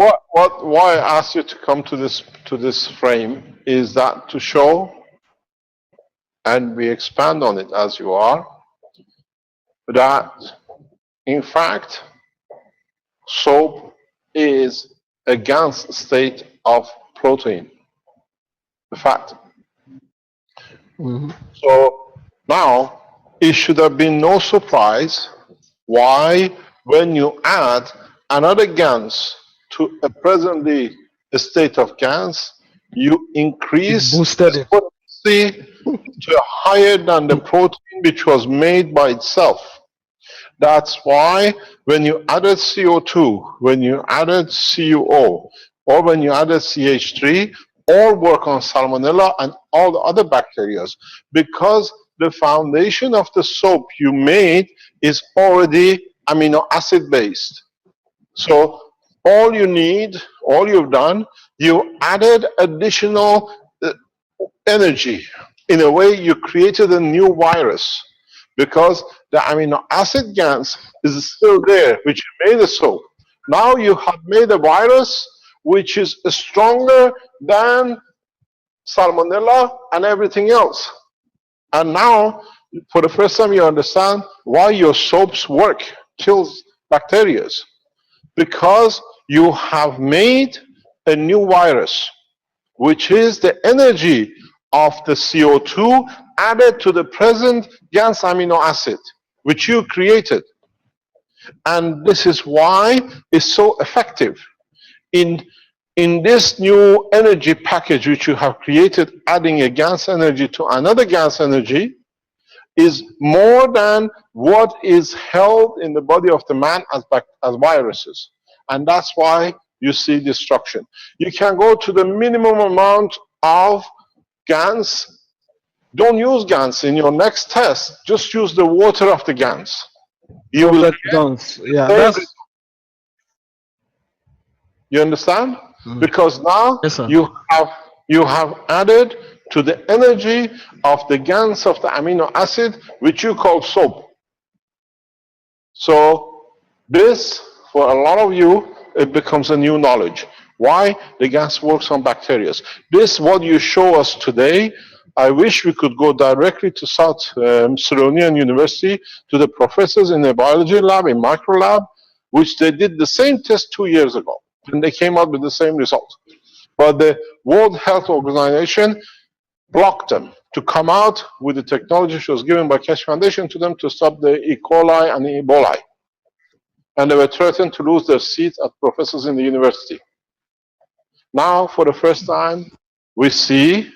why I asked you to come to this frame is that to show, and we expand on it as you are, that in fact soap is a gas state of protein, the fat. mhm. So now it should have been no surprise why, when you add another gas to a presently a state of gas, you It increase boosted the it. potency to higher than the protein which was made by itself. That's why when you added CO2, when you added CuO, or when you added CH3, all work on salmonella and all the other bacteria, because the foundation of the soap you made is already amino acid based. So all you need, all you've done, you added additional energy. In a way, you created a new virus because the amino acid GANs is still there, which made the soap. Now you have made a virus which is stronger than salmonella and everything else. And now, for the first time, you understand why your soaps work, kills bacteria. Because you have made a new virus, which is the energy of the CO2 added to the present GANS amino acid, which you created. And this is why it's so effective. In this new energy package which you have created, adding a GANS energy to another GANS energy is more than what is held in the body of the man as viruses. And that's why you see destruction. You can go to the minimum amount of GANs. Don't use GANs in your next test. Just use the water of the GANs. You will get Guns. Yeah, same that's You understand? Because now Yes, sir. you have added to the energy of the GANs of the amino acid, which you call soap. So this, for a lot of you, it becomes a new knowledge. Why the gas works on bacteria. This, what you show us today, I wish we could go directly to South Carolina University, to the professors in the biology lab, in micro lab, which they did the same test 2 years ago, and they came out with the same result. But the World Health Organization blocked them to come out with the technology which was given by Keshe Foundation to them to stop the E. coli and the Ebola. And they were threatened to lose their seats as professors in the university. Now, for the first time, we see,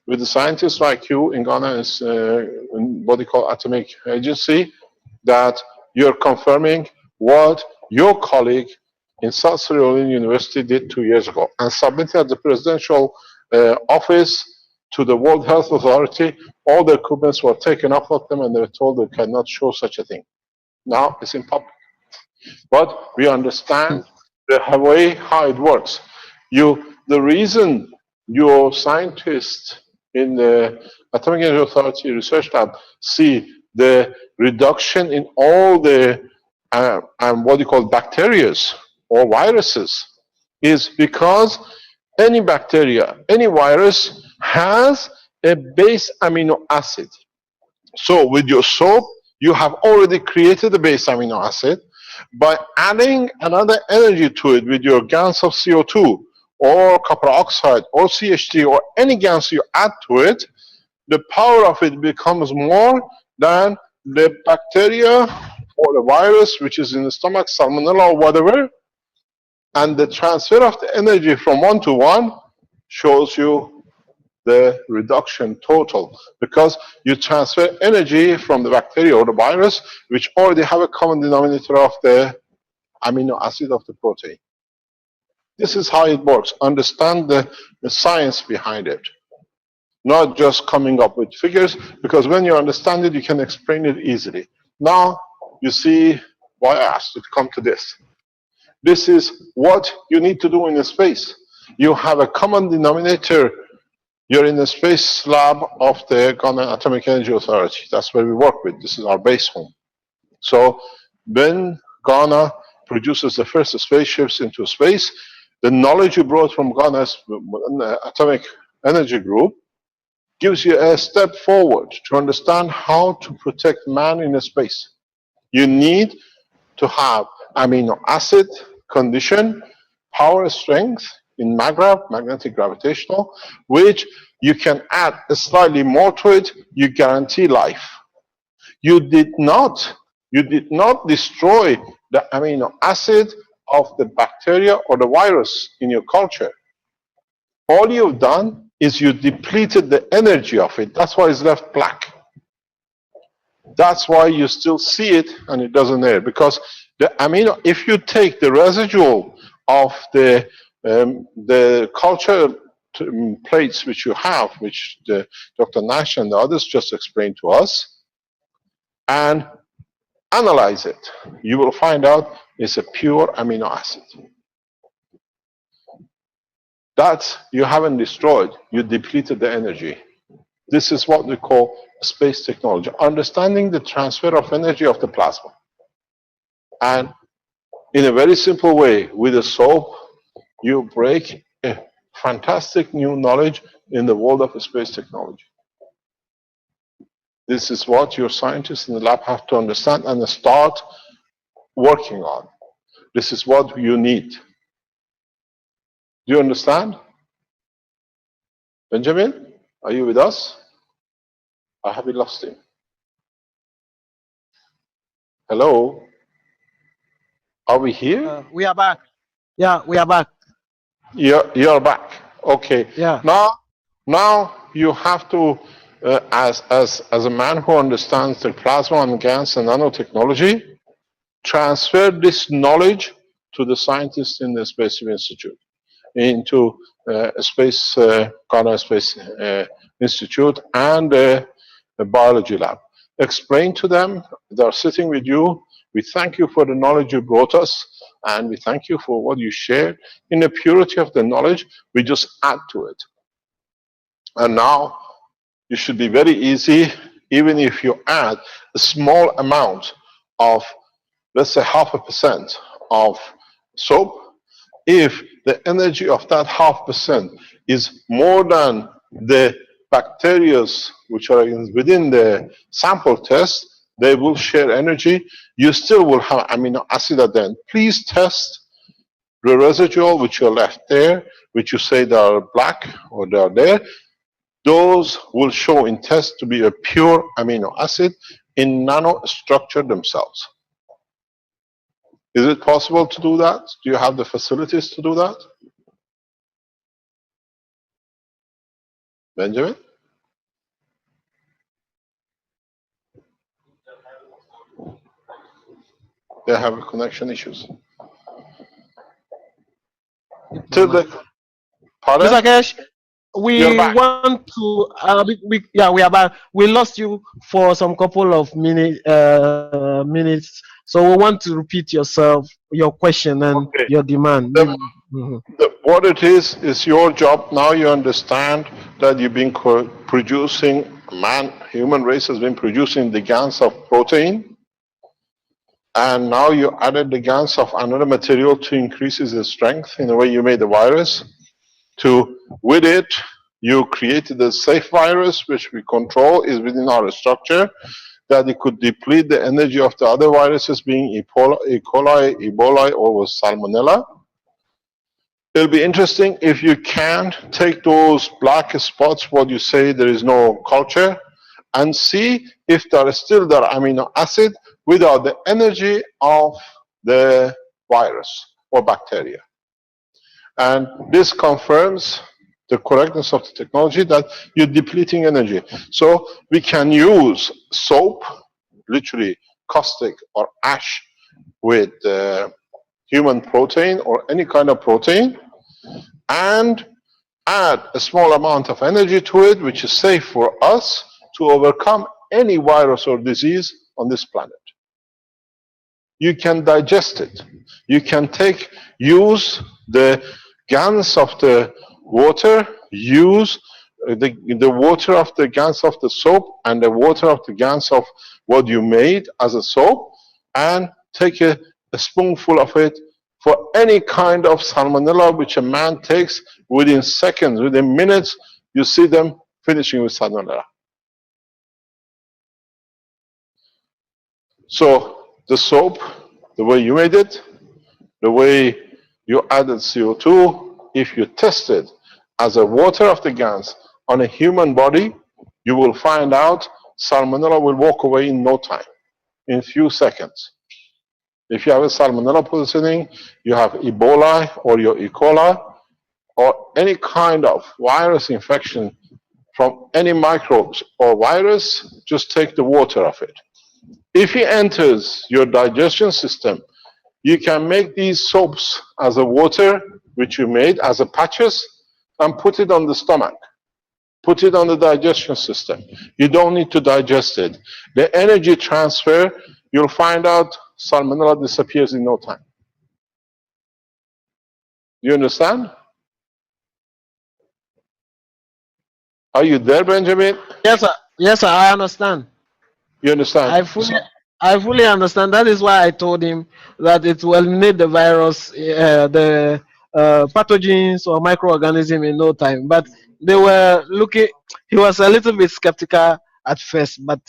with the scientists like you in Ghana's body called Atomic Agency, that you're confirming what your colleague in South Carolina University did 2 years ago and submitted at the presidential office to the World Health Authority. All the equipments were taken off of them and they were told they cannot show such a thing. Now it's in public. But we understand the way how it works. The reason your scientists in the Atomic Energy Authority Research Lab see the reduction in all the what you call bacteria or viruses is because any bacteria, any virus has a base amino acid. So with your soap, you have already created the base amino acid. By adding another energy to it with your GANs of CO2 or copper oxide or CH3 or any GANs you add to it, the power of it becomes more than the bacteria or the virus which is in the stomach, salmonella or whatever. And the transfer of the energy from 1 to 1 shows you the reduction total, because you transfer energy from the bacteria or the virus, which already have a common denominator of the amino acid of the protein. This is how it works. Understand the science behind it, not just coming up with figures, because when you understand it, you can explain it easily. Now, you see why I asked you to come to this. This is what you need to do in a space. You have a common denominator. You're in the space lab of the Ghana Atomic Energy Authority. That's where we work with. This is our base home. So when Ghana produces the first spaceships into space, the knowledge you brought from Ghana's Atomic Energy Group gives you a step forward to understand how to protect man in space. You need to have amino acid condition, power strength in MAGRAV, magnetic gravitational, which you can add slightly more to it, you guarantee life. You did not destroy the amino acid of the bacteria or the virus in your culture. All you've done is you depleted the energy of it. That's why it's left black. That's why you still see it and it doesn't air, because the amino, if you take the residual of the culture plates which you have, which Dr. Nash and the others just explained to us, and analyze it, you will find out it's a pure amino acid. That you haven't destroyed, you depleted the energy. This is what we call space technology, understanding the transfer of energy of the plasma. And in a very simple way, with a soap, you break a fantastic new knowledge in the world of space technology. This is what your scientists in the lab have to understand and start working on. This is what you need. Do you understand? Benjamin, are you with us? Or have we lost him? Hello? Are we here? We are back. Yeah, we are back. You're back. Okay. Yeah. Now you have to, as a man who understands the plasma and gas and nanotechnology, transfer this knowledge to the scientists in the Space Institute, into Ghana Space Institute and the biology lab. Explain to them, they're sitting with you. We thank you for the knowledge you brought us, and we thank you for what you shared. In the purity of the knowledge, we just add to it. And now, it should be very easy, even if you add a small amount of, let's say 0.5% of soap, if the energy of that 0.5% is more than the bacteria which are within the sample test, they will share energy. You still will have amino acid at the end. Please test the residual which are left there, which you say they are black or they are there. Those will show in test to be a pure amino acid in nanostructure themselves. Is it possible to do that? Do you have the facilities to do that? Benjamin? They have connection issues. Pardon? Mr. Kesh, we want to, we are back. We lost you for some couple of minutes, so we want to repeat yourself, your question and your demand. What it is your job. Now you understand that you've been producing, human race has been producing the GANs of protein, and now you added the GANs of another material to increase its strength. In a way, you made the virus. With it, you created a safe virus, which we control, is within our structure, that it could deplete the energy of the other viruses, being E. coli, Ebola, or Salmonella. It'll be interesting if you can take those black spots, what you say there is no culture, and see if there is still the amino acid without the energy of the virus or bacteria. And this confirms the correctness of the technology, that you're depleting energy. So we can use soap, literally caustic or ash, with human protein or any kind of protein, and add a small amount of energy to it, which is safe for us to overcome any virus or disease on this planet. You can digest it. You can use the GANs of the water, use the water of the GANs of the soap and the water of the GANs of what you made as a soap, and take a spoonful of it for any kind of salmonella which a man takes. Within seconds, within minutes, you see them finishing with salmonella. So the soap, the way you made it, the way you added CO2, if you test it as a water of the GANs on a human body, you will find out salmonella will walk away in no time, in few seconds. If you have a salmonella poisoning, you have Ebola or your E. coli, or any kind of virus infection from any microbes or virus, just take the water of it. If it enters your digestion system, you can make these soaps as a water, which you made as a patches, and put it on the stomach. Put it on the digestion system. You don't need to digest it. The energy transfer you'll find out salmonella disappears in no time. You understand? Are you there, Benjamin? Yes, sir. Yes, sir. I understand. You understand? I fully understand. That is why I told him that it will eliminate the virus, the pathogens or microorganism in no time. But they were looking. He was a little bit skeptical at first, but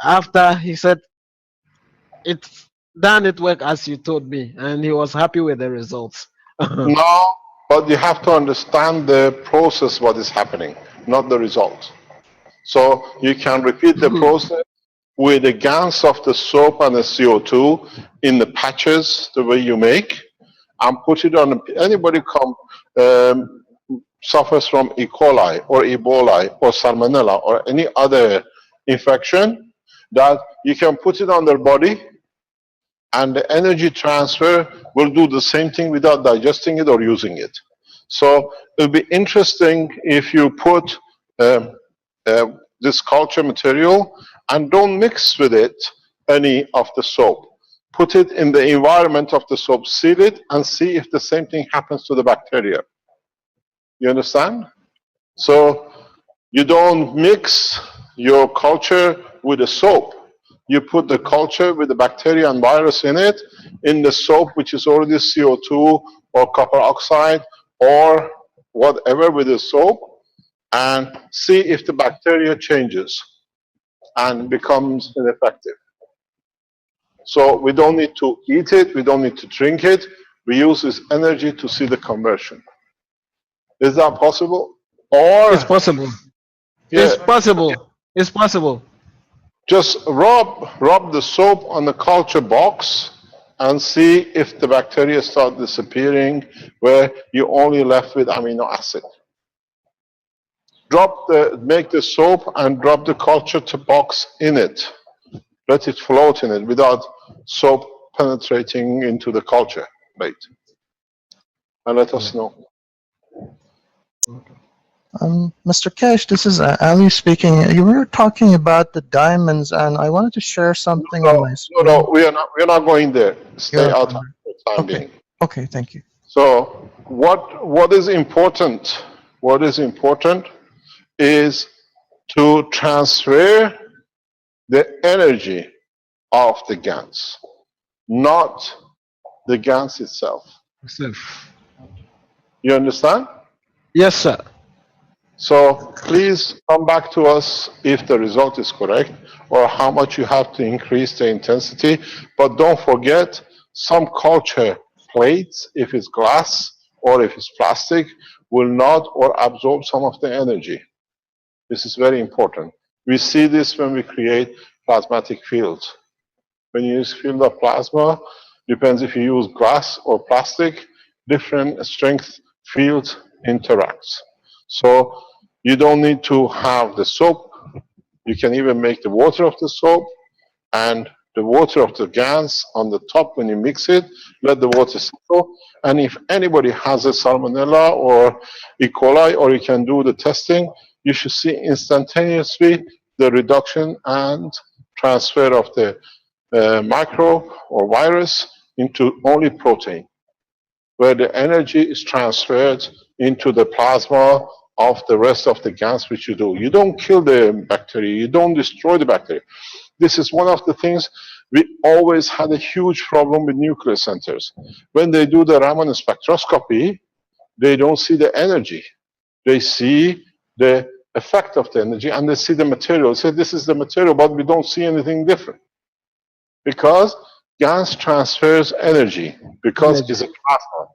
after he said it's done, it worked as you told me, and he was happy with the results. No, but you have to understand the process, what is happening, not the result. So you can repeat the process with the gans of the soap and the CO2 in the patches, the way you make, and put it on. Anybody suffers from E. coli or Ebola or Salmonella or any other infection, that you can put it on their body, and the energy transfer will do the same thing without digesting it or using it. So it'll be interesting if you put this culture material and don't mix with it any of the soap. Put it in the environment of the soap, seal it, and see if the same thing happens to the bacteria. You understand? So you don't mix your culture with the soap. You put the culture with the bacteria and virus in it, in the soap, which is already CO2 or copper oxide or whatever with the soap, and see if the bacteria changes and becomes ineffective. So we don't need to eat it, we don't need to drink it, we use this energy to see the conversion. Is that possible? Or It's possible. yeah, It's possible. It's possible. just rub the soap on the culture box and see if the bacteria start disappearing, where you're only left with amino acid. Make the soap and drop the culture box in it. Let it float in it without soap penetrating into the culture plate. And let us know. Mr. Cash, this is Ali speaking. You were talking about the diamonds, and I wanted to share something on my screen. No, we are not going there. Stay You're out not. for the time being. Okay, thank you. So what is important? What is important is to transfer the energy of the GANs, not the GANs itself. You understand? Yes, sir. So please come back to us if the result is correct or how much you have to increase the intensity. But don't forget, some culture plates, if it's glass or if it's plastic, will not or absorb some of the energy. This is very important. We see this when we create plasmatic fields. When you use field of plasma, depends if you use glass or plastic, different strength fields interacts. So you don't need to have the soap. You can even make the water of the soap and the water of the GANs on the top. When you mix it, let the water settle. And if anybody has a salmonella or E. coli, or you can do the testing, you should see instantaneously the reduction and transfer of the microbe or virus into only protein, where the energy is transferred into the plasma of the rest of the GANs which you do. You don't kill the bacteria, you don't destroy the bacteria. This is one of the things we always had a huge problem with nuclear centers. When they do the Raman spectroscopy, they don't see the energy. They see the effect of the energy and they see the material. They say this is the material, but we don't see anything different. Because GANs transfers energy, because it's a plasma.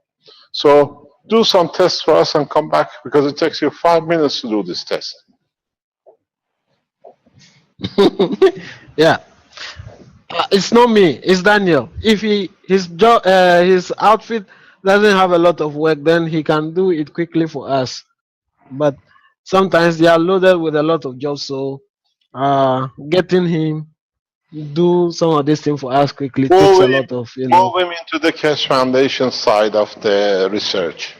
So do some tests for us and come back, because it takes you 5 minutes to do this test. Yeah. It's not me. It's Daniel. If his outfit doesn't have a lot of work, then he can do it quickly for us. But sometimes they are loaded with a lot of jobs, so getting him do some of this thing for us quickly takes a lot of Move him into the Cash Foundation side of the research.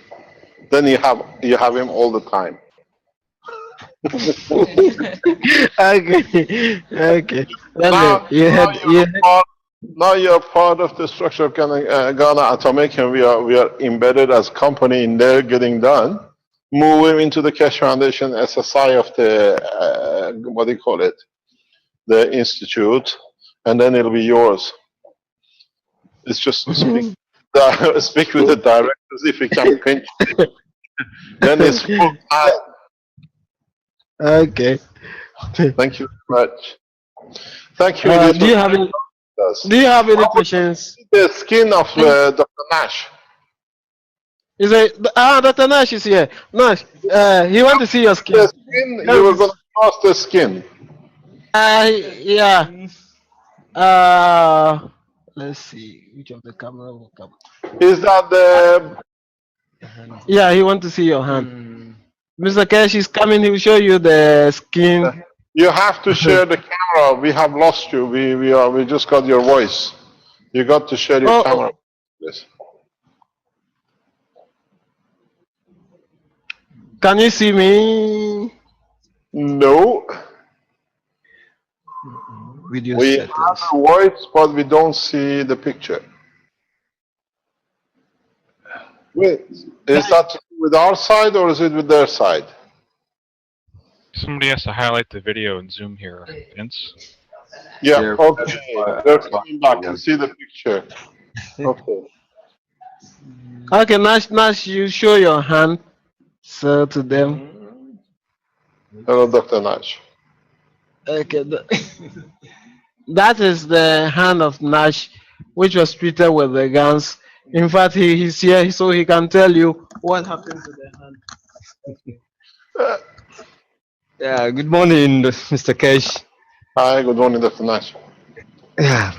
Then you have him all the time. Okay. Now Now you're part of the structure of Ghana Atomic, and we are embedded as company in there getting done. Move him into the Cash Foundation SSI of the, what do you call it? The institute, and then it'll be yours. It's just speak, speak with the directors if you can pinch. Then it's full time. Okay. Thank you very much. Thank you. Do you have any? Do you have any questions? The skin of Dr. Nash. Is it? Dr. Nash is here. Nash, he want to see your skin. The skin, you were going to cross the skin. Yeah. Let's see which of the camera will come. Is that the? Yeah, he want to see your hand. Mr. Cash is coming. He will show you the skin. You have to share the camera. We have lost you. We just got your voice. You got to share your camera. Yes. Can you see me? No. Video We settings. have the voice, but we don't see the picture. Wait, is that with our side or is it with their side? Somebody has to highlight the video and zoom here, Vince. Yeah, okay. They're coming back to see the picture. Okay. Okay, Nash, you show your hand, so to them. Hello, Dr. Nash. Okay, that is the hand of Nash, which was treated with the guns. In fact, he's here so he can tell you what happened to the hand. Yeah, good morning, Mr. Cash. Hi, good morning, Dr. Nash. Yeah,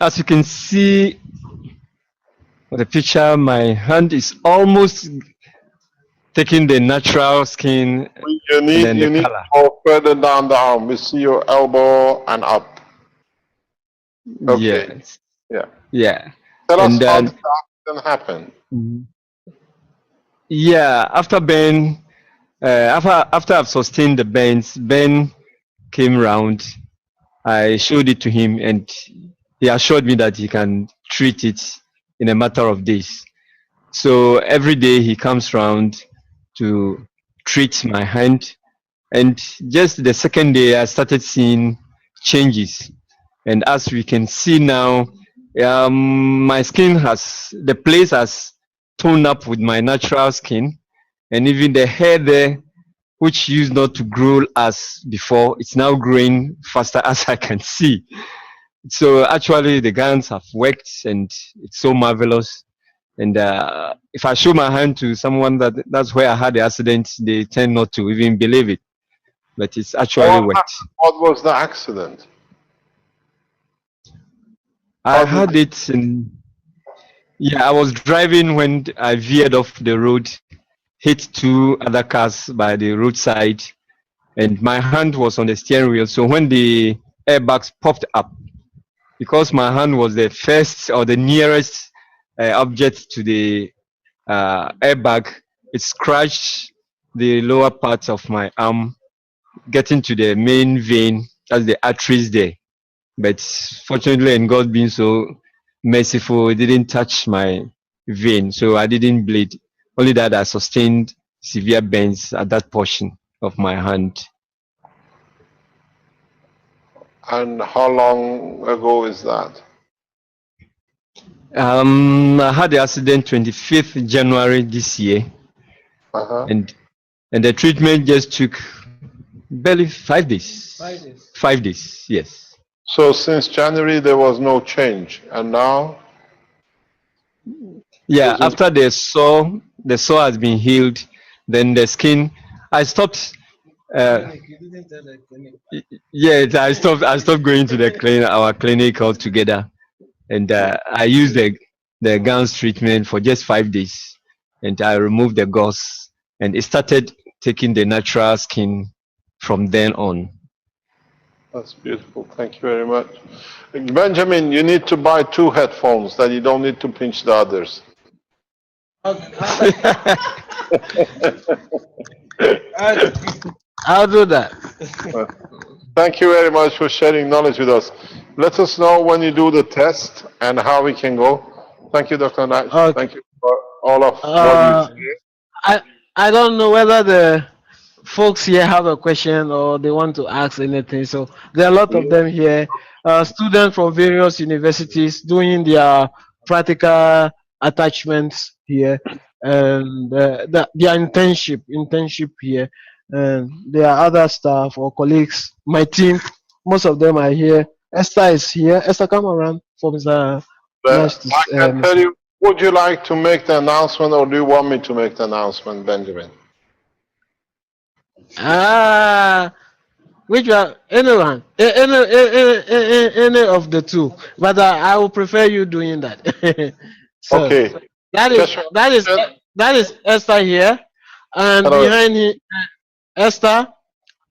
as you can see on the picture, my hand is almost taking the natural skin. You need to go further down the arm. We see your elbow and up. Okay. Yes. Yeah. Yeah. Tell us And how did the accident happen. Yeah, after Ben, after I've sustained the burns, Ben came round. I showed it to him, and he assured me that he can treat it in a matter of days. So every day he comes round to treat my hand, and just the second day I started seeing changes. And as we can see now, my skin the place has toned up with my natural skin, and even the hair there, which used not to grow as before, it's now growing faster as I can see. So actually the guns have worked, and it's so marvelous. And if I show my hand to someone that's where I had the accident, they tend not to even believe it. But it's actually worked. What was the accident? I had it I was driving when I veered off the road, hit two other cars by the roadside, and my hand was on the steering wheel. So when the airbags popped up, because my hand was the first or the nearest object to the airbag, it scratched the lower part of my arm, getting to the main vein, that's the arteries there. But fortunately, and God being so merciful, it didn't touch my vein, so I didn't bleed. Only that I sustained severe burns at that portion of my hand. And how long ago is that? I had the accident 25th January this year, and the treatment just took barely 5 days. 5 days. 5 days, yes. So since January there was no change, and now? Yeah, after the sore has been healed, then the skin, I stopped. Yeah, I stopped going to the clinic, our clinic altogether, and I used the gauze treatment for just 5 days, and I removed the gauze, and it started taking the natural skin from then on. That's beautiful. Thank you very much. Benjamin, you need to buy 2 headphones, that you don't need to pinch the others. I'll do that. Thank you very much for sharing knowledge with us. Let us know when you do the test and how we can go. Thank you, Dr. Nash. Okay. Thank you for all of what you Uh, shared. I I don't know whether the folks here have a question or they want to ask anything. So there are a lot of Yeah. them here. Students from various universities doing their practical attachments here, and their internship here. And there are other staff or colleagues. My team, most of them are here. Esther is here. Esther, come around for Mr. Nash. But I can tell you, would you like to make the announcement or do you want me to make the announcement, Benjamin? Ah, which one? Anyone? Any of the two. But I will prefer you doing that. So Okay. that is Keshav, that is that is Esther here, and hello. behind Esther,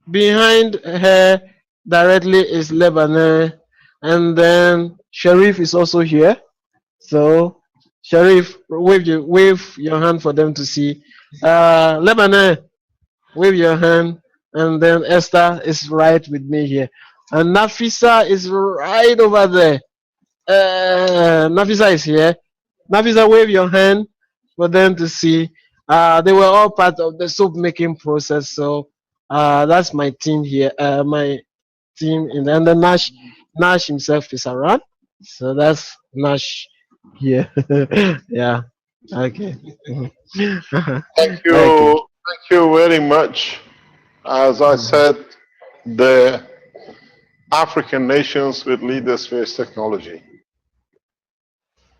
behind her directly is Lebanon, and then Sharif is also here. So Sharif, wave your hand for them to see. Lebanon, wave your hand, and then Esther is right with me here, and Nafisa is right over there. Nafisa is here. Nafisa, wave your hand for them to see. They were all part of the soap making process. So that's my team here. My team, and then Nash himself is around. So that's Nash here. Yeah. Okay. Thank Okay. you. Thank you very much. As I said, the African nations will lead the space technology.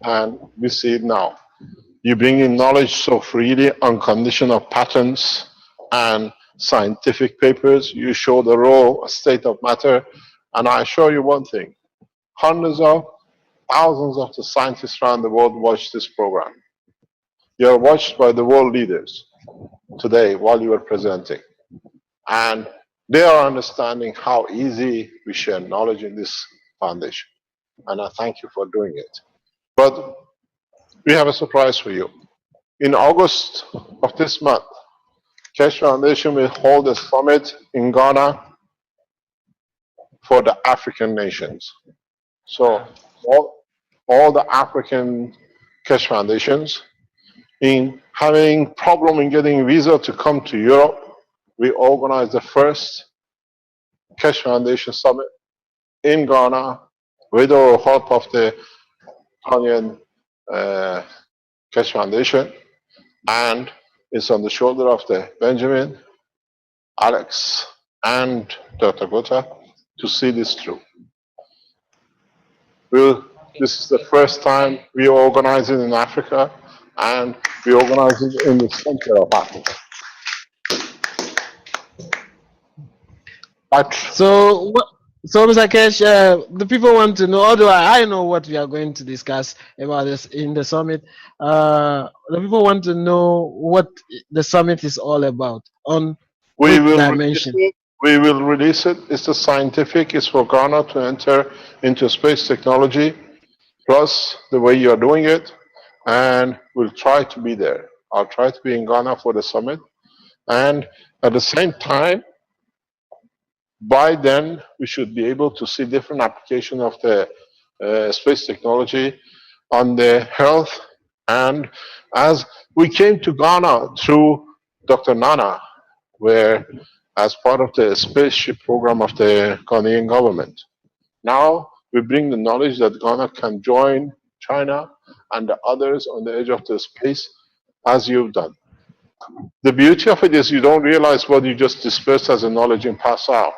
And we see it now. You bring in knowledge so freely on condition of patents and scientific papers. You show the raw state of matter. And I assure you one thing, hundreds of thousands of the scientists around the world watch this program. You are watched by the world leaders today while you are presenting. And they are understanding how easy we share knowledge in this foundation. And I thank you for doing it. But we have a surprise for you. In August of this month, Keshe Foundation will hold a summit in Ghana for the African nations. So all the African Keshe Foundations, in having problem in getting visa to come to Europe, we organized the first Keshe Foundation Summit in Ghana with the help of the Ghanaian Keshe Foundation, and it's on the shoulder of the Benjamin, Alex, and Dr. Gota to see this through. This is the first time we organize it in Africa, and we organize it in the center of Africa. So, Mr. Kesh, the people want to know, although I know what we are going to discuss about this in the summit, the people want to know what the summit is all about, on We which will dimension. release it. We will release it. It's the scientific. It's for Ghana to enter into space technology, plus the way you are doing it, and we'll try to be there. I'll try to be in Ghana for the summit, and at the same time, by then we should be able to see different application of the space technology on the health. And as we came to Ghana through Dr. Nana, where as part of the spaceship program of the Ghanaian government. Now we bring the knowledge that Ghana can join China and the others on the edge of the space as you've done. The beauty of it is you don't realize what you just dispersed as a knowledge and pass out.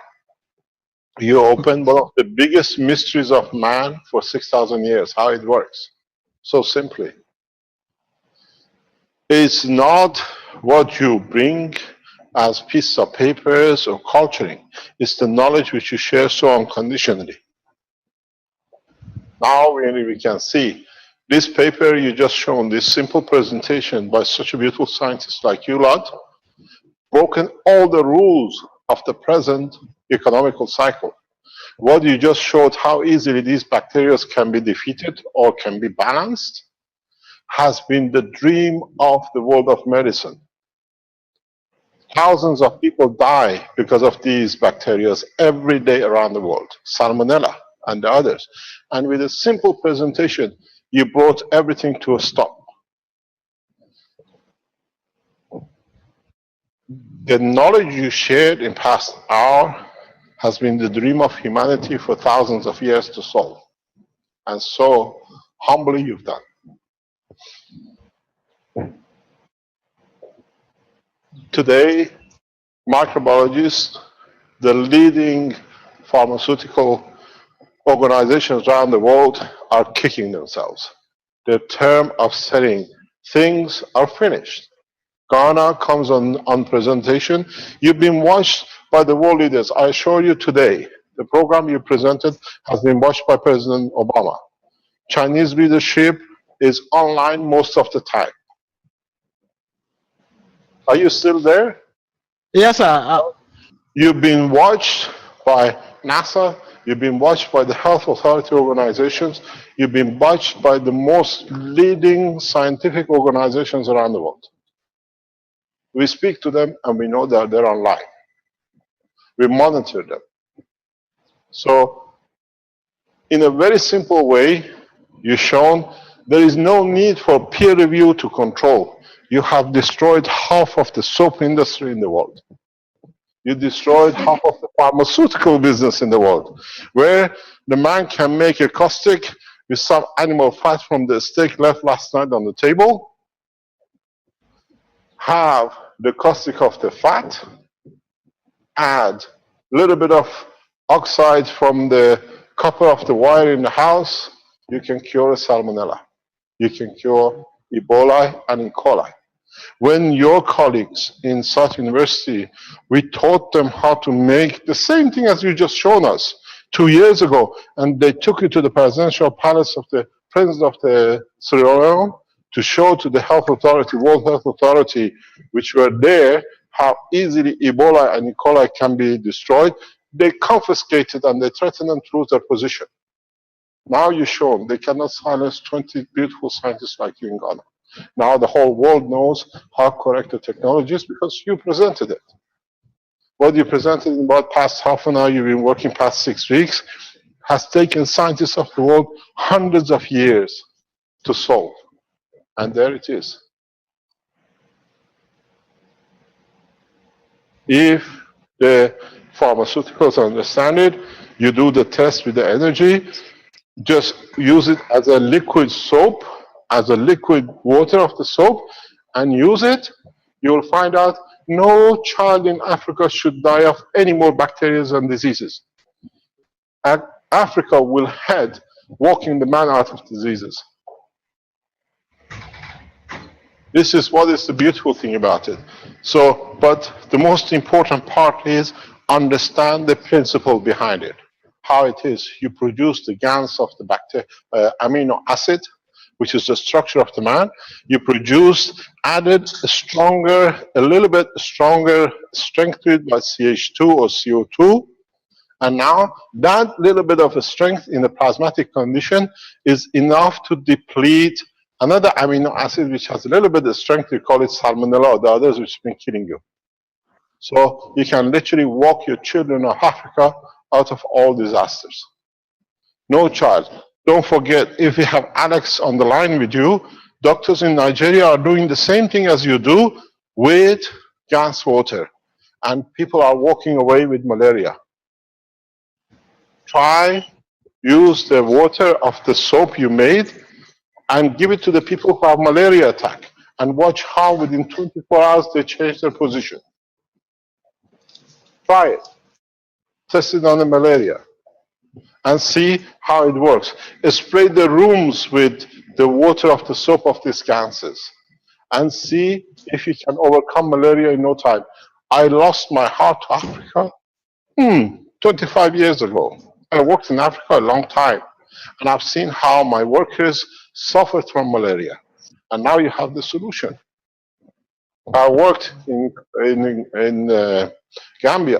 You open one of the biggest mysteries of man for 6,000 years, how it works. So simply. It's not what you bring as pieces of papers or culturing. It's the knowledge which you share so unconditionally. Now we can see this paper you just shown, this simple presentation by such a beautiful scientist like you lot, broken all the rules of the present economical cycle. What you just showed, how easily these bacteria can be defeated or can be balanced, has been the dream of the world of medicine. Thousands of people die because of these bacteria every day around the world. Salmonella, and the others. And with a simple presentation, you brought everything to a stop. The knowledge you shared in past hour has been the dream of humanity for thousands of years to solve. And so humbly you've done. Today, microbiologists, the leading pharmaceutical organizations around the world are kicking themselves. The term of saying things are finished. Ghana comes on presentation. You've been watched by the world leaders. I assure you today, the program you presented has been watched by President Obama. Chinese leadership is online most of the time. Are you still there? Yes, sir. You've been watched by NASA. You've been watched by the health authority organizations. You've been watched by the most leading scientific organizations around the world. We speak to them and we know that they're online. We monitor them. So, in a very simple way, you've shown there is no need for peer review to control. You have destroyed half of the soap industry in the world. You destroyed half of the pharmaceutical business in the world, where the man can make a caustic with some animal fat from the steak left last night on the table, have the caustic of the fat, add a little bit of oxide from the copper of the wire in the house, you can cure a salmonella. You can cure Ebola and E. coli. When your colleagues in South University, we taught them how to make the same thing as you just shown us 2 years ago, and they took it to the presidential palace of the president of the Sierra Leone to show to the health authority, World Health Authority, which were there, how easily Ebola and E. coli can be destroyed. They confiscated and they threatened them to lose their position. Now you've shown they cannot silence 20 beautiful scientists like you in Ghana. Now the whole world knows how correct the technology is because you presented it. What you presented in about past half an hour, you've been working past 6 weeks, has taken scientists of the world hundreds of years to solve. And there it is. If the pharmaceuticals understand it, you do the test with the energy, just use it as a liquid soap, as a liquid water of the soap, and use it, you'll find out no child in Africa should die of any more bacteria and diseases. And Africa will head walking the man out of diseases. This is what is the beautiful thing about it. So, but the most important part is understand the principle behind it. How it is. You produce the GANs of the amino acid, which is the structure of the man. You produce added a little bit stronger strength to it by CH2 or CO2. And now that little bit of a strength in a plasmatic condition is enough to deplete another amino acid which has a little bit of strength. We call it salmonella or the others which have been killing you. So you can literally walk your children of Africa out of all disasters. No child. Don't forget, if you have Alex on the line with you, doctors in Nigeria are doing the same thing as you do with gas water. And people are walking away with malaria. Try, use the water of the soap you made and give it to the people who have malaria attack. And watch how within 24 hours they change their position. Try it. Test it on the malaria. And see how it works. Spray the rooms with the water of the soap of these gases. And see if you can overcome malaria in no time. I lost my heart to Africa 25 years ago. I worked in Africa a long time. And I've seen how my workers suffered from malaria. And now you have the solution. I worked in Gambia.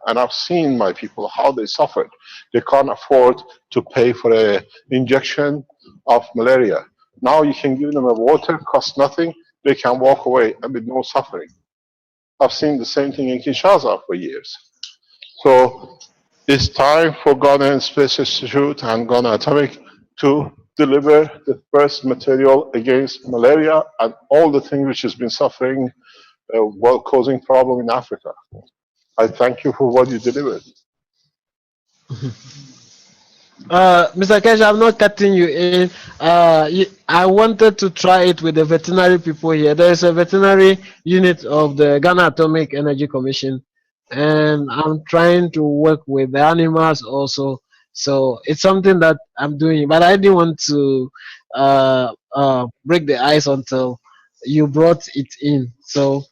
And I've seen my people, how they suffered. They can't afford to pay for an injection of malaria. Now you can give them a water, costs nothing. They can walk away and with no suffering. I've seen the same thing in Kinshasa for years. So It's time for Ghana Space Institute and Ghana Atomic to deliver the first material against malaria and all the things which has been suffering, causing problem in Africa. I thank you for what you delivered. Mr. Kesh, I'm not cutting you in. I wanted to try it with the veterinary people here. There is a veterinary unit of the Ghana Atomic Energy Commission, and I'm trying to work with the animals also. So it's something that I'm doing, but I didn't want to break the ice until you brought it in. So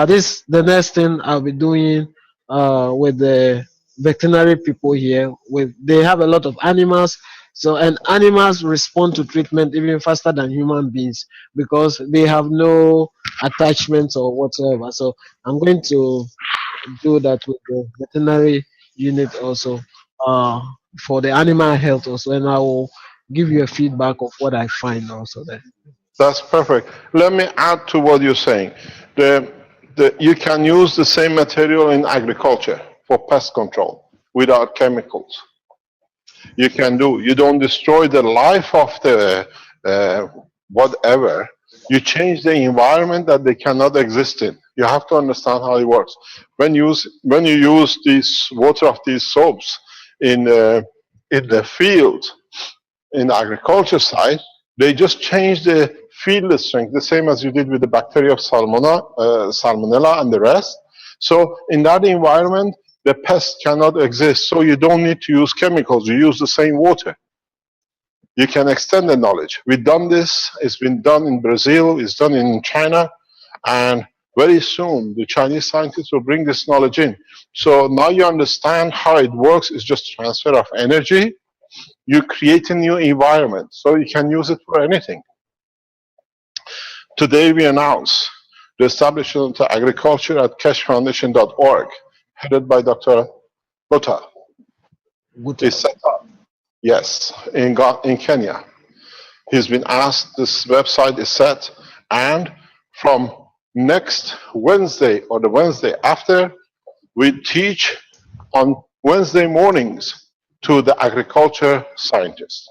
this the next thing I'll be doing with the veterinary people here. With they have a lot of animals, so and animals respond to treatment even faster than human beings because they have no attachments or whatsoever. So I'm going to do that with the veterinary unit also, uh, for the animal health also, and I will give you a feedback of what I find also there. That's perfect. Let me add to what you're saying. You can use the same material in agriculture for pest control without chemicals. You don't destroy the life of the whatever. You change the environment that they cannot exist in. You have to understand how it works. When you use this water of these soaps in the field, in the agriculture side, they just change the field strength, the same as you did with the bacteria of salmonella and the rest. So in that environment, the pest cannot exist. So you don't need to use chemicals. You use the same water. You can extend the knowledge. We've done this. It's been done in Brazil. It's done in China. And very soon, the Chinese scientists will bring this knowledge in. So now you understand how it works. It's just transfer of energy. You create a new environment, so you can use it for anything. Today we announce the establishment of agriculture at cashfoundation.org, headed by Dr. Gota. Is set up, yes, in Kenya. He's been asked, this website is set, and from next Wednesday or the Wednesday after, we teach on Wednesday mornings to the agriculture scientists.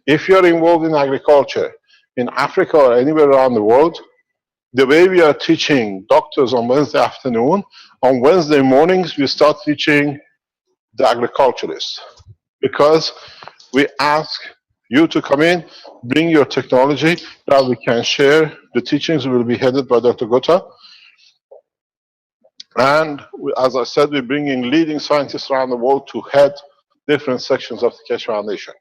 If you're involved in agriculture in Africa or anywhere around the world, the way we are teaching doctors on Wednesday afternoon, on Wednesday mornings we start teaching the agriculturists, because we ask you to come in, bring your technology, that we can share. The teachings will be headed by Dr. Gota. And as I said, we're bringing leading scientists around the world to head different sections of the Keshe Foundation.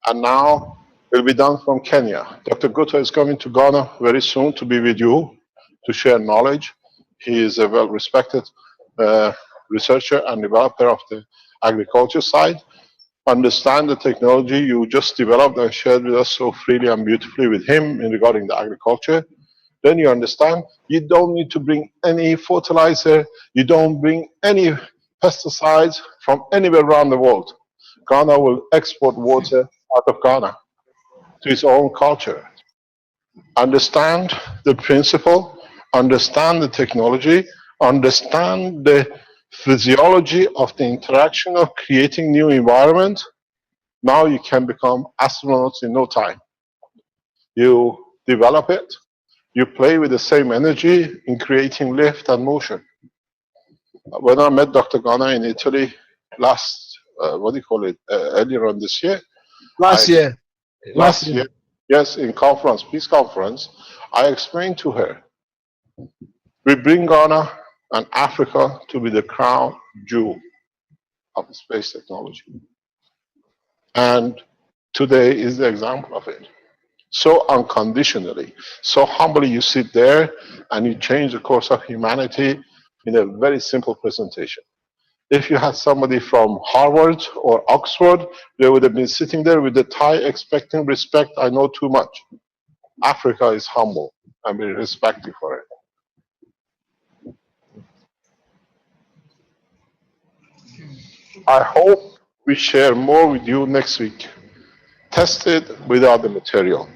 And now it will be done from Kenya. Dr. Gota is coming to Ghana very soon to be with you, to share knowledge. He is a well-respected researcher and developer of the agriculture side. Understand the technology you just developed and shared with us so freely and beautifully with him in regarding the agriculture. Then you understand you don't need to bring any fertilizer, you don't bring any pesticides from anywhere around the world. Ghana will export water out of Ghana to its own culture. Understand the principle, understand the technology, understand the physiology of the interaction of creating new environment. Now you can become astronauts in no time. You develop it, you play with the same energy in creating lift and motion. When I met Dr. Ghana in Italy earlier on this year. Last year. Yes, in conference, peace conference, I explained to her, we bring Ghana and Africa to be the crown jewel of space technology. And today is the example of it. So unconditionally, so humbly you sit there and you change the course of humanity in a very simple presentation. If you had somebody from Harvard or Oxford, they would have been sitting there with a tie expecting respect. I know too much. Africa is humble and we respect you for it. I hope we share more with you next week. Tested without the material.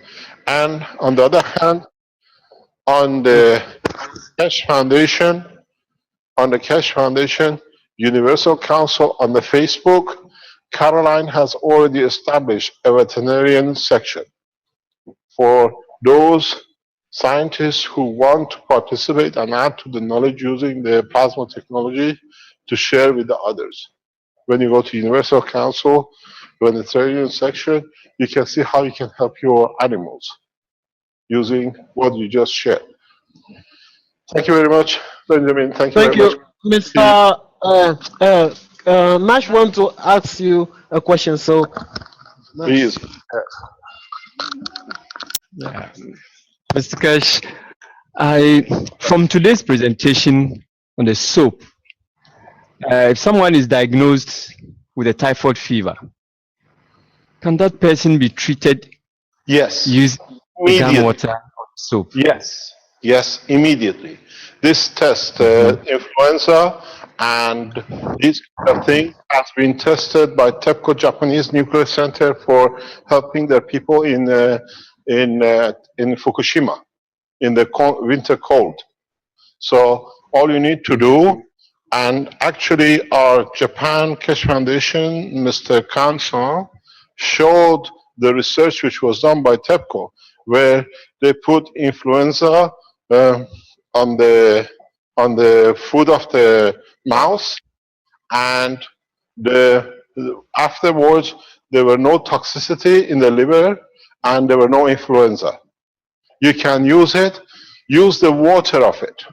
And on the other hand, on the Keshe Foundation, Universal Council on the Facebook, Caroline has already established a veterinarian section for those scientists who want to participate and add to the knowledge using the plasma technology to share with the others. When you go to Universal Council, veterinarian section, you can see how you can help your animals using what you just shared. Thank you very much, Benjamin. Thank you Thank very you, much. Mr. Nash want to ask you a question, so Please. Yeah. Mr. Cash, from today's presentation on the soap, if someone is diagnosed with a typhoid fever, can that person be treated Yes. using Immediately. water or soap? Yes. Yes, immediately. This test, influenza and this kind of thing has been tested by TEPCO Japanese Nuclear Center for helping their people in Fukushima in the winter cold. So all you need to do, and actually our Japan Keshe Foundation, Mr. Kansan, showed the research which was done by TEPCO, where they put influenza on the food of the mouse, and afterwards there were no toxicity in the liver and there were no influenza. You can use it. Use the water of it.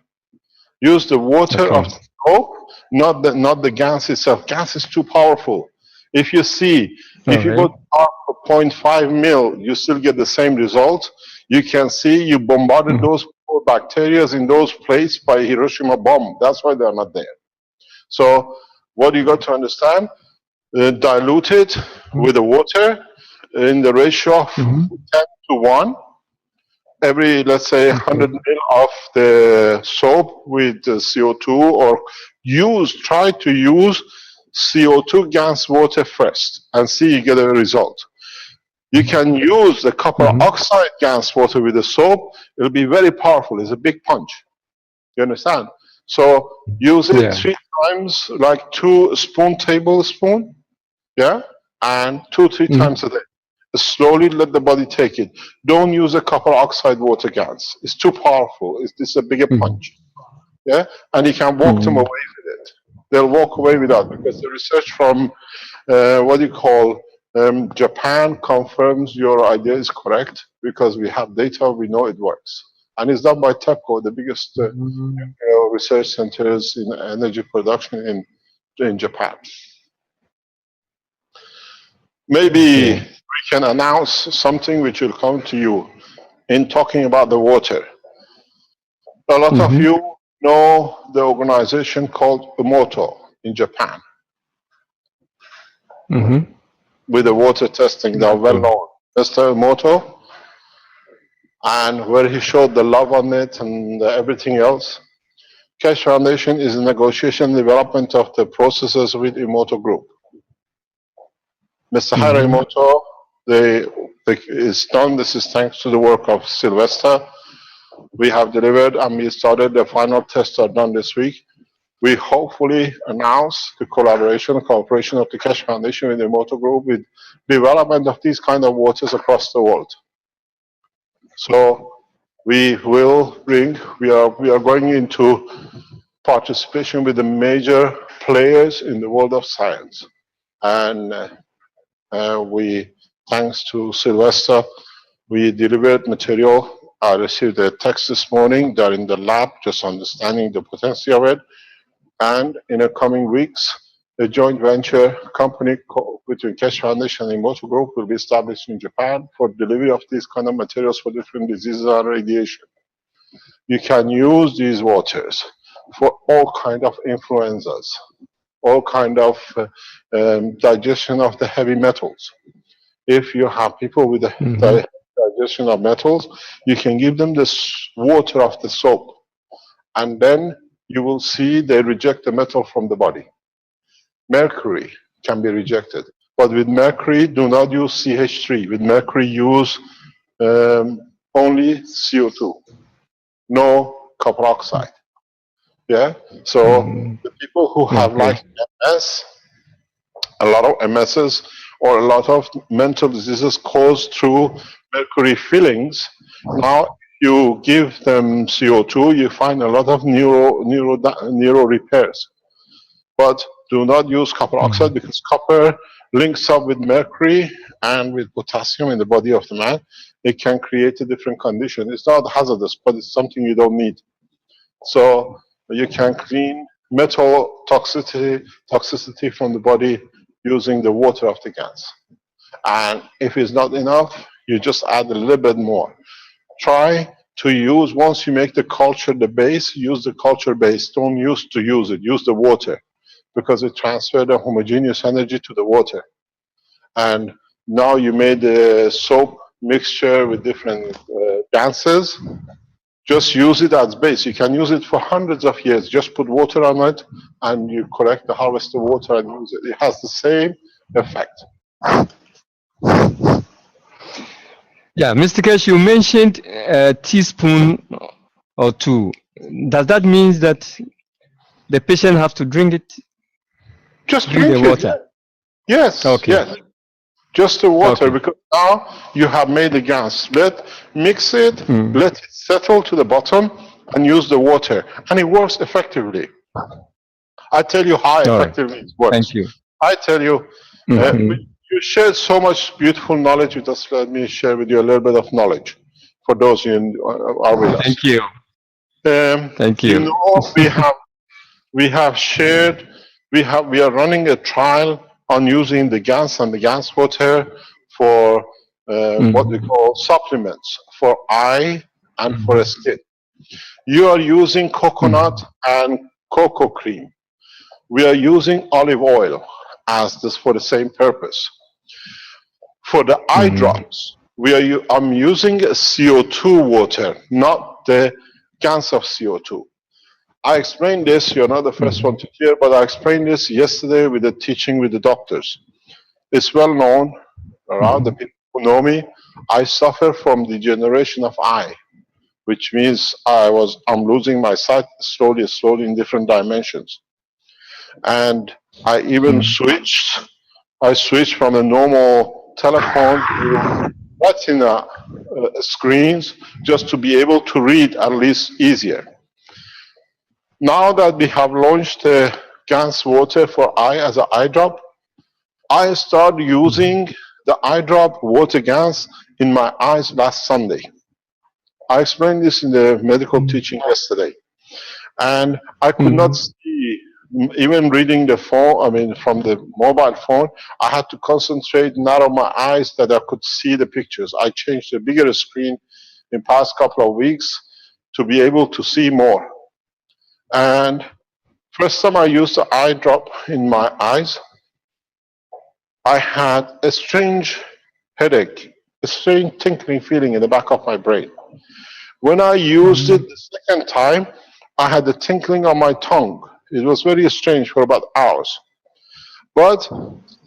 Use the water of the soap, not the gas itself. Gas is too powerful. If you see, if you go up to 0.5 mil, you still get the same result. You can see you bombarded those poor bacteria in those places by Hiroshima bomb. That's why they're not there. So what you got to understand, dilute it with the water in the ratio of 10 to 1. Every, let's say, 100 mil of the soap with CO2, or try to use CO2 gas water first and see you get a result. You can use the copper oxide gas water with the soap. It'll be very powerful. It's a big punch. You understand? So use it 3 times, like 2 tablespoon, yeah, and 2-3 times a day. Slowly let the body take it. Don't use a copper oxide water gas. It's too powerful. It's a bigger punch. Yeah, and you can walk them away with it. They'll walk away with that because the research from Japan confirms your idea is correct, because we have data, we know it works. And it's done by TEPCO, the biggest research centers in energy production in Japan. Maybe we can announce something which will come to you in talking about the water. A lot of you know the organization called Emoto in Japan. With the water testing, they are well known. Mr. Emoto, and where he showed the love on it and everything else. Keshe Foundation is in negotiation development of the processes with Emoto Group. Mr. Haramoto, it's done. This is thanks to the work of Sylvester. We have delivered and we started. The final tests are done this week. We hopefully announce the cooperation of the Keshe Foundation with the Emoto Group with development of these kind of waters across the world. So we are going into participation with the major players in the world of science. And thanks to Sylvester, we delivered material. I received a text this morning. They're in the lab, just understanding the potency of it. And in the coming weeks, a joint venture company between Keshe Foundation and Emoto Group will be established in Japan for delivery of these kind of materials for different diseases and radiation. You can use these waters for all kind of influenzas, all kind of digestion of the heavy metals. If you have people with the digestion of metals, you can give them this water of the soap, and then you will see they reject the metal from the body. Mercury can be rejected, but with mercury, do not use CH3. With mercury, use only CO2, no copper oxide. Yeah. So the people who have Okay. like MS, a lot of MSs, or a lot of mental diseases caused through mercury fillings. Now, if you give them CO2, you find a lot of neuro repairs. But do not use copper oxide because copper links up with mercury and with potassium in the body of the man. It can create a different condition. It's not hazardous, but it's something you don't need. So you can clean metal toxicity from the body using the water of the gans. And if it's not enough, you just add a little bit more. Try to use, once you make the culture the base, use the culture base. Don't use it. Use the water, because it transferred the homogeneous energy to the water. And now you made the soap mixture with different gases. Just use it as base. You can use it for hundreds of years. Just put water on it and you collect the harvested water and use it. It has the same effect. Yeah, Mr. Cash, you mentioned a teaspoon or two. Does that mean that the patient have to drink it? Just Drink drink the it. water. Yes. Okay. Yes. Just the water, Okay. because now you have made the gas. Mix it, let it settle to the bottom, and use the water. And it works effectively. I tell you how effectively it works. Thank you. I tell you, you shared so much beautiful knowledge with us. Let me share with you a little bit of knowledge for those who are with us. Thank you. Thank you. You know, we are running a trial on using the gas and the gas water for what we call supplements for eye and for skin. You are using coconut and cocoa cream. We are using olive oil as this for the same purpose. For the eye drops, I'm using CO2 water, not the gas of CO2. I explained this, you're not the first one to hear, but I explained this yesterday with the teaching with the doctors. It's well known around the people who know me. I suffer from degeneration of eye, which means I'm losing my sight slowly in different dimensions. And I even switched from a normal telephone to retina screens just to be able to read at least easier. Now that we have launched the gas water for eye as an eye drop, I started using the eye drop water gas in my eyes last Sunday. I explained this in the medical teaching yesterday. And I could not see, even reading the phone, from the mobile phone, I had to concentrate, narrow my eyes that I could see the pictures. I changed the bigger screen in past couple of weeks to be able to see more. And first time I used the eye drop in my eyes, I had a strange headache, a strange tinkling feeling in the back of my brain. When I used it the second time, I had a tinkling on my tongue. It was very strange for about hours. But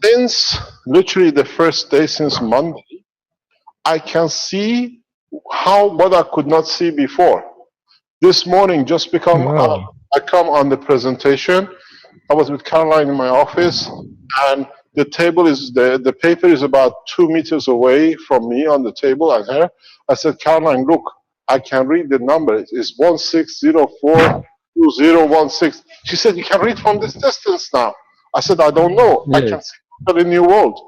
since literally the first day, since Monday, I can see what I could not see before. This morning, just I come on the presentation. I was with Caroline in my office, and the table is the paper is about 2 meters away from me on the table and her. I said, Caroline, look, I can read the number. It's 16042016. She said, you can read from this distance now. I said, I don't know. I can see a new world.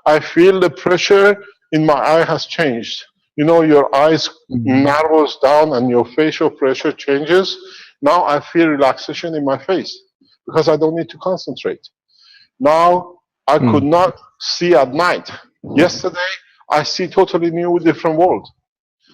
I feel the pressure in my eye has changed. You know, your eyes narrows down and your facial pressure changes. Now I feel relaxation in my face because I don't need to concentrate. Now I could not see at night. Yesterday I see totally new, different world.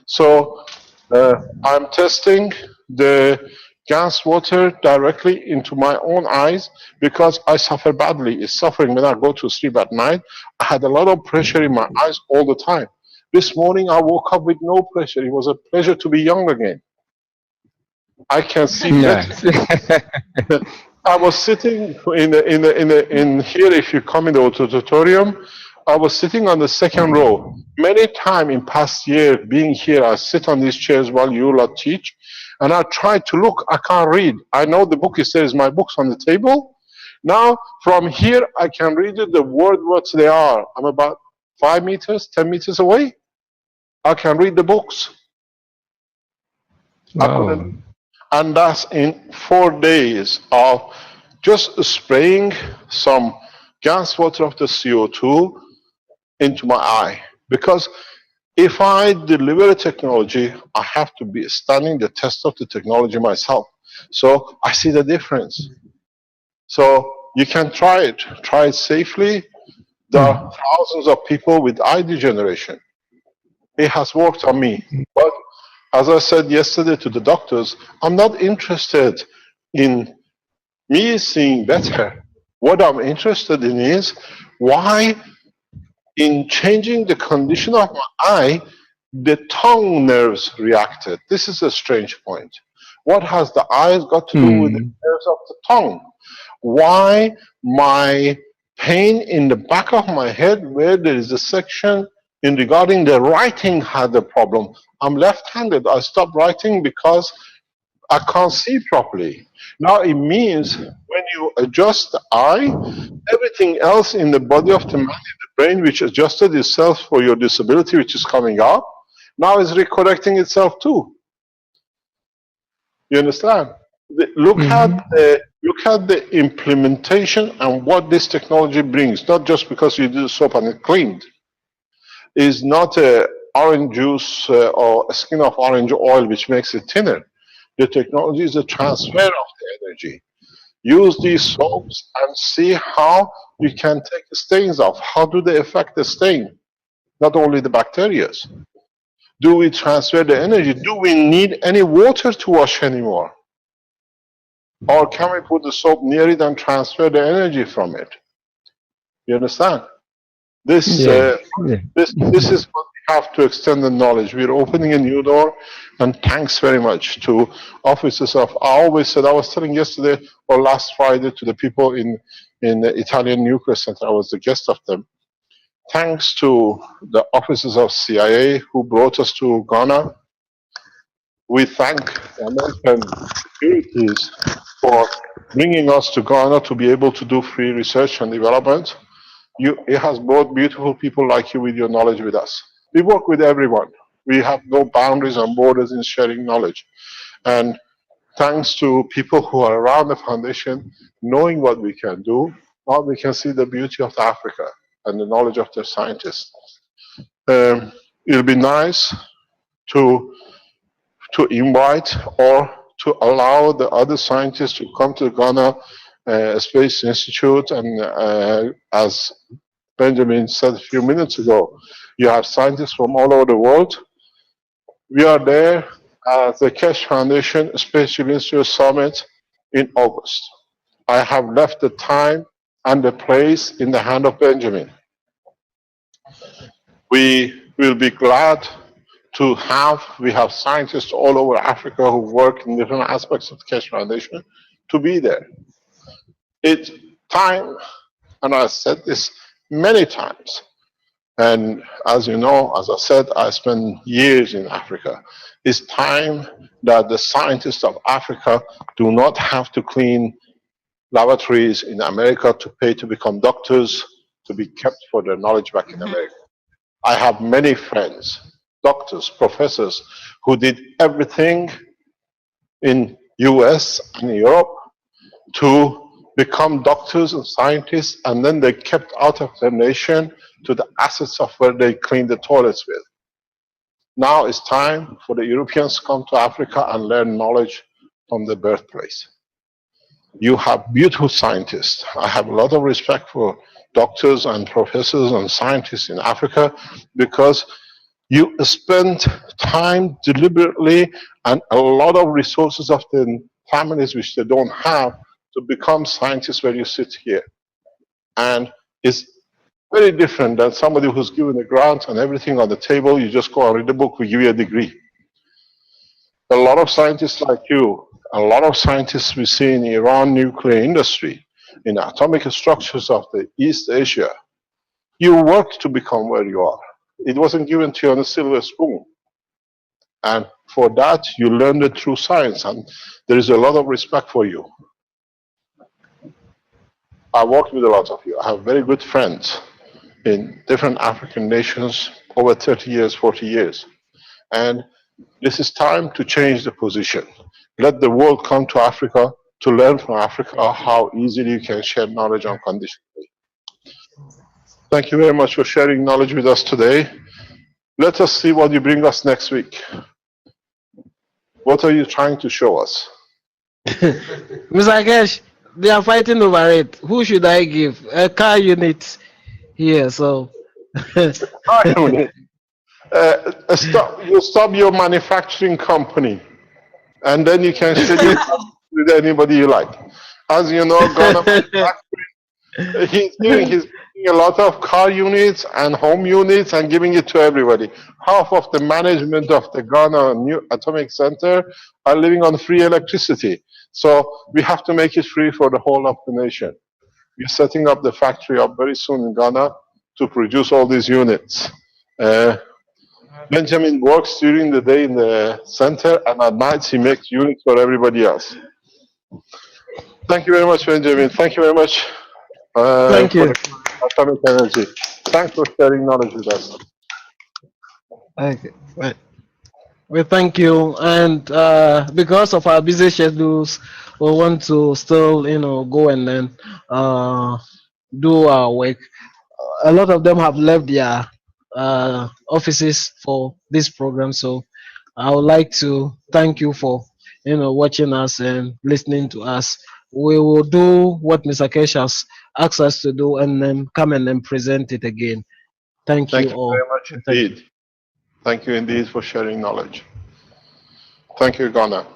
So I'm testing the gas water directly into my own eyes because I suffer badly. It's suffering when I go to sleep at night. I had a lot of pressure in my eyes all the time. This morning I woke up with no pressure. It was a pleasure to be young again. I can see better. I was sitting in here. If you come in the auditorium, I was sitting on the second row. Many times in past year, being here, I sit on these chairs while you lot teach, And I tried to look, I can't read. I know the book is there, is my books on the table. Now, from here, I can read it, the word what they are. I'm about 5 meters, 10 meters away. I can read the books. I couldn't. Wow. And that's in 4 days of just spraying some gas water of the CO2 into my eye. Because if I deliver a technology, I have to be standing the test of the technology myself. So I see the difference. So you can try it safely. There are thousands of people with eye degeneration. It has worked on me. But as I said yesterday to the doctors, I'm not interested in me seeing better. What I'm interested in is why, in changing the condition of my eye, the tongue nerves reacted. This is a strange point. What has the eyes got to do with the nerves of the tongue? Why my pain in the back of my head, where there is a section in regarding the writing, had a problem. I'm left-handed. I stopped writing because I can't see properly. Now it means when you adjust the eye, everything else in the body of the man, in the brain, which adjusted itself for your disability, which is coming up, now is recorrecting itself too. You understand? Look at the implementation and what this technology brings. Not just because you do the soap and it cleaned. It's not a orange juice or a skin of orange oil which makes it thinner. The technology is a transfer of the energy. Use these soaps and see how you can take the stains off. How do they affect the stain? Not only the bacteria. Do we transfer the energy? Do we need any water to wash anymore? Or can we put the soap near it and transfer the energy from it? You understand? This is what we have to extend the knowledge. We're opening a new door, and thanks very much to officers of. I always said, I was telling yesterday or last Friday to the people in the Italian nuclear center. I was the guest of them. Thanks to the officers of CIA who brought us to Ghana. We thank the American securities for bringing us to Ghana to be able to do free research and development. It has brought beautiful people like you with your knowledge with us. We work with everyone. We have no boundaries and borders in sharing knowledge. And thanks to people who are around the foundation, knowing what we can do, now we can see the beauty of Africa and the knowledge of their scientists. It'll be nice to invite or to allow the other scientists to come to Ghana Space Institute, and as Benjamin said a few minutes ago, you have scientists from all over the world. We are there at the Keshe Foundation Space Institute Summit in August. I have left the time and the place in the hand of Benjamin. We will be glad to we have scientists all over Africa who work in different aspects of the Keshe Foundation to be there. It's time, and I've said this many times, and as you know, as I said, I spent years in Africa. It's time that the scientists of Africa do not have to clean laboratories in America to pay to become doctors, to be kept for their knowledge back in America. I have many friends, doctors, professors, who did everything in US and Europe to become doctors and scientists, and then they kept out of their nation to the assets of where they clean the toilets with. Now it's time for the Europeans to come to Africa and learn knowledge from the birthplace. You have beautiful scientists. I have a lot of respect for doctors and professors and scientists in Africa because you spend time deliberately and a lot of resources of the families which they don't have to become scientists where you sit here. And it's very different than somebody who's given a grant and everything on the table. You just go and read the book, we give you a degree. A lot of scientists like you, a lot of scientists we see in Iran nuclear industry, in atomic structures of the East Asia, you worked to become where you are. It wasn't given to you on a silver spoon. And for that, you learned it through science, and there is a lot of respect for you. I worked with a lot of you. I have very good friends in different African nations over 30 years, 40 years. And this is time to change the position. Let the world come to Africa to learn from Africa how easily you can share knowledge unconditionally. Thank you very much for sharing knowledge with us today. Let us see what you bring us next week. What are you trying to show us? Mr. Kesh, they are fighting over it. Who should I give? A car unit here, so. You stop your manufacturing company, and then you can share your with anybody you like. As you know, Ghana manufacturing, he's giving a lot of car units and home units and giving it to everybody. Half of the management of the Ghana New Atomic Center are living on free electricity. So we have to make it free for the whole of the nation. We're setting up the factory up very soon in Ghana to produce all these units. Benjamin works during the day in the center, and at night he makes units for everybody else. Thank you very much, Benjamin. Thank you very much Thank you. for the atomic energy. Thanks for sharing knowledge with us. Okay. Right. We thank you, and because of our busy schedules, we want to still, go and then do our work. A lot of them have left their offices for this program, so I would like to thank you for watching us and listening to us. We will do what Mr. Kesh has asked us to do, and then come and then present it again. Thank you Thank you all. very much indeed. Thank you indeed for sharing knowledge. Thank you, Ghana.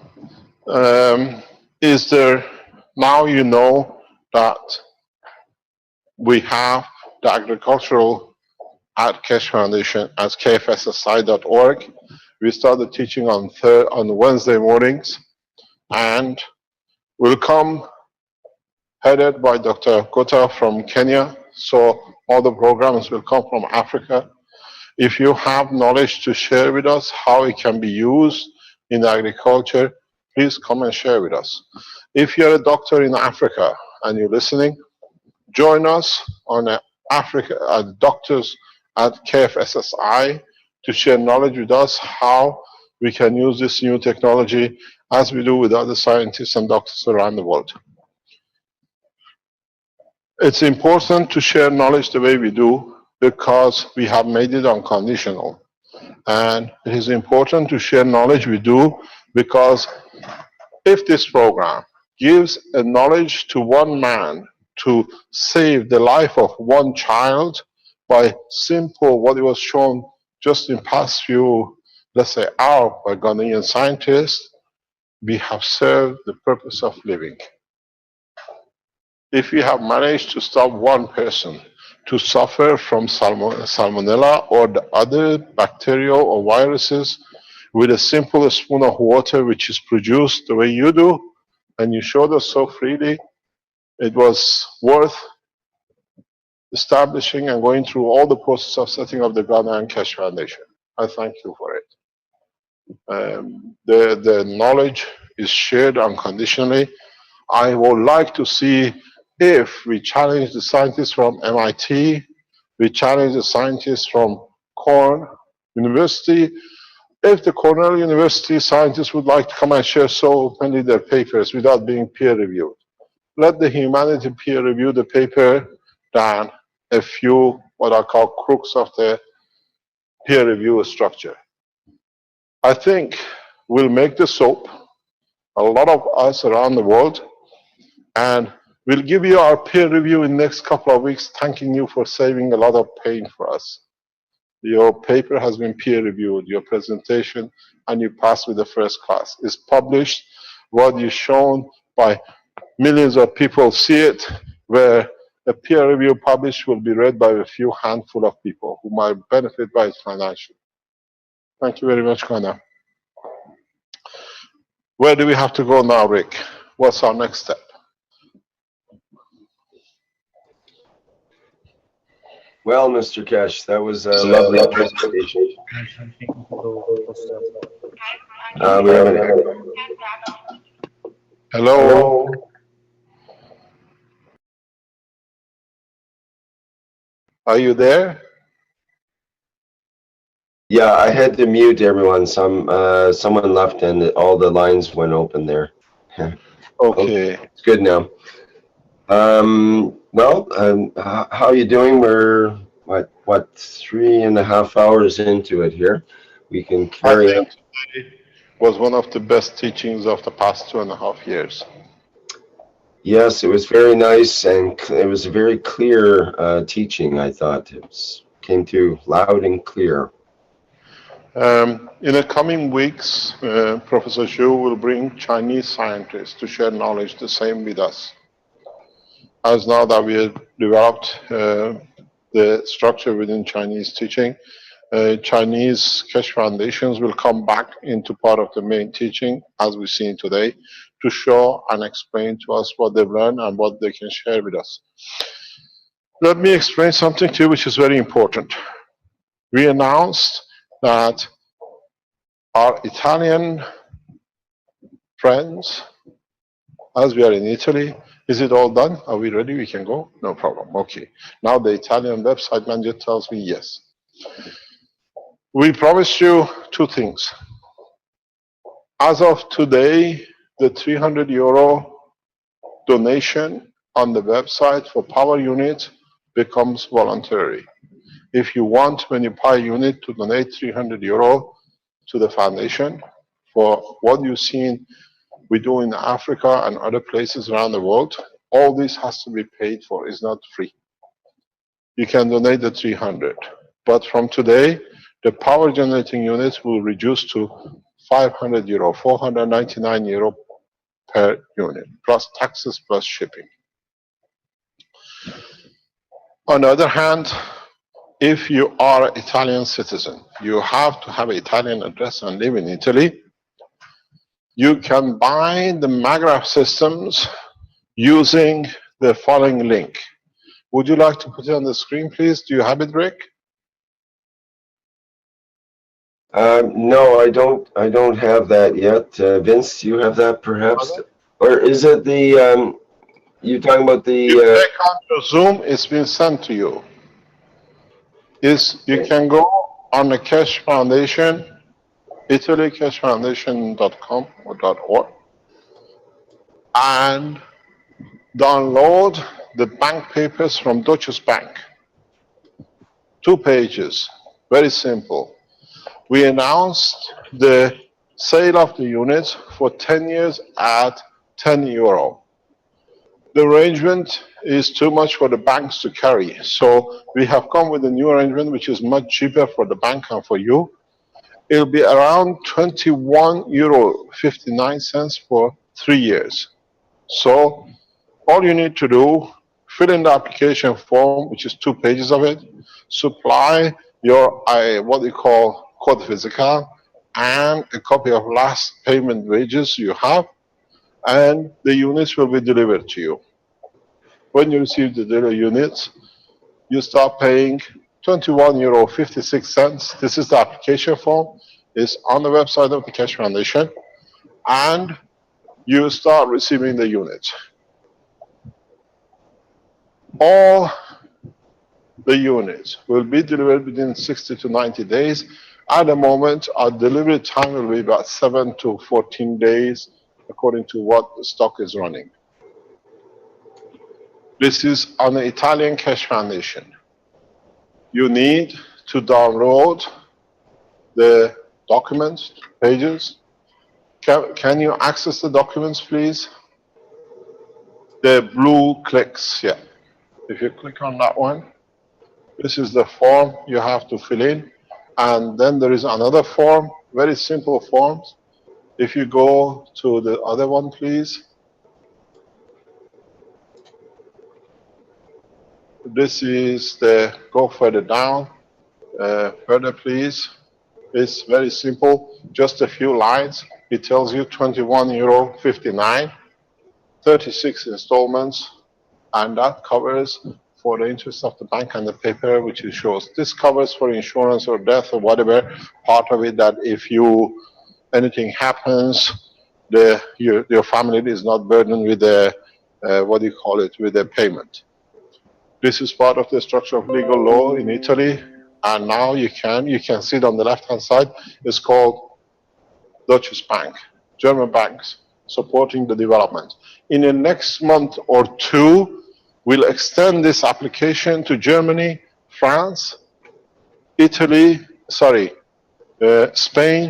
Is there, now you know that we have the agricultural at Kesh Foundation at kfssi.org. We started teaching on Wednesday mornings, and we'll come headed by Dr. Kota from Kenya. So all the programs will come from Africa. If you have knowledge to share with us how it can be used in agriculture, please come and share with us. If you're a doctor in Africa and you're listening, join us on Africa Doctors at KFSSI to share knowledge with us how we can use this new technology as we do with other scientists and doctors around the world. It's important to share knowledge the way we do because we have made it unconditional. And it is important to share knowledge we do because if this program gives a knowledge to one man to save the life of one child by simple what it was shown just in past few, let's say, hours by Ghanaian scientists, we have served the purpose of living. If we have managed to stop one person to suffer from salmonella or the other bacterial or viruses with a simple spoon of water which is produced the way you do, and you showed us so freely, it was worth establishing and going through all the process of setting up the Ghana and Kesh Foundation. I thank you for it. The knowledge is shared unconditionally. I would like to see if we challenge the scientists from MIT, we challenge the scientists from Cornell University. If the Cornell University scientists would like to come and share so openly their papers without being peer reviewed, let the humanity peer review the paper than a few what I call crooks of the peer review structure. I think we'll make the soap, a lot of us around the world, and we'll give you our peer review in the next couple of weeks, thanking you for saving a lot of pain for us. Your paper has been peer reviewed, your presentation, and you passed with the first class. It's published, what you've shown by millions of people see it, where a peer review published will be read by a few handful of people who might benefit by it financially. Thank you very much, Ghana. Where do we have to go now, Rick? What's our next step? Well, Mr. Cash, that was a lovely presentation. We have an echo. Hello? Are you there? Yeah, I had to mute everyone. Someone left and all the lines went open there. Okay. It's good now. Well, how are you doing? We're what 3.5 hours into it here. We can I carry on. think today was one of the best teachings of the past 2.5 years. Yes, it was very nice and it was a very clear teaching. I thought came through loud and clear. In the coming weeks, Professor Zhu will bring Chinese scientists to share knowledge the same with us. As now that we have developed the structure within Chinese teaching, Chinese Keshe foundations will come back into part of the main teaching, as we've seen today, to show and explain to us what they've learned and what they can share with us. Let me explain something to you which is very important. We announced that our Italian friends, as we are in Italy, is it all done? Are we ready? We can go? No problem. Okay. Now the Italian website manager tells me yes. We promised you two things. As of today, the €300 donation on the website for power unit becomes voluntary. If you want, when you buy a unit, to donate €300 to the foundation for what you've seen we do in Africa and other places around the world, all this has to be paid for. It's not free. You can donate the 300, but from today, the power generating units will reduce to €500, €499 per unit, plus taxes, plus shipping. On the other hand, if you are an Italian citizen, you have to have an Italian address and live in Italy, you can buy the Magraph systems using the following link. Would you like to put it on the screen, please? Do you have it, Rick? No, I don't. I don't have that yet. Vince, do you have that perhaps? Or is it the? You're talking about the? You check on your Zoom. It's been sent to you. You can go on the Keshe Foundation, ItalyKesheFoundation.com or .org, and download the bank papers from Deutsche Bank. 2 pages. Very simple. We announced the sale of the units for 10 years at €10. The arrangement is too much for the banks to carry. So we have come with a new arrangement which is much cheaper for the bank and for you. It'll be around €21.59 for 3 years. So all you need to do, fill in the application form, which is 2 pages of it, supply your what we call code physical and a copy of last payment wages you have, and the units will be delivered to you. When you receive the units, you start paying €21.56. This is the application form. It's on the website of the Keshe Foundation, and you start receiving the units. All the units will be delivered within 60 to 90 days. At the moment, our delivery time will be about 7 to 14 days, according to what the stock is running. This is on the Italian Keshe Foundation. You need to download the documents, pages. Can you access the documents, please? The blue clicks, yeah. If you click on that one, this is the form you have to fill in. And then there is another form, very simple forms. If you go to the other one, please. This is the, go further down, further please. It's very simple, just a few lines. It tells you €21.59, 36 installments, and that covers for the interest of the bank and the paper which it shows. This covers for insurance or death or whatever part of it, that if anything happens, your family is not burdened with the with the payment. This is part of the structure of legal law in Italy, and now you can see it on the left-hand side. It's called Deutsche Bank, German banks supporting the development. In the next month or two, we'll extend this application to Germany, France, Spain,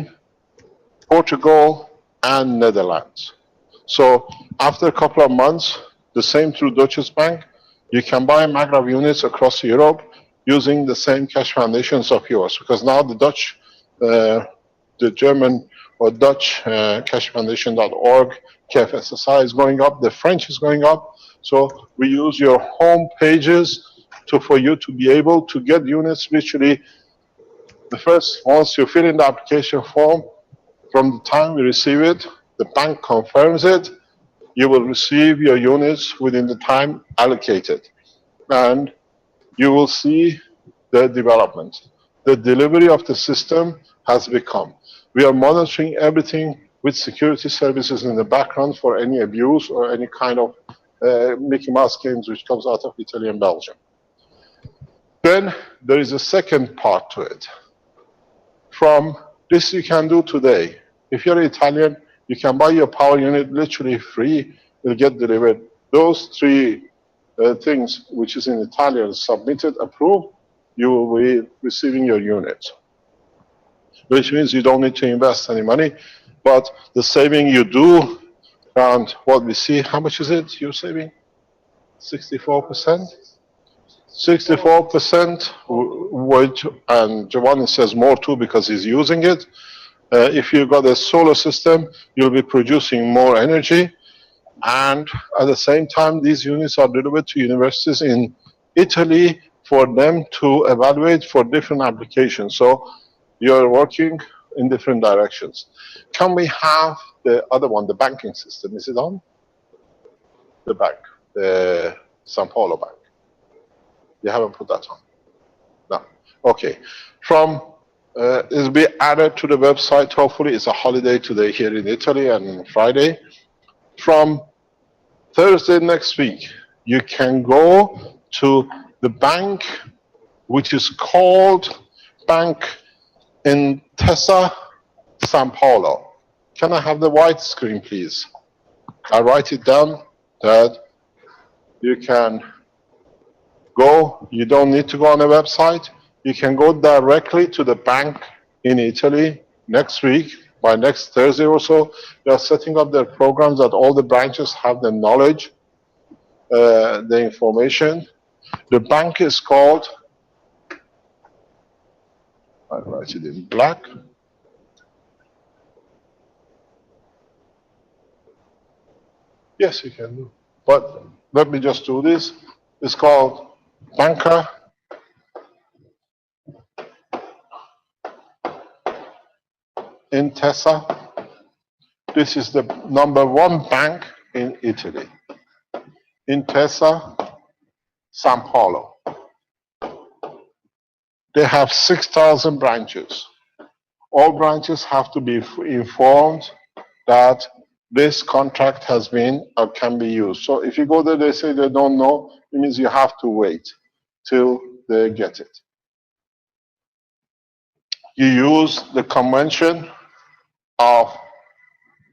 Portugal, and Netherlands. So after a couple of months, the same through Deutsche Bank, you can buy Magravh units across Europe using the same cash foundations of yours, because now the Dutch, the German or Dutch cashfoundation.org, KFSSI is going up, the French is going up. So we use your home pages for you to be able to get units. Literally, once you fill in the application form, from the time we receive it, the bank confirms it, you will receive your units within the time allocated. And you will see the development. The delivery of the system has become. We are monitoring everything with security services in the background for any abuse or any kind of Mickey Mouse games which comes out of Italy and Belgium. Then there is a second part to it. From this you can do today. If you're Italian, you can buy your power unit literally free. Will get delivered. Those three things, which is in Italian, submitted, approved, you will be receiving your unit. Which means you don't need to invest any money, but the saving you do, around what we see, how much is it you're saving? 64%? 64%, which, and Giovanni says more too because he's using it. If you've got a solar system, you'll be producing more energy. And at the same time, these units are delivered to universities in Italy for them to evaluate for different applications. So you're working in different directions. Can we have the other one, the banking system? Is it on? The bank, the Sao Paulo Bank. You haven't put that on? No. Okay. It'll be added to the website. Hopefully, it's a holiday today here in Italy and Friday. From Thursday next week, you can go to the bank, which is called Bank Intesa San Paulo. Can I have the white screen, please? I write it down that you can go. You don't need to go on a website. You can go directly to the bank in Italy next week. By next Thursday or so, they are setting up their programs that all the branches have the knowledge, the information. The bank is called, I'll write it in black. Yes, you can do. But let me just do this. It's called Banca Intesa. This is the #1 bank in Italy. Intesa San Paulo. They have 6,000 branches. All branches have to be informed that this contract has been or can be used. So if you go there, they say they don't know, it means you have to wait till they get it. You use the convention of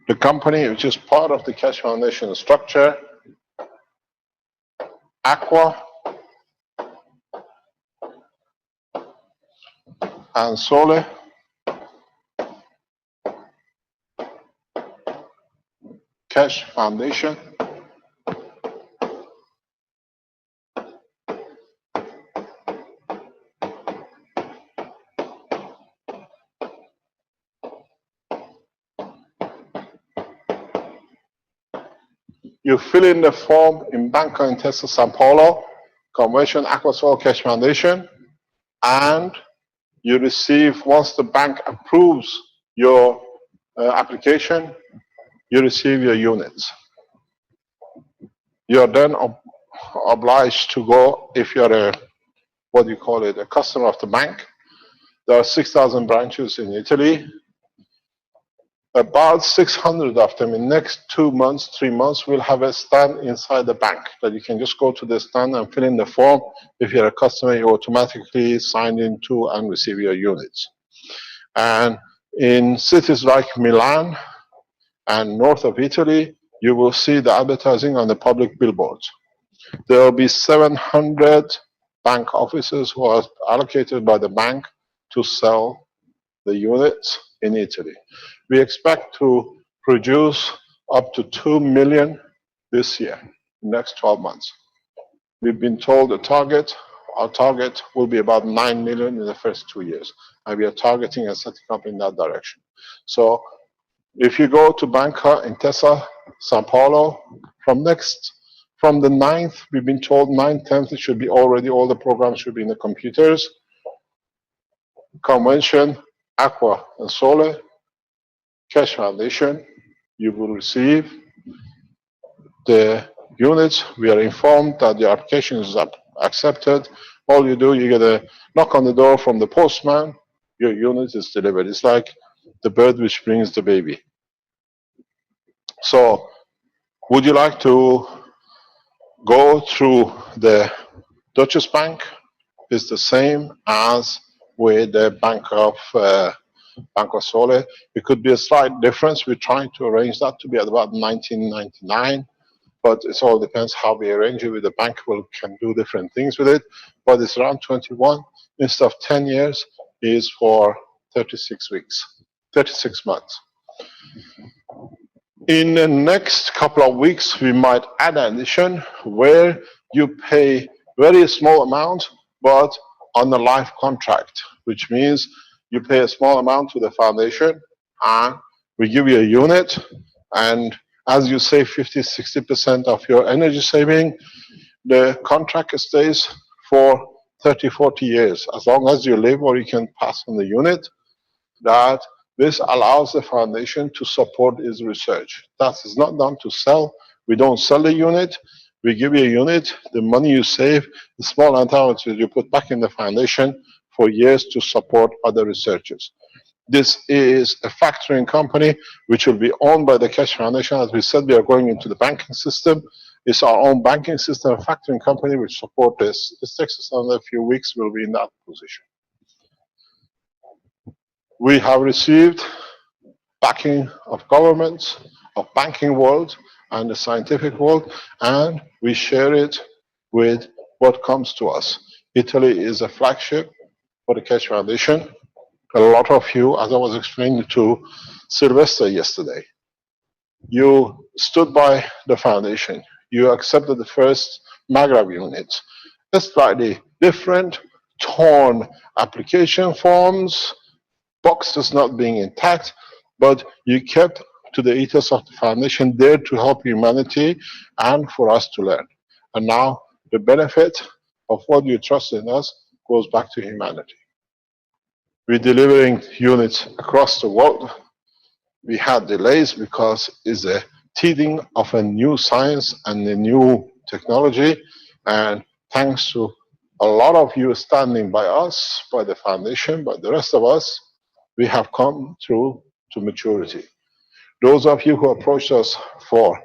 the company, which is part of the Cash Foundation structure, Aqua and Sole. Cash Foundation. You fill in the form in Banca Intesa San Paulo, Convention Aquasol Cash Foundation, and you receive, once the bank approves your application, you receive your units. You are then obliged to go if you're a, what do you call it, a customer of the bank. There are 6,000 branches in Italy. About 600 of them in next 2 months, 3 months will have a stand inside the bank that you can just go to the stand and fill in the form. If you're a customer, you automatically sign into and receive your units. And in cities like Milan and north of Italy, you will see the advertising on the public billboards. There will be 700 bank officers who are allocated by the bank to sell the units in Italy. We expect to produce up to 2 million this year, next 12 months. We've been told our target will be about 9 million in the first 2 years, and we are targeting and setting up in that direction. So if you go to Banca Intesa Sao Paulo, from the 9th, we've been told 9th, 10th, it should be already, all the programs should be in the computers. Convention, Aqua and Sole, Cash Foundation, you will receive the units. We are informed that the application is accepted. All you do, you get a knock on the door from the postman, your unit is delivered. It's like the bird which brings the baby. So, would you like to go through the Deutsche Bank? It's the same as with the Banco Sole. It could be a slight difference. We're trying to arrange that to be at about 1999, but it all depends how we arrange it with the bank. We can do different things with it, but it's around 21 instead of 10 years is for 36 months. In the next couple of weeks, we might add an addition where you pay very small amount, but on a life contract, which means you pay a small amount to the foundation and we give you a unit, and as you save 50-60% of your energy saving, the contract stays for 30-40 years. As long as you live or you can pass on the unit, that this allows the foundation to support its research. That is not done to sell. We don't sell the unit. We give you a unit. The money you save, the small amount that you put back in the foundation for years to support other researchers. This is a factoring company which will be owned by the Cash Foundation. As we said, we are going into the banking system. It's our own banking system, a factoring company which support this. This takes us another few weeks. We'll be in that position. We have received backing of governments, of banking world, and the scientific world, and we share it with what comes to us. Italy is a flagship for the Cash Foundation. A lot of you, as I was explaining to Sylvester yesterday, you stood by the foundation. You accepted the first Maghreb unit. A slightly different, torn application forms, boxes not being intact, but you kept to the ethos of the foundation, there to help humanity and for us to learn. And now the benefit of what you trust in us goes back to humanity. We're delivering units across the world. We had delays because it's a teething of a new science and a new technology. And thanks to a lot of you standing by us, by the foundation, by the rest of us, we have come through to maturity. Those of you who approached us for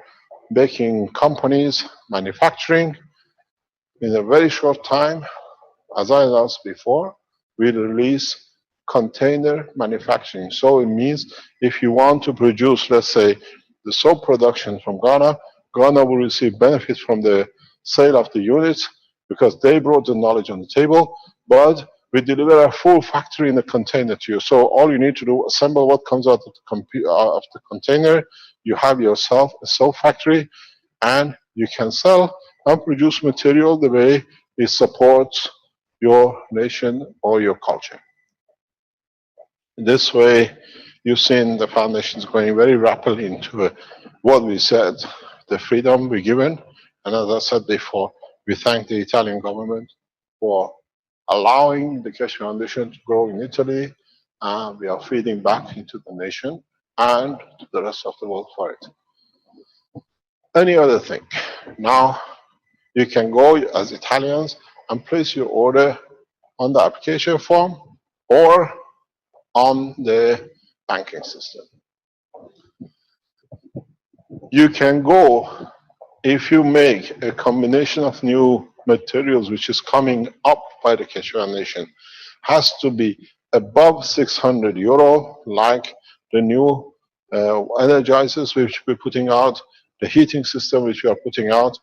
making companies, manufacturing, in a very short time, as I announced before, we'll release container manufacturing. So it means if you want to produce, let's say, the soap production from Ghana, Ghana will receive benefits from the sale of the units because they brought the knowledge on the table, but we deliver a full factory in a container to you. So all you need to do, assemble what comes out of the container. You have yourself a soap factory, and you can sell and produce material the way it supports your nation or your culture. This way, you've seen the foundations going very rapidly into what we said, the freedom we're given. And as I said before, we thank the Italian government for allowing the Cash Foundation to grow in Italy, and we are feeding back into the nation and to the rest of the world for it. Any other thing? Now, You can go as Italians and place your order on the application form or on the banking system. You can go, if you make a combination of new materials which is coming up by the Keshe Foundation, has to be above 600 euro, like the new energizers which we're putting out, the heating system which we are putting out,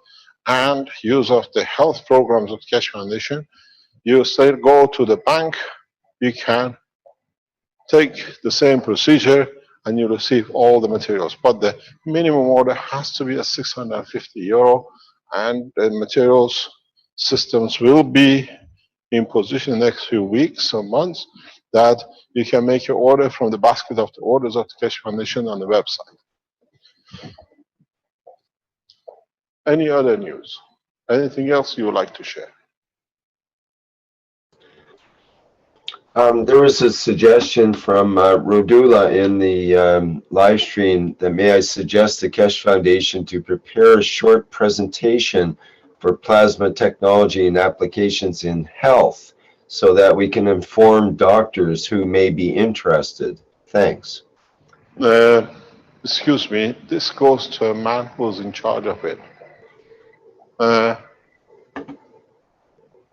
and use of the health programs of Keshe Foundation. You still go to the bank, you can take the same procedure and you receive all the materials. But the minimum order has to be at 650 euro, and the materials systems will be in position in the next few weeks or months that you can make your order from the basket of the orders of the Keshe Foundation on the website. Any other news? Anything else you would like to share? There was a suggestion from Rodula in the live stream that may I suggest the Keshe Foundation to prepare a short presentation for plasma technology and applications in health so that we can inform doctors who may be interested. Thanks. Excuse me, this goes to a man who's in charge of it.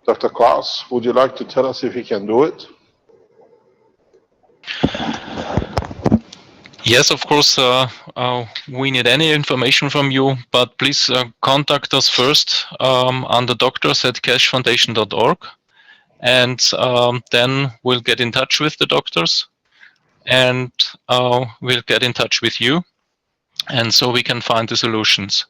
Dr. Klaus, would you like to tell us if he can do it? Yes, of course, we need any information from you, but please contact us first on the doctors@keshefoundation.org, and then we'll get in touch with the doctors, and we'll get in touch with you, and so we can find the solutions.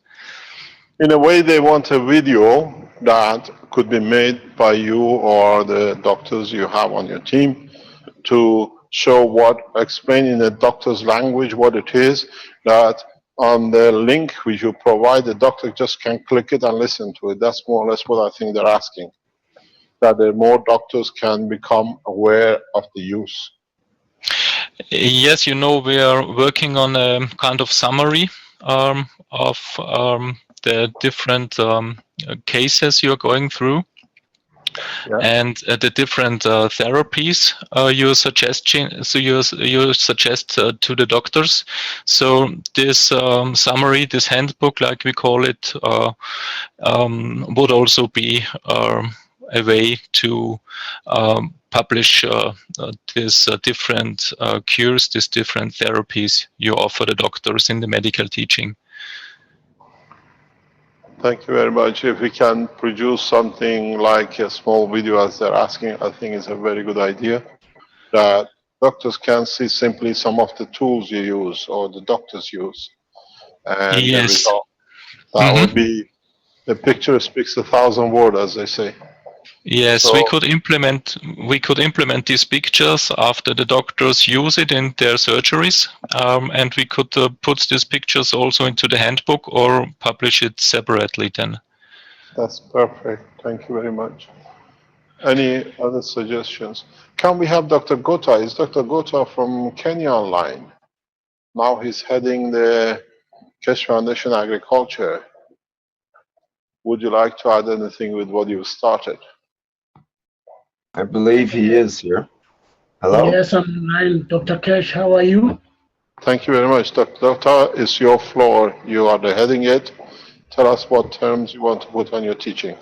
In a way, they want a video that could be made by you or the doctors you have on your team to show what, explain in the doctor's language what it is, that on the link which you provide, the doctor just can click it and listen to it. That's more or less what I think they're asking, that the more doctors can become aware of the use. Yes, you know, we are working on a kind of summary of the different cases you're going through. Yeah. And the different therapies you suggest to the doctors. So this summary, this handbook, like we call it, would also be a way to publish these different cures, these different therapies you offer the doctors in the medical teaching. Thank you very much. If we can produce something like a small video as they're asking, I think it's a very good idea, that doctors can see simply some of the tools you use or the doctors use. And yes. The result. That would be, the picture speaks 1,000 words, as they say. Yes, so, we could implement these pictures after the doctors use it in their surgeries, and we could put these pictures also into the handbook or publish it separately then. That's perfect. Thank you very much. Any other suggestions? Can we have Dr. Gota? Is Dr. Gota from Kenya online? Now he's heading the Keshe Foundation Agriculture. Would you like to add anything with what you've started? I believe he is here. Hello? Yes, I'm online. Dr. Kesh, how are you? Thank you very much. Doctor, it's your floor. You are the heading it. Tell us what terms you want to put on your teaching.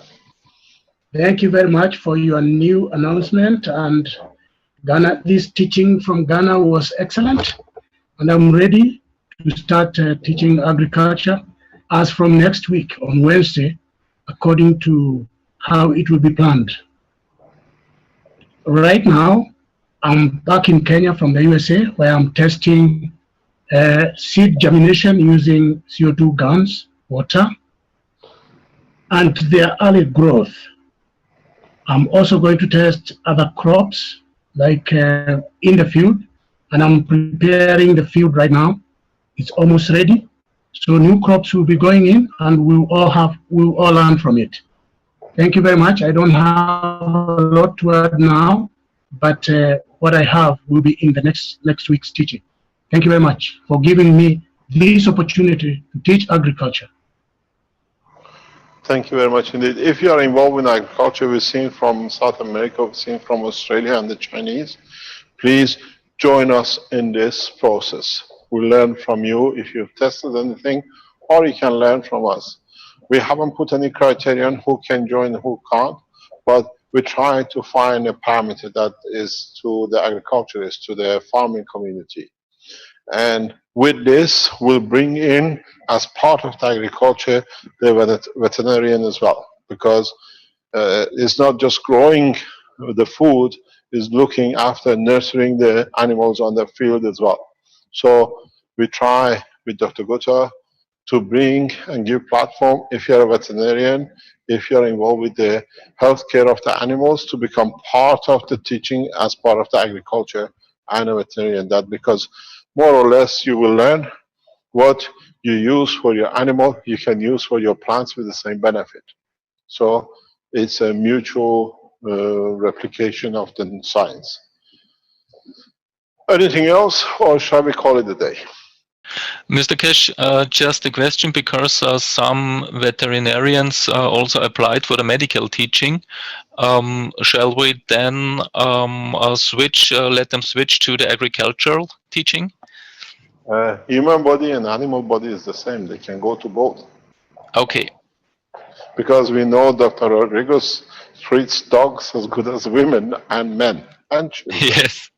Thank you very much for your new announcement. And Ghana, this teaching from Ghana was excellent. And I'm ready to start teaching agriculture as from next week on Wednesday, according to how it will be planned. Right now, I'm back in Kenya from the USA, where I'm testing seed germination using CO2 guns, water, and their early growth. I'm also going to test other crops, like in the field, and I'm preparing the field right now. It's almost ready. So new crops will be going in, and we'll all learn from it. Thank you very much. I don't have a lot to add now, but what I have will be in the next week's teaching. Thank you very much for giving me this opportunity to teach agriculture. Thank you very much indeed. If you are involved in agriculture, we've seen from South America, we've seen from Australia and the Chinese, please join us in this process. We'll learn from you if you've tested anything, or you can learn from us. We haven't put any criterion who can join and who can't, but we try to find a parameter that is to the agriculturists, to the farming community. And with this, we'll bring in, as part of the agriculture, the veterinarian as well, because it's not just growing the food, is looking after nurturing the animals on the field as well. So we try with Dr. Gota to bring and give platform, if you're a veterinarian, if you're involved with the healthcare of the animals, to become part of the teaching as part of the agriculture and a veterinarian. That because more or less you will learn what you use for your animal, you can use for your plants with the same benefit. So it's a mutual replication of the science. Anything else, or shall we call it a day? Mr. Cash, just a question, because some veterinarians also applied for the medical teaching. Shall we then let them switch to the agricultural teaching? Human body and animal body is the same. They can go to both. Okay. Because we know Dr. Rodriguez treats dogs as good as women and men and children. Yes.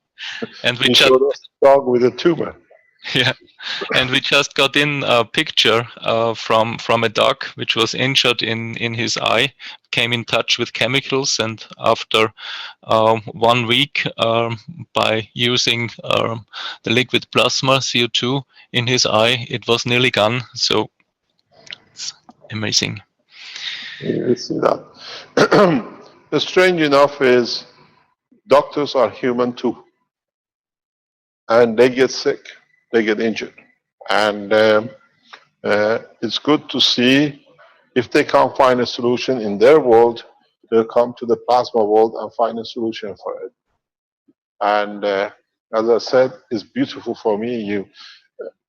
And we he just showed us a dog with a tumor. Yeah, and we just got in a picture from a dog which was injured in his eye, came in touch with chemicals, and after 1 week, by using the liquid plasma CO2 in his eye, it was nearly gone. So it's amazing. You see that. The strange enough is doctors are human too, and they get sick. They get injured, and it's good to see if they can't find a solution in their world, they'll come to the plasma world and find a solution for it. And as I said, it's beautiful for me.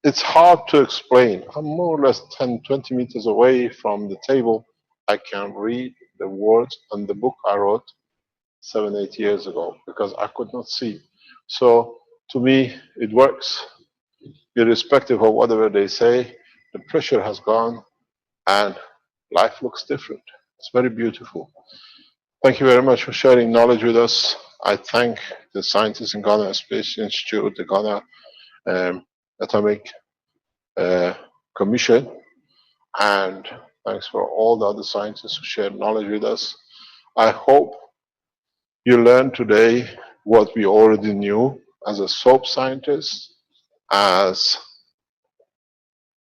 It's hard to explain. I'm more or less 10, 20 meters away from the table. I can read the words on the book I wrote 7, 8 years ago because I could not see. So to me, it works. Irrespective of whatever they say, the pressure has gone and life looks different. It's very beautiful. Thank you very much for sharing knowledge with us. I thank the scientists in Ghana Space Institute, the Ghana Atomic Commission, and thanks for all the other scientists who shared knowledge with us. I hope you learned today what we already knew as a soap scientist, as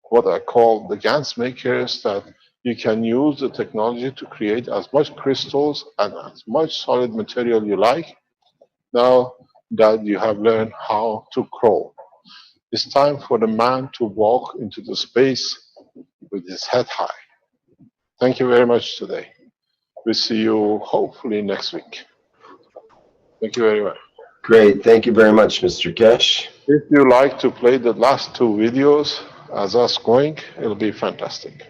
what I call the GANs makers, that you can use the technology to create as much crystals and as much solid material you like, now that you have learned how to crawl. It's time for the man to walk into the space with his head high. Thank you very much today. We'll see you hopefully next week. Thank you very much. Great. Thank you very much, Mr. Kesh. If you like to play the last 2 videos as us going, it'll be fantastic.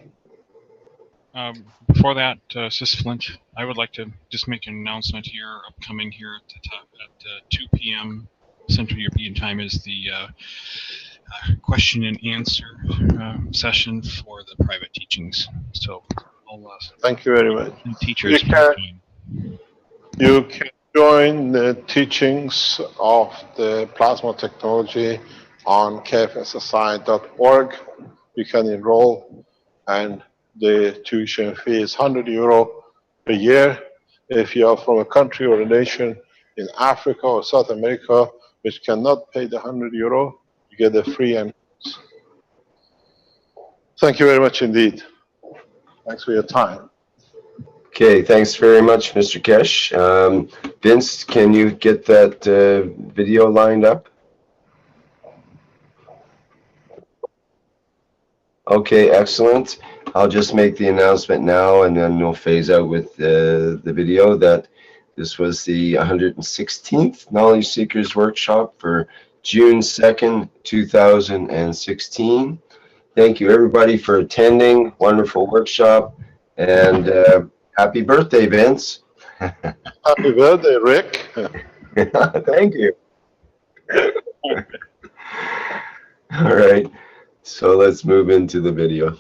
Before that, Sis Flint, I would like to just make an announcement here, upcoming here at the top at 2 p.m. Central European Time is the question and answer session for the private teachings. So I'll thank you very much. Teachers, you can join the teachings of the plasma technology on kfssi.org. You can enroll, and the tuition fee is €100 a year. If you are from a country or a nation in Africa or South America which cannot pay the €100, you get a free and thank you very much indeed. Thanks for your time. Okay, thanks very much, Mr. Kesh. Vince, can you get that video lined up? Okay, excellent. I'll just make the announcement now, and then we'll phase out with the video that this was the 116th Knowledge Seekers Workshop for June 2nd, 2016. Thank you, everybody, for attending. Wonderful workshop. And happy birthday, Vince. Happy birthday, Rick. Thank you. All right, so let's move into the video.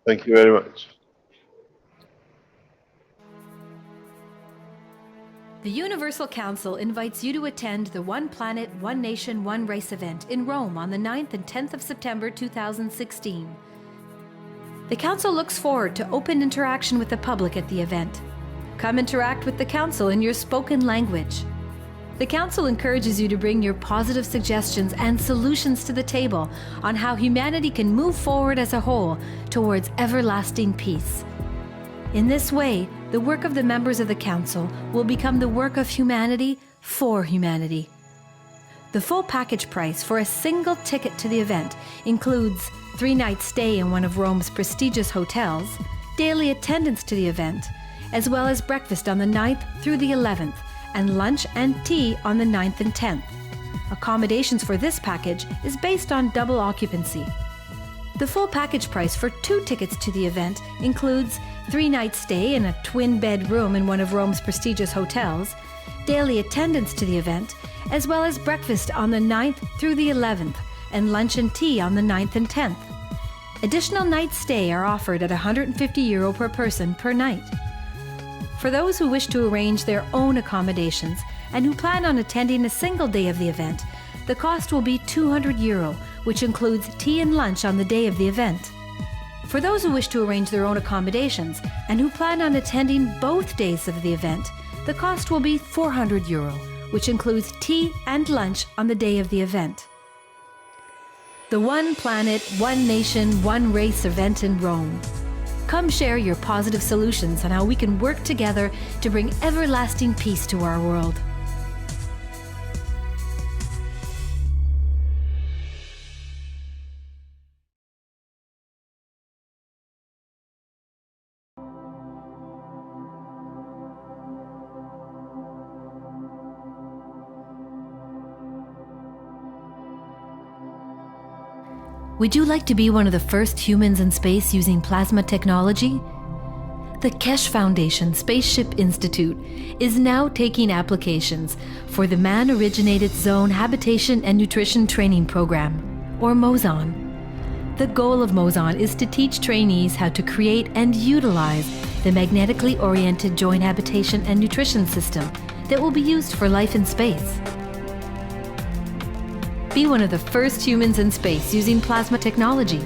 Thank you very much. The Universal Council invites you to attend the One Planet, One Nation, One Race event in Rome on the 9th and 10th of September 2016. The Council looks forward to open interaction with the public at the event. Come interact with the Council in your spoken language. The Council encourages you to bring your positive suggestions and solutions to the table on how humanity can move forward as a whole towards everlasting peace. In this way, the work of the members of the Council will become the work of humanity for humanity. The full package price for a single ticket to the event includes 3-night stay in one of Rome's prestigious hotels, daily attendance to the event, as well as breakfast on the 9th through the 11th, and lunch and tea on the 9th and 10th. Accommodations for this package is based on double occupancy. The full package price for 2 tickets to the event includes 3-night stay in a twin-bed room in one of Rome's prestigious hotels, daily attendance to the event, as well as breakfast on the 9th through the 11th, and lunch and tea on the 9th and 10th. Additional nights stay are offered at €150 per person per night. For those who wish to arrange their own accommodations and who plan on attending a single day of the event, the cost will be €200, which includes tea and lunch on the day of the event. For those who wish to arrange their own accommodations and who plan on attending both days of the event, the cost will be €400, which includes tea and lunch on the day of the event. The One Planet, One Nation, One Race event in Rome. Come share your positive solutions on how we can work together to bring everlasting peace to our world. Would you like to be one of the first humans in space using plasma technology? The Kesh Foundation Spaceship Institute is now taking applications for the Man-Originated Zone Habitation and Nutrition Training Program, or MOZON. The goal of MOZON is to teach trainees how to create and utilize the magnetically oriented joint habitation and nutrition system that will be used for life in space. Be one of the first humans in space using plasma technology.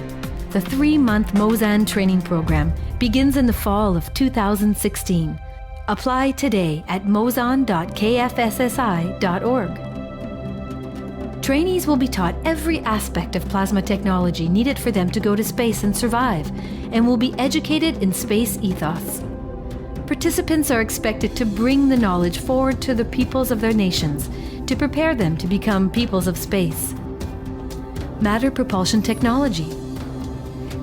The 3-month MOZAN training program begins in the fall of 2016. Apply today at mozon.kfssi.org. Trainees will be taught every aspect of plasma technology needed for them to go to space and survive, and will be educated in space ethos. Participants are expected to bring the knowledge forward to the peoples of their nations to prepare them to become peoples of space. Matter propulsion technology.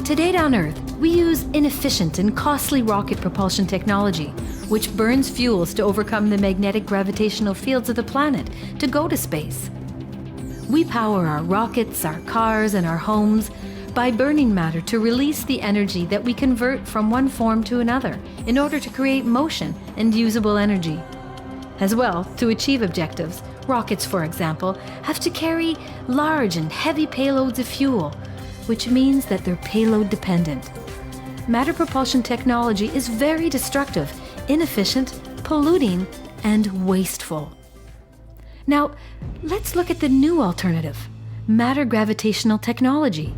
To date on Earth, we use inefficient and costly rocket propulsion technology, which burns fuels to overcome the magnetic gravitational fields of the planet to go to space. We power our rockets, our cars, and our homes by burning matter to release the energy that we convert from one form to another in order to create motion and usable energy. As well, to achieve objectives, rockets, for example, have to carry large and heavy payloads of fuel, which means that they're payload dependent. Matter propulsion technology is very destructive, inefficient, polluting, and wasteful. Now, let's look at the new alternative, matter gravitational technology.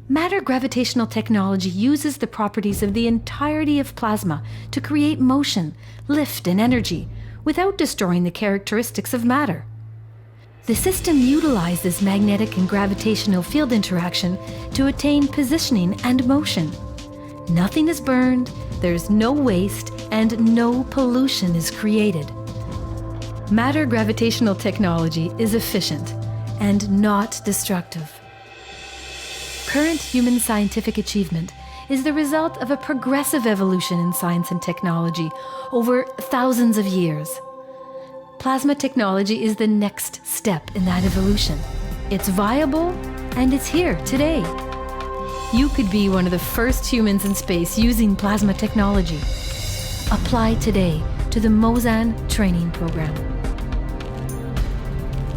Matter gravitational technology uses the properties of the entirety of plasma to create motion, lift, and energy without destroying the characteristics of matter. The system utilizes magnetic and gravitational field interaction to attain positioning and motion. Nothing is burned, there's no waste, and no pollution is created. Matter gravitational technology is efficient and not destructive. Current human scientific achievement is the result of a progressive evolution in science and technology over thousands of years. Plasma technology is the next step in that evolution. It's viable and it's here today. You could be one of the first humans in space using plasma technology. Apply today to the Mozan training program.